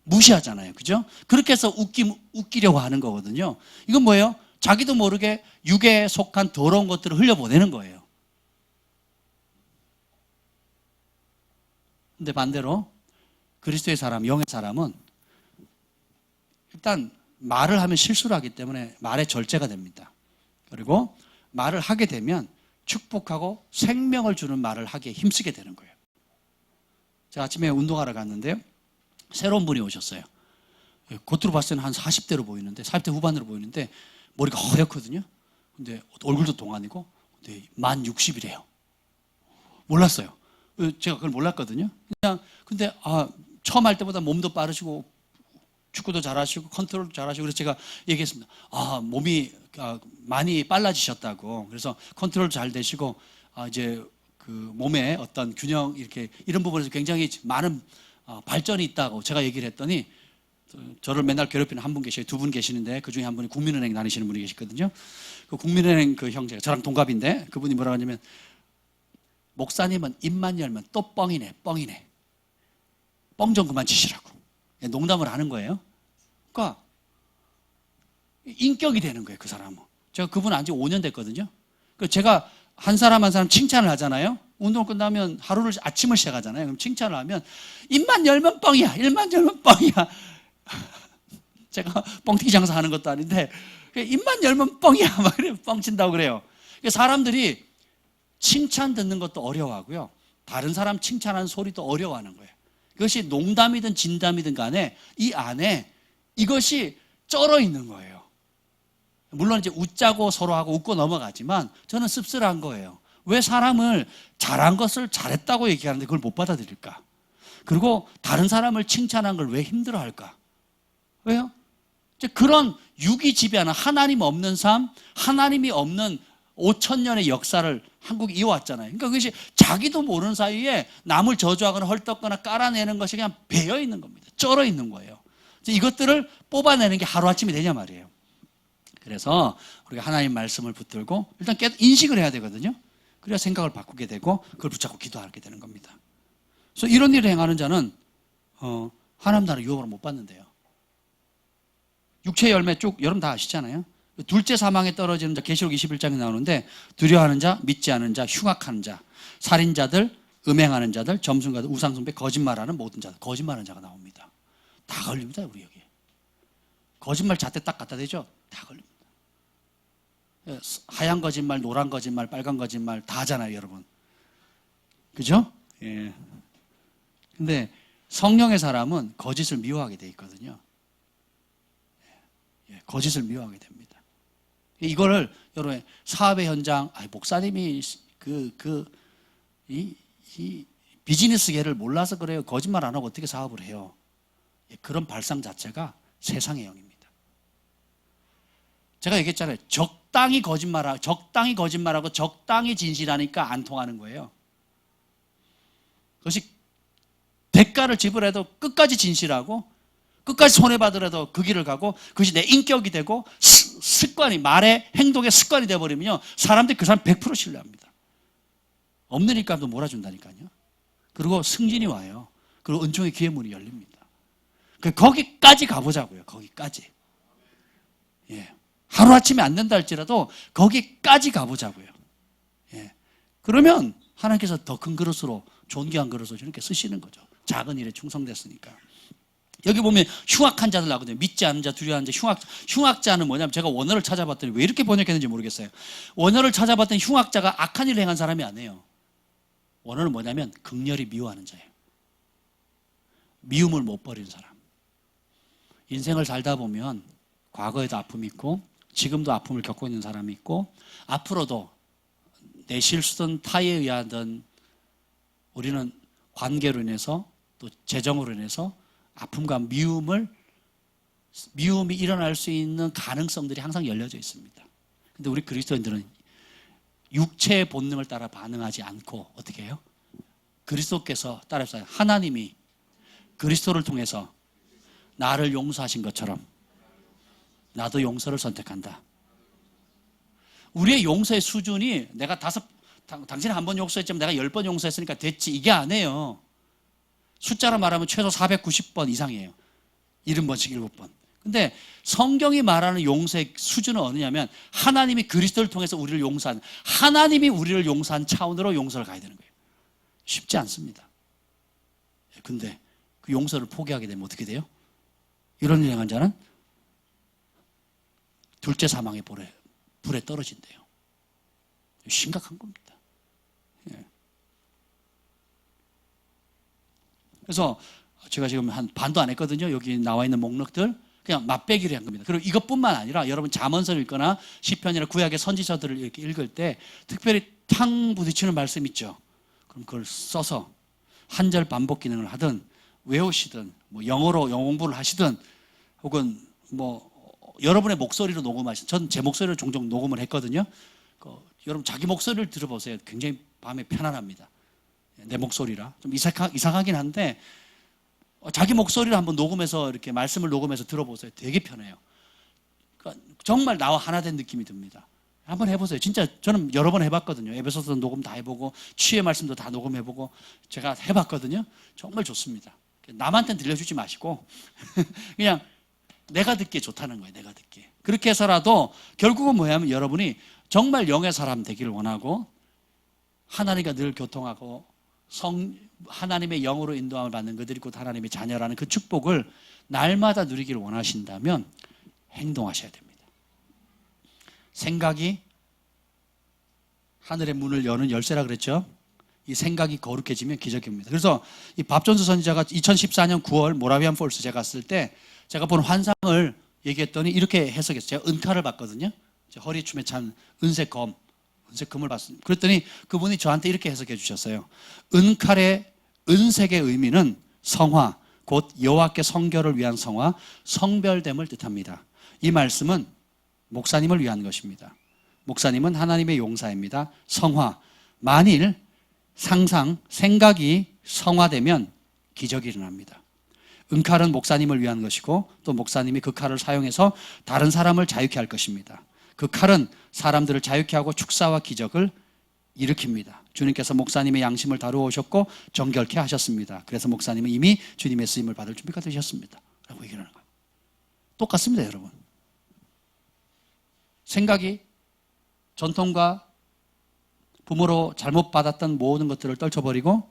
Speaker 1: 무시하잖아요. 그죠? 그렇게 해서 웃기려고 하는 거거든요. 이건 뭐예요? 자기도 모르게 육에 속한 더러운 것들을 흘려보내는 거예요. 근데 반대로 그리스도의 사람, 영의 사람은 일단 말을 하면 실수를 하기 때문에 말의 절제가 됩니다. 그리고 말을 하게 되면 축복하고 생명을 주는 말을 하기에 힘쓰게 되는 거예요. 제가 아침에 운동하러 갔는데요. 새로운 분이 오셨어요. 겉으로 봤을 때는 한 40대로 보이는데 40대 후반으로 보이는데 머리가 허옇거든요. 근데 얼굴도 동안이고 근데 만 60이래요. 몰랐어요. 제가 그걸 몰랐거든요. 그냥 근데 처음 할 때보다 몸도 빠르시고 축구도 잘하시고 컨트롤도 잘하시고 그래서 제가 얘기했습니다. 몸이 많이 빨라지셨다고. 그래서 컨트롤도 잘 되시고 이제 그 몸에 어떤 균형 이렇게 이런 부분에서 굉장히 많은 발전이 있다고 제가 얘기를 했더니 저를 맨날 괴롭히는 한 분 계셔요. 두 분 계시는데 그 중에 한 분이 국민은행 다니시는 분이 계시거든요. 그 국민은행 그 형제가 저랑 동갑인데 그분이 뭐라고 하냐면 목사님은 입만 열면 또 뻥이네. 뻥 좀 그만 치시라고. 농담을 하는 거예요. 그러니까 인격이 되는 거예요. 그 사람은. 제가 그분 안지 5년 됐거든요. 제가 한 사람 칭찬을 하잖아요. 운동 끝나면 아침을 시작하잖아요. 그럼 칭찬을 하면 입만 열면 뻥이야. 제가 뻥튀기 장사하는 것도 아닌데 입만 열면 뻥이야. 막 그래요. 뻥친다고 그래요. 사람들이 칭찬 듣는 것도 어려워하고요. 다른 사람 칭찬하는 소리도 어려워하는 거예요. 그것이 농담이든 진담이든 간에 이 안에 이것이 쩔어 있는 거예요. 물론 이제 웃자고 서로 하고 웃고 넘어가지만 저는 씁쓸한 거예요. 왜 사람을 잘한 것을 잘했다고 얘기하는데 그걸 못 받아들일까? 그리고 다른 사람을 칭찬한 걸 왜 힘들어할까? 왜요? 이제 그런 육이 지배하는 하나님 없는 삶, 하나님이 없는 5,000년의 역사를 한국이 이어왔잖아요. 그러니까 그것이 자기도 모르는 사이에 남을 저주하거나 헐떡거나 깔아내는 것이 그냥 배어 있는 겁니다. 쩔어 있는 거예요. 이것들을 뽑아내는 게 하루아침이 되냐 말이에요. 그래서 우리가 하나님 말씀을 붙들고 일단 인식을 해야 되거든요. 그래야 생각을 바꾸게 되고 그걸 붙잡고 기도하게 되는 겁니다. 그래서 이런 일을 행하는 자는 하나님 나라 유업으로 못 받는데요. 육체 열매 쭉 여러분 다 아시잖아요. 둘째 사망에 떨어지는 자 계시록 21장에 나오는데 두려워하는 자, 믿지 않은 자, 흉악하는 자, 살인자들, 음행하는 자들, 점순가들, 우상숭배, 거짓말하는 모든 자들, 거짓말하는 자가 나옵니다. 다 걸립니다. 우리 여기. 거짓말 잣대 딱 갖다 대죠. 다 걸립니다. 하얀 거짓말, 노란 거짓말, 빨간 거짓말 다 하잖아요, 여러분. 그죠? 예. 근데 성령의 사람은 거짓을 미워하게 돼 있거든요. 거짓을 미워하게 됩니다. 이거를 여러분 사업의 현장, 목사님이 이 비즈니스계를 몰라서 그래요. 거짓말 안 하고 어떻게 사업을 해요? 그런 발상 자체가 세상의 영입니다. 제가 얘기했잖아요. 적당히 거짓말하고 적당히 진실하니까 안 통하는 거예요. 그것이 대가를 지불해도 끝까지 진실하고 끝까지 손해받으라도 그 길을 가고 그것이 내 인격이 되고 습관이 말의 행동의 습관이 되어버리면요 사람들이 그 사람 100% 신뢰합니다. 없는 일감도 몰아준다니까요. 그리고 승진이 와요. 그리고 은총의 기회 문이 열립니다. 거기까지 가보자고요. 거기까지. 예. 하루아침에 안 된다 할지라도 거기까지 가보자고요. 예. 그러면 하나님께서 더 큰 그릇으로 존귀한 그릇으로 이렇게 쓰시는 거죠. 작은 일에 충성됐으니까. 여기 보면 흉악한 자들 나거든요. 믿지 않는 자, 두려워하는 자, 흉악자는 뭐냐면 제가 원어를 찾아봤더니 왜 이렇게 번역했는지 모르겠어요. 원어를 찾아봤더니 흉악자가 악한 일을 행한 사람이 아니에요. 원어는 뭐냐면 극렬히 미워하는 자예요. 미움을 못 버리는 사람. 인생을 살다 보면 과거에도 아픔이 있고 지금도 아픔을 겪고 있는 사람이 있고 앞으로도 내 실수든 타에 의하든 우리는 관계로 인해서 또 재정으로 인해서 아픔과 미움이 일어날 수 있는 가능성들이 항상 열려져 있습니다. 근데 우리 그리스도인들은 육체의 본능을 따라 반응하지 않고 어떻게 해요? 그리스도께서 따라서 하나님이 그리스도를 통해서 나를 용서하신 것처럼 나도 용서를 선택한다. 우리의 용서의 수준이 내가 당신이 한 번 용서했지만 내가 10번 용서했으니까 됐지 이게 아니에요. 숫자로 말하면 최소 490번 이상이에요. 70번씩 7번. 근데 성경이 말하는 용서의 수준은 어느냐면 하나님이 그리스도를 통해서 우리를 용서한 하나님이 우리를 용서한 차원으로 용서를 가야 되는 거예요. 쉽지 않습니다. 근데 그 용서를 포기하게 되면 어떻게 돼요? 이런 일 행한 자는 둘째 사망의 불에 떨어진대요. 심각한 겁니다. 예. 그래서 제가 지금 한 반도 안 했거든요. 여기 나와 있는 목록들 그냥 맛배기를 한 겁니다. 그리고 이것뿐만 아니라 여러분 잠언서를 읽거나 시편이나 구약의 선지서들을 이렇게 읽을 때 특별히 탕 부딪히는 말씀 있죠. 그럼 그걸 써서 한 절 반복 기능을 하든 외우시든 뭐 영어로 영어 공부를 하시든 혹은 뭐 여러분의 목소리로 녹음하시든 전 제 목소리를 종종 녹음을 했거든요. 여러분 자기 목소리를 들어보세요. 굉장히 밤에 편안합니다. 내 목소리라 좀 이상하긴 한데 자기 목소리를 한번 녹음해서 이렇게 말씀을 녹음해서 들어보세요. 되게 편해요. 그러니까 정말 나와 하나 된 느낌이 듭니다. 한번 해보세요. 진짜 저는 여러 번 해봤거든요. 에베소서 녹음 다 해보고 취의 말씀도 다 녹음해보고 제가 해봤거든요. 정말 좋습니다. 남한테는 들려주지 마시고 그냥 내가 듣기에 좋다는 거예요. 내가 듣기에. 그렇게 해서라도 결국은 뭐냐면 여러분이 정말 영의 사람 되기를 원하고 하나님과 늘 교통하고 하나님의 영으로 인도함을 받는 그들이 곧 하나님의 자녀라는 그 축복을 날마다 누리기를 원하신다면 행동하셔야 됩니다. 생각이 하늘의 문을 여는 열쇠라 그랬죠. 이 생각이 거룩해지면 기적입니다. 그래서 이 밥존스 선지자가 2014년 9월 모라비안 폴스 제가 갔을 때 제가 본 환상을 얘기했더니 이렇게 해석했어요. 제가 은칼을 봤거든요. 허리춤에 찬 은색금을 봤습니다. 그랬더니 그분이 저한테 이렇게 해석해 주셨어요. 은칼의 은색의 의미는 성화, 곧 여호와께 성결을 위한 성화, 성별됨을 뜻합니다. 이 말씀은 목사님을 위한 것입니다. 목사님은 하나님의 용사입니다. 성화, 만일 생각이 성화되면 기적이 일어납니다. 은칼은 목사님을 위한 것이고 또 목사님이 그 칼을 사용해서 다른 사람을 자유케 할 것입니다. 그 칼은 사람들을 자유케 하고 축사와 기적을 일으킵니다. 주님께서 목사님의 양심을 다루어 오셨고 정결케 하셨습니다. 그래서 목사님은 이미 주님의 쓰임을 받을 준비가 되셨습니다. 라고 얘기하는 거예요. 똑같습니다, 여러분. 생각이 전통과 부모로 잘못 받았던 모든 것들을 떨쳐버리고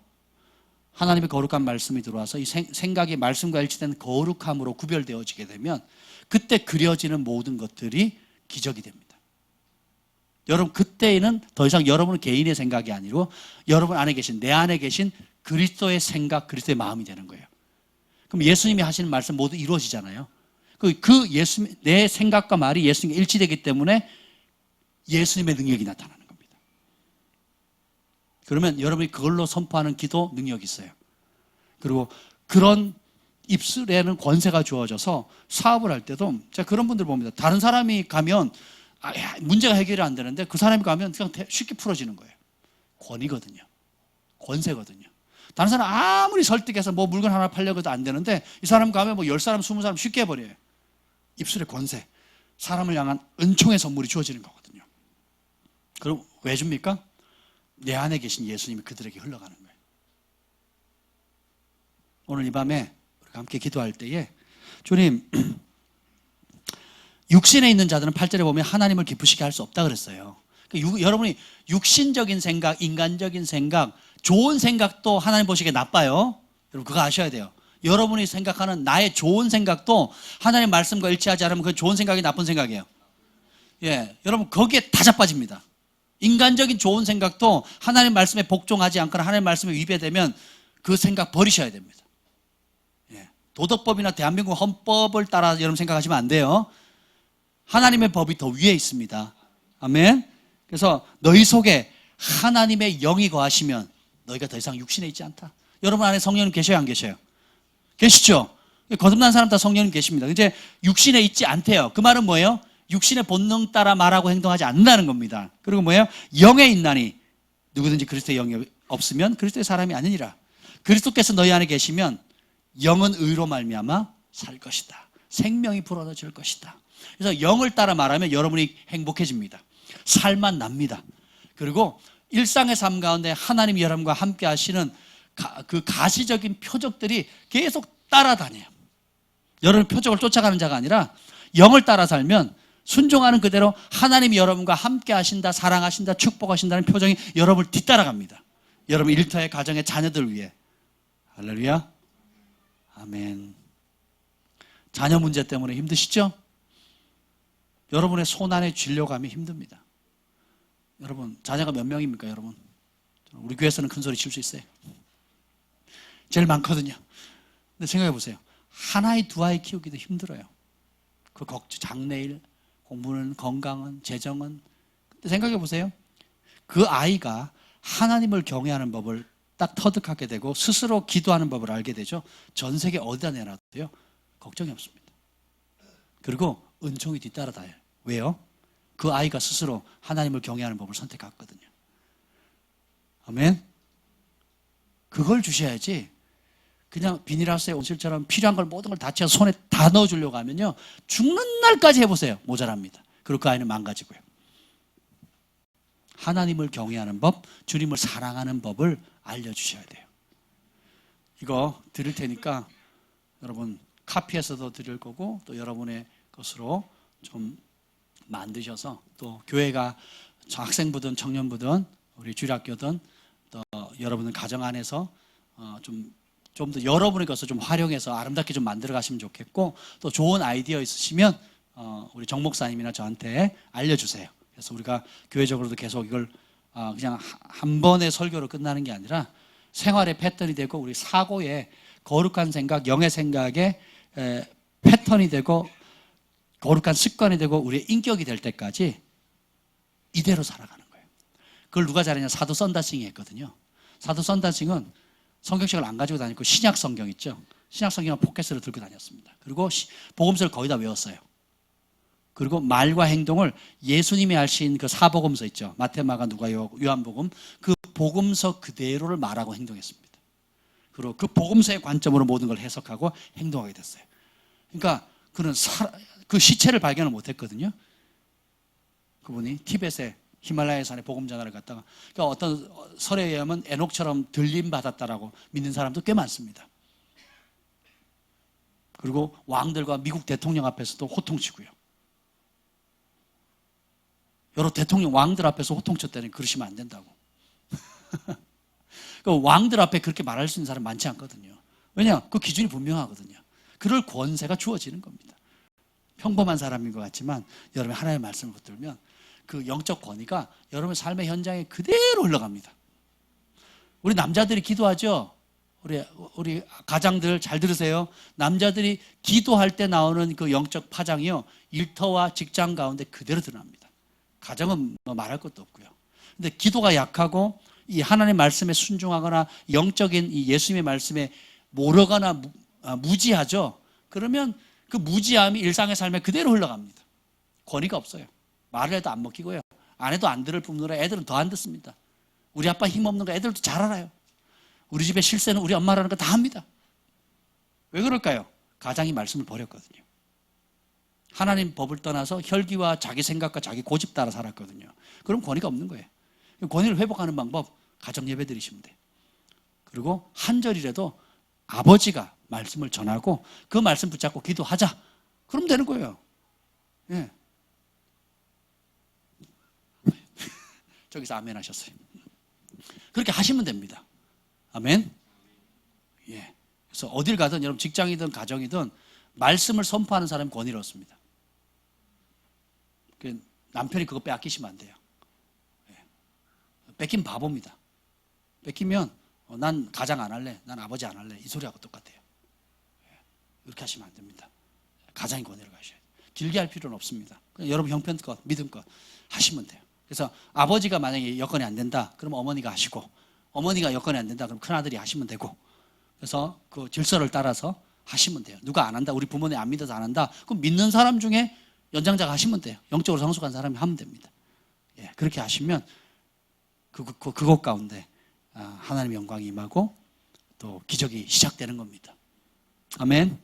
Speaker 1: 하나님의 거룩한 말씀이 들어와서 이 생각이 말씀과 일치된 거룩함으로 구별되어지게 되면 그때 그려지는 모든 것들이 기적이 됩니다. 여러분 그때에는 더 이상 여러분 개인의 생각이 아니고 여러분 안에 계신 내 안에 계신 그리스도의 생각, 그리스도의 마음이 되는 거예요. 그럼 예수님이 하시는 말씀 모두 이루어지잖아요. 내 생각과 말이 예수님과 일치되기 때문에 예수님의 능력이 나타나는 겁니다. 그러면 여러분이 그걸로 선포하는 기도 능력이 있어요. 그리고 그런 입술에는 권세가 주어져서 사업을 할 때도 제가 그런 분들 봅니다. 다른 사람이 가면 문제가 해결이 안 되는데 그 사람이 가면 그냥 쉽게 풀어지는 거예요. 권위거든요. 권세거든요. 다른 사람 아무리 설득해서 뭐 물건 하나 팔려고 해도 안 되는데 이 사람 가면 뭐 10사람, 20사람 쉽게 해버려요. 입술의 권세. 사람을 향한 은총의 선물이 주어지는 거거든요. 그럼 왜 줍니까? 내 안에 계신 예수님이 그들에게 흘러가는 거예요. 오늘 이 밤에 우리가 함께 기도할 때에 주님 육신에 있는 자들은 8절에 보면 하나님을 기쁘시게 할 수 없다 그랬어요. 여러분이 육신적인 생각, 인간적인 생각, 좋은 생각도 하나님 보시기에 나빠요. 여러분 그거 아셔야 돼요. 여러분이 생각하는 나의 좋은 생각도 하나님의 말씀과 일치하지 않으면 그 좋은 생각이 나쁜 생각이에요. 예, 여러분 거기에 다 자빠집니다. 인간적인 좋은 생각도 하나님 말씀에 복종하지 않거나 하나님 말씀에 위배되면 그 생각 버리셔야 됩니다. 예, 도덕법이나 대한민국 헌법을 따라 여러분 생각하시면 안 돼요. 하나님의 법이 더 위에 있습니다. 아멘. 그래서 너희 속에 하나님의 영이 거하시면 너희가 더 이상 육신에 있지 않다. 여러분 안에 성령님 계셔요, 안 계셔요? 계시죠? 거듭난 사람 다 성령님 계십니다. 이제 육신에 있지 않대요. 그 말은 뭐예요? 육신의 본능 따라 말하고 행동하지 않는다는 겁니다. 그리고 뭐예요? 영에 있나니 누구든지 그리스도의 영이 없으면 그리스도의 사람이 아니니라. 그리스도께서 너희 안에 계시면 영은 의로 말미암아 살 것이다. 생명이 불어넣어질 것이다. 그래서 영을 따라 말하면 여러분이 행복해집니다. 살만 납니다. 그리고 일상의 삶 가운데 하나님이 여러분과 함께 하시는 그 가시적인 표적들이 계속 따라다녀요. 여러분 표적을 쫓아가는 자가 아니라 영을 따라 살면 순종하는 그대로 하나님이 여러분과 함께 하신다, 사랑하신다, 축복하신다는 표정이 여러분을 뒤따라갑니다. 여러분 일터의 가정의 자녀들 위해. 할렐루야. 아멘. 자녀 문제 때문에 힘드시죠? 여러분의 손안에 쥐려고 하면 힘듭니다. 여러분 자녀가 몇 명입니까 여러분? 우리 교회에서는 큰 소리 칠 수 있어요. 제일 많거든요. 근데 생각해 보세요. 한 아이 두 아이 키우기도 힘들어요. 그 장래일, 공부는, 건강은, 재정은. 근데 생각해 보세요. 그 아이가 하나님을 경외하는 법을 딱 터득하게 되고 스스로 기도하는 법을 알게 되죠. 전 세계 어디다 내놔도요 걱정이 없습니다. 그리고 은총이 뒤따라다녀요. 왜요? 그 아이가 스스로 하나님을 경외하는 법을 선택했거든요. 아멘. 그걸 주셔야지 그냥 비닐하우스에 온실처럼 필요한 걸 모든 걸 다 채워서 손에 다 넣어주려고 하면요 죽는 날까지 해보세요. 모자랍니다. 그리고 그 아이는 망가지고요. 하나님을 경외하는 법, 주님을 사랑하는 법을 알려주셔야 돼요. 이거 드릴 테니까 여러분 카피해서도 드릴 거고 또 여러분의 것으로 좀 만드셔서 또 교회가 학생부든 청년부든 우리 주일학교든 또 여러분은 가정 안에서 좀 더 여러분의 것을 좀 활용해서 아름답게 좀 만들어 가시면 좋겠고 또 좋은 아이디어 있으시면 우리 정 목사님이나 저한테 알려주세요. 그래서 우리가 교회적으로도 계속 이걸 그냥 한 번의 설교로 끝나는 게 아니라 생활의 패턴이 되고 우리 사고의 거룩한 생각, 영의 생각의 패턴이 되고 거룩한 습관이 되고 우리의 인격이 될 때까지 이대로 살아가는 거예요. 그걸 누가 잘했냐? 사도 썬다싱이 했거든요. 사도 썬다싱은 성경책을 안 가지고 다니고 신약 성경 있죠. 신약 성경은 포켓으로 들고 다녔습니다. 그리고 복음서를 거의 다 외웠어요. 그리고 말과 행동을 예수님이 하신 그 사복음서 있죠. 마태, 마가, 누가, 요한복음 그 복음서 그대로를 말하고 행동했습니다. 그리고 그 복음서의 관점으로 모든 걸 해석하고 행동하게 됐어요. 그러니까 그는 그 시체를 발견을 못했거든요. 그분이 티벳의 히말라야 산에 복음 전하를 갔다가 그러니까 어떤 설에 의하면 에녹처럼 들림 받았다라고 믿는 사람도 꽤 많습니다. 그리고 왕들과 미국 대통령 앞에서도 호통치고요. 여러 대통령 왕들 앞에서 호통쳤다니 그러시면 안 된다고. 그 왕들 앞에 그렇게 말할 수 있는 사람 많지 않거든요. 왜냐? 그 기준이 분명하거든요. 그럴 권세가 주어지는 겁니다. 평범한 사람인 것 같지만 여러분이 하나님의 말씀을 붙들면 그 영적 권위가 여러분의 삶의 현장에 그대로 흘러갑니다. 우리 남자들이 기도하죠. 우리 가장들 잘 들으세요. 남자들이 기도할 때 나오는 그 영적 파장이요 일터와 직장 가운데 그대로 드러납니다. 가정은 뭐 말할 것도 없고요. 근데 기도가 약하고 이 하나님의 말씀에 순종하거나 영적인 이 예수님의 말씀에 모르거나 무지하죠. 그러면 그 무지함이 일상의 삶에 그대로 흘러갑니다. 권위가 없어요. 말을 해도 안 먹히고요. 안 해도 안 들을 뿐더러 애들은 더 안 듣습니다. 우리 아빠 힘없는 거 애들도 잘 알아요. 우리 집의 실세는 우리 엄마라는 거 다 합니다. 왜 그럴까요? 가장이 말씀을 버렸거든요. 하나님 법을 떠나서 혈기와 자기 생각과 자기 고집 따라 살았거든요. 그럼 권위가 없는 거예요. 권위를 회복하는 방법 가정 예배 드리시면 돼요. 그리고 한 절이라도 아버지가 말씀을 전하고 그 말씀 붙잡고 기도하자. 그럼 되는 거예요. 예. 저기서 아멘 하셨어요. 그렇게 하시면 됩니다. 아멘. 예. 그래서 어딜 가든 여러분 직장이든 가정이든 말씀을 선포하는 사람이 권위를 얻습니다. 남편이 그거 빼앗기시면 안 돼요. 뺏기면 바보입니다. 뺏기면 난 가장 안 할래, 난 아버지 안 할래, 이 소리하고 똑같아요. 이렇게 하시면 안 됩니다. 가장이 권위를 가셔야 돼요. 길게 할 필요는 없습니다. 그냥 여러분 형편껏 믿음껏 하시면 돼요. 그래서 아버지가 만약에 여건이 안 된다 그럼 어머니가 하시고, 어머니가 여건이 안 된다 그럼 큰아들이 하시면 되고, 그래서 그 질서를 따라서 하시면 돼요. 누가 안 한다, 우리 부모님 안 믿어서 안 한다, 그럼 믿는 사람 중에 연장자가 하시면 돼요. 영적으로 성숙한 사람이 하면 됩니다. 그렇게 하시면 그곳 가운데 하나님의 영광이 임하고 또 기적이 시작되는 겁니다. 아멘.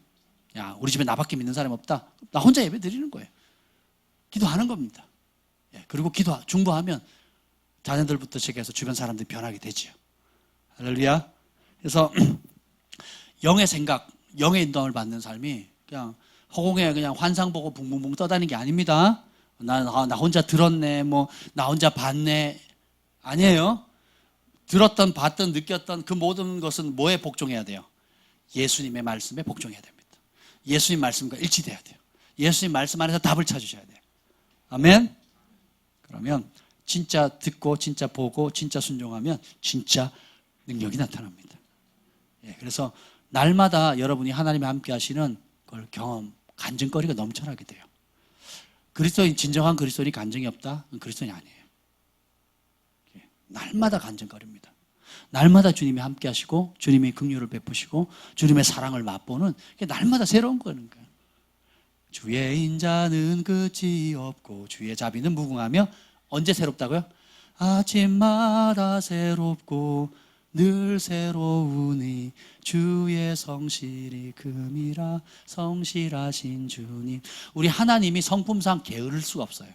Speaker 1: 야, 우리 집에 나밖에 믿는 사람이 없다, 나 혼자 예배 드리는 거예요. 기도하는 겁니다. 그리고 중보하면 자녀들부터 시작해서 주변 사람들이 변하게 되지요. 할렐루야. 그래서 영의 생각, 영의 인도함을 받는 삶이 그냥 허공에 그냥 환상 보고 붕붕붕 떠다니는 게 아닙니다. 나 혼자 들었네, 나 혼자 봤네, 아니에요. 들었던, 봤던, 느꼈던 그 모든 것은 뭐에 복종해야 돼요? 예수님의 말씀에 복종해야 됩니다. 예수님 말씀과 일치돼야 돼요. 예수님 말씀 안에서 답을 찾으셔야 돼요. 아멘. 그러면 진짜 듣고 진짜 보고 진짜 순종하면 진짜 능력이 나타납니다. 그래서 날마다 여러분이 하나님이 함께 하시는 걸 간증거리가 넘쳐나게 돼요. 그리스도인, 진정한 그리스도인이 간증이 없다? 그리스도인이 아니에요. 날마다 간증거립니다. 날마다 주님이 함께 하시고 주님이 긍휼을 베푸시고 주님의 사랑을 맛보는 게 날마다 새로운 거는 거예요. 주의 인자는 끝이 없고 주의 자비는 무궁하며, 언제 새롭다고요? 아침마다 새롭고 늘 새로우니 주의 성실이 금이라 성실하신 주님. 우리 하나님이 성품상 게으를 수가 없어요.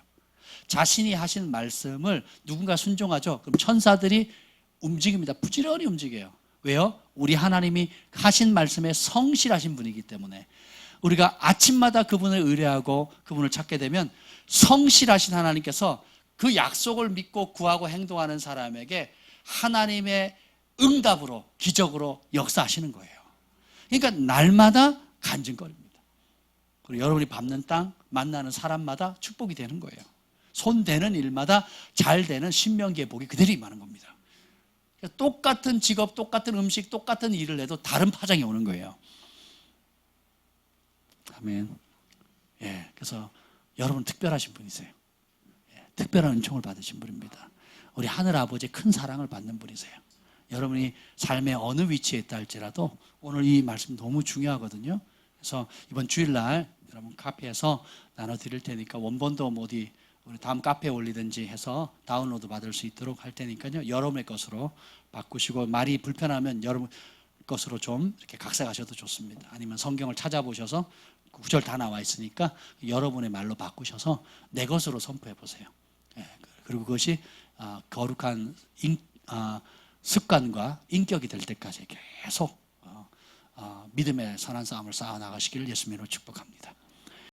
Speaker 1: 자신이 하신 말씀을 누군가 순종하죠, 그럼 천사들이 움직입니다. 부지런히 움직여요. 왜요? 우리 하나님이 하신 말씀에 성실하신 분이기 때문에. 우리가 아침마다 그분을 의뢰하고 그분을 찾게 되면 성실하신 하나님께서 그 약속을 믿고 구하고 행동하는 사람에게 하나님의 응답으로, 기적으로 역사하시는 거예요. 그러니까 날마다 간증거립니다. 그리고 여러분이 밟는 땅, 만나는 사람마다 축복이 되는 거예요. 손 대는 일마다 잘 되는 신명기의 복이 그대로 임하는 겁니다. 그러니까 똑같은 직업, 똑같은 음식, 똑같은 일을 해도 다른 파장이 오는 거예요. 아멘. 그래서 여러분 특별하신 분이세요. 특별한 은총을 받으신 분입니다. 우리 하늘 아버지의 큰 사랑을 받는 분이세요. 여러분이 삶의 어느 위치에 있다 할지라도 오늘 이 말씀 너무 중요하거든요. 그래서 이번 주일날 여러분 카페에서 나눠드릴 테니까, 원본도 어디 우리 다음 카페에 올리든지 해서 다운로드 받을 수 있도록 할 테니까요, 여러분의 것으로 바꾸시고, 말이 불편하면 여러분 것으로 좀 이렇게 각색하셔도 좋습니다. 아니면 성경을 찾아보셔서 구절 다 나와 있으니까 여러분의 말로 바꾸셔서 내 것으로 선포해 보세요. 그리고 그것이 거룩한 습관과 인격이 될 때까지 계속 믿음의 선한 싸움을 쌓아 나가시기를 예수님으로 축복합니다.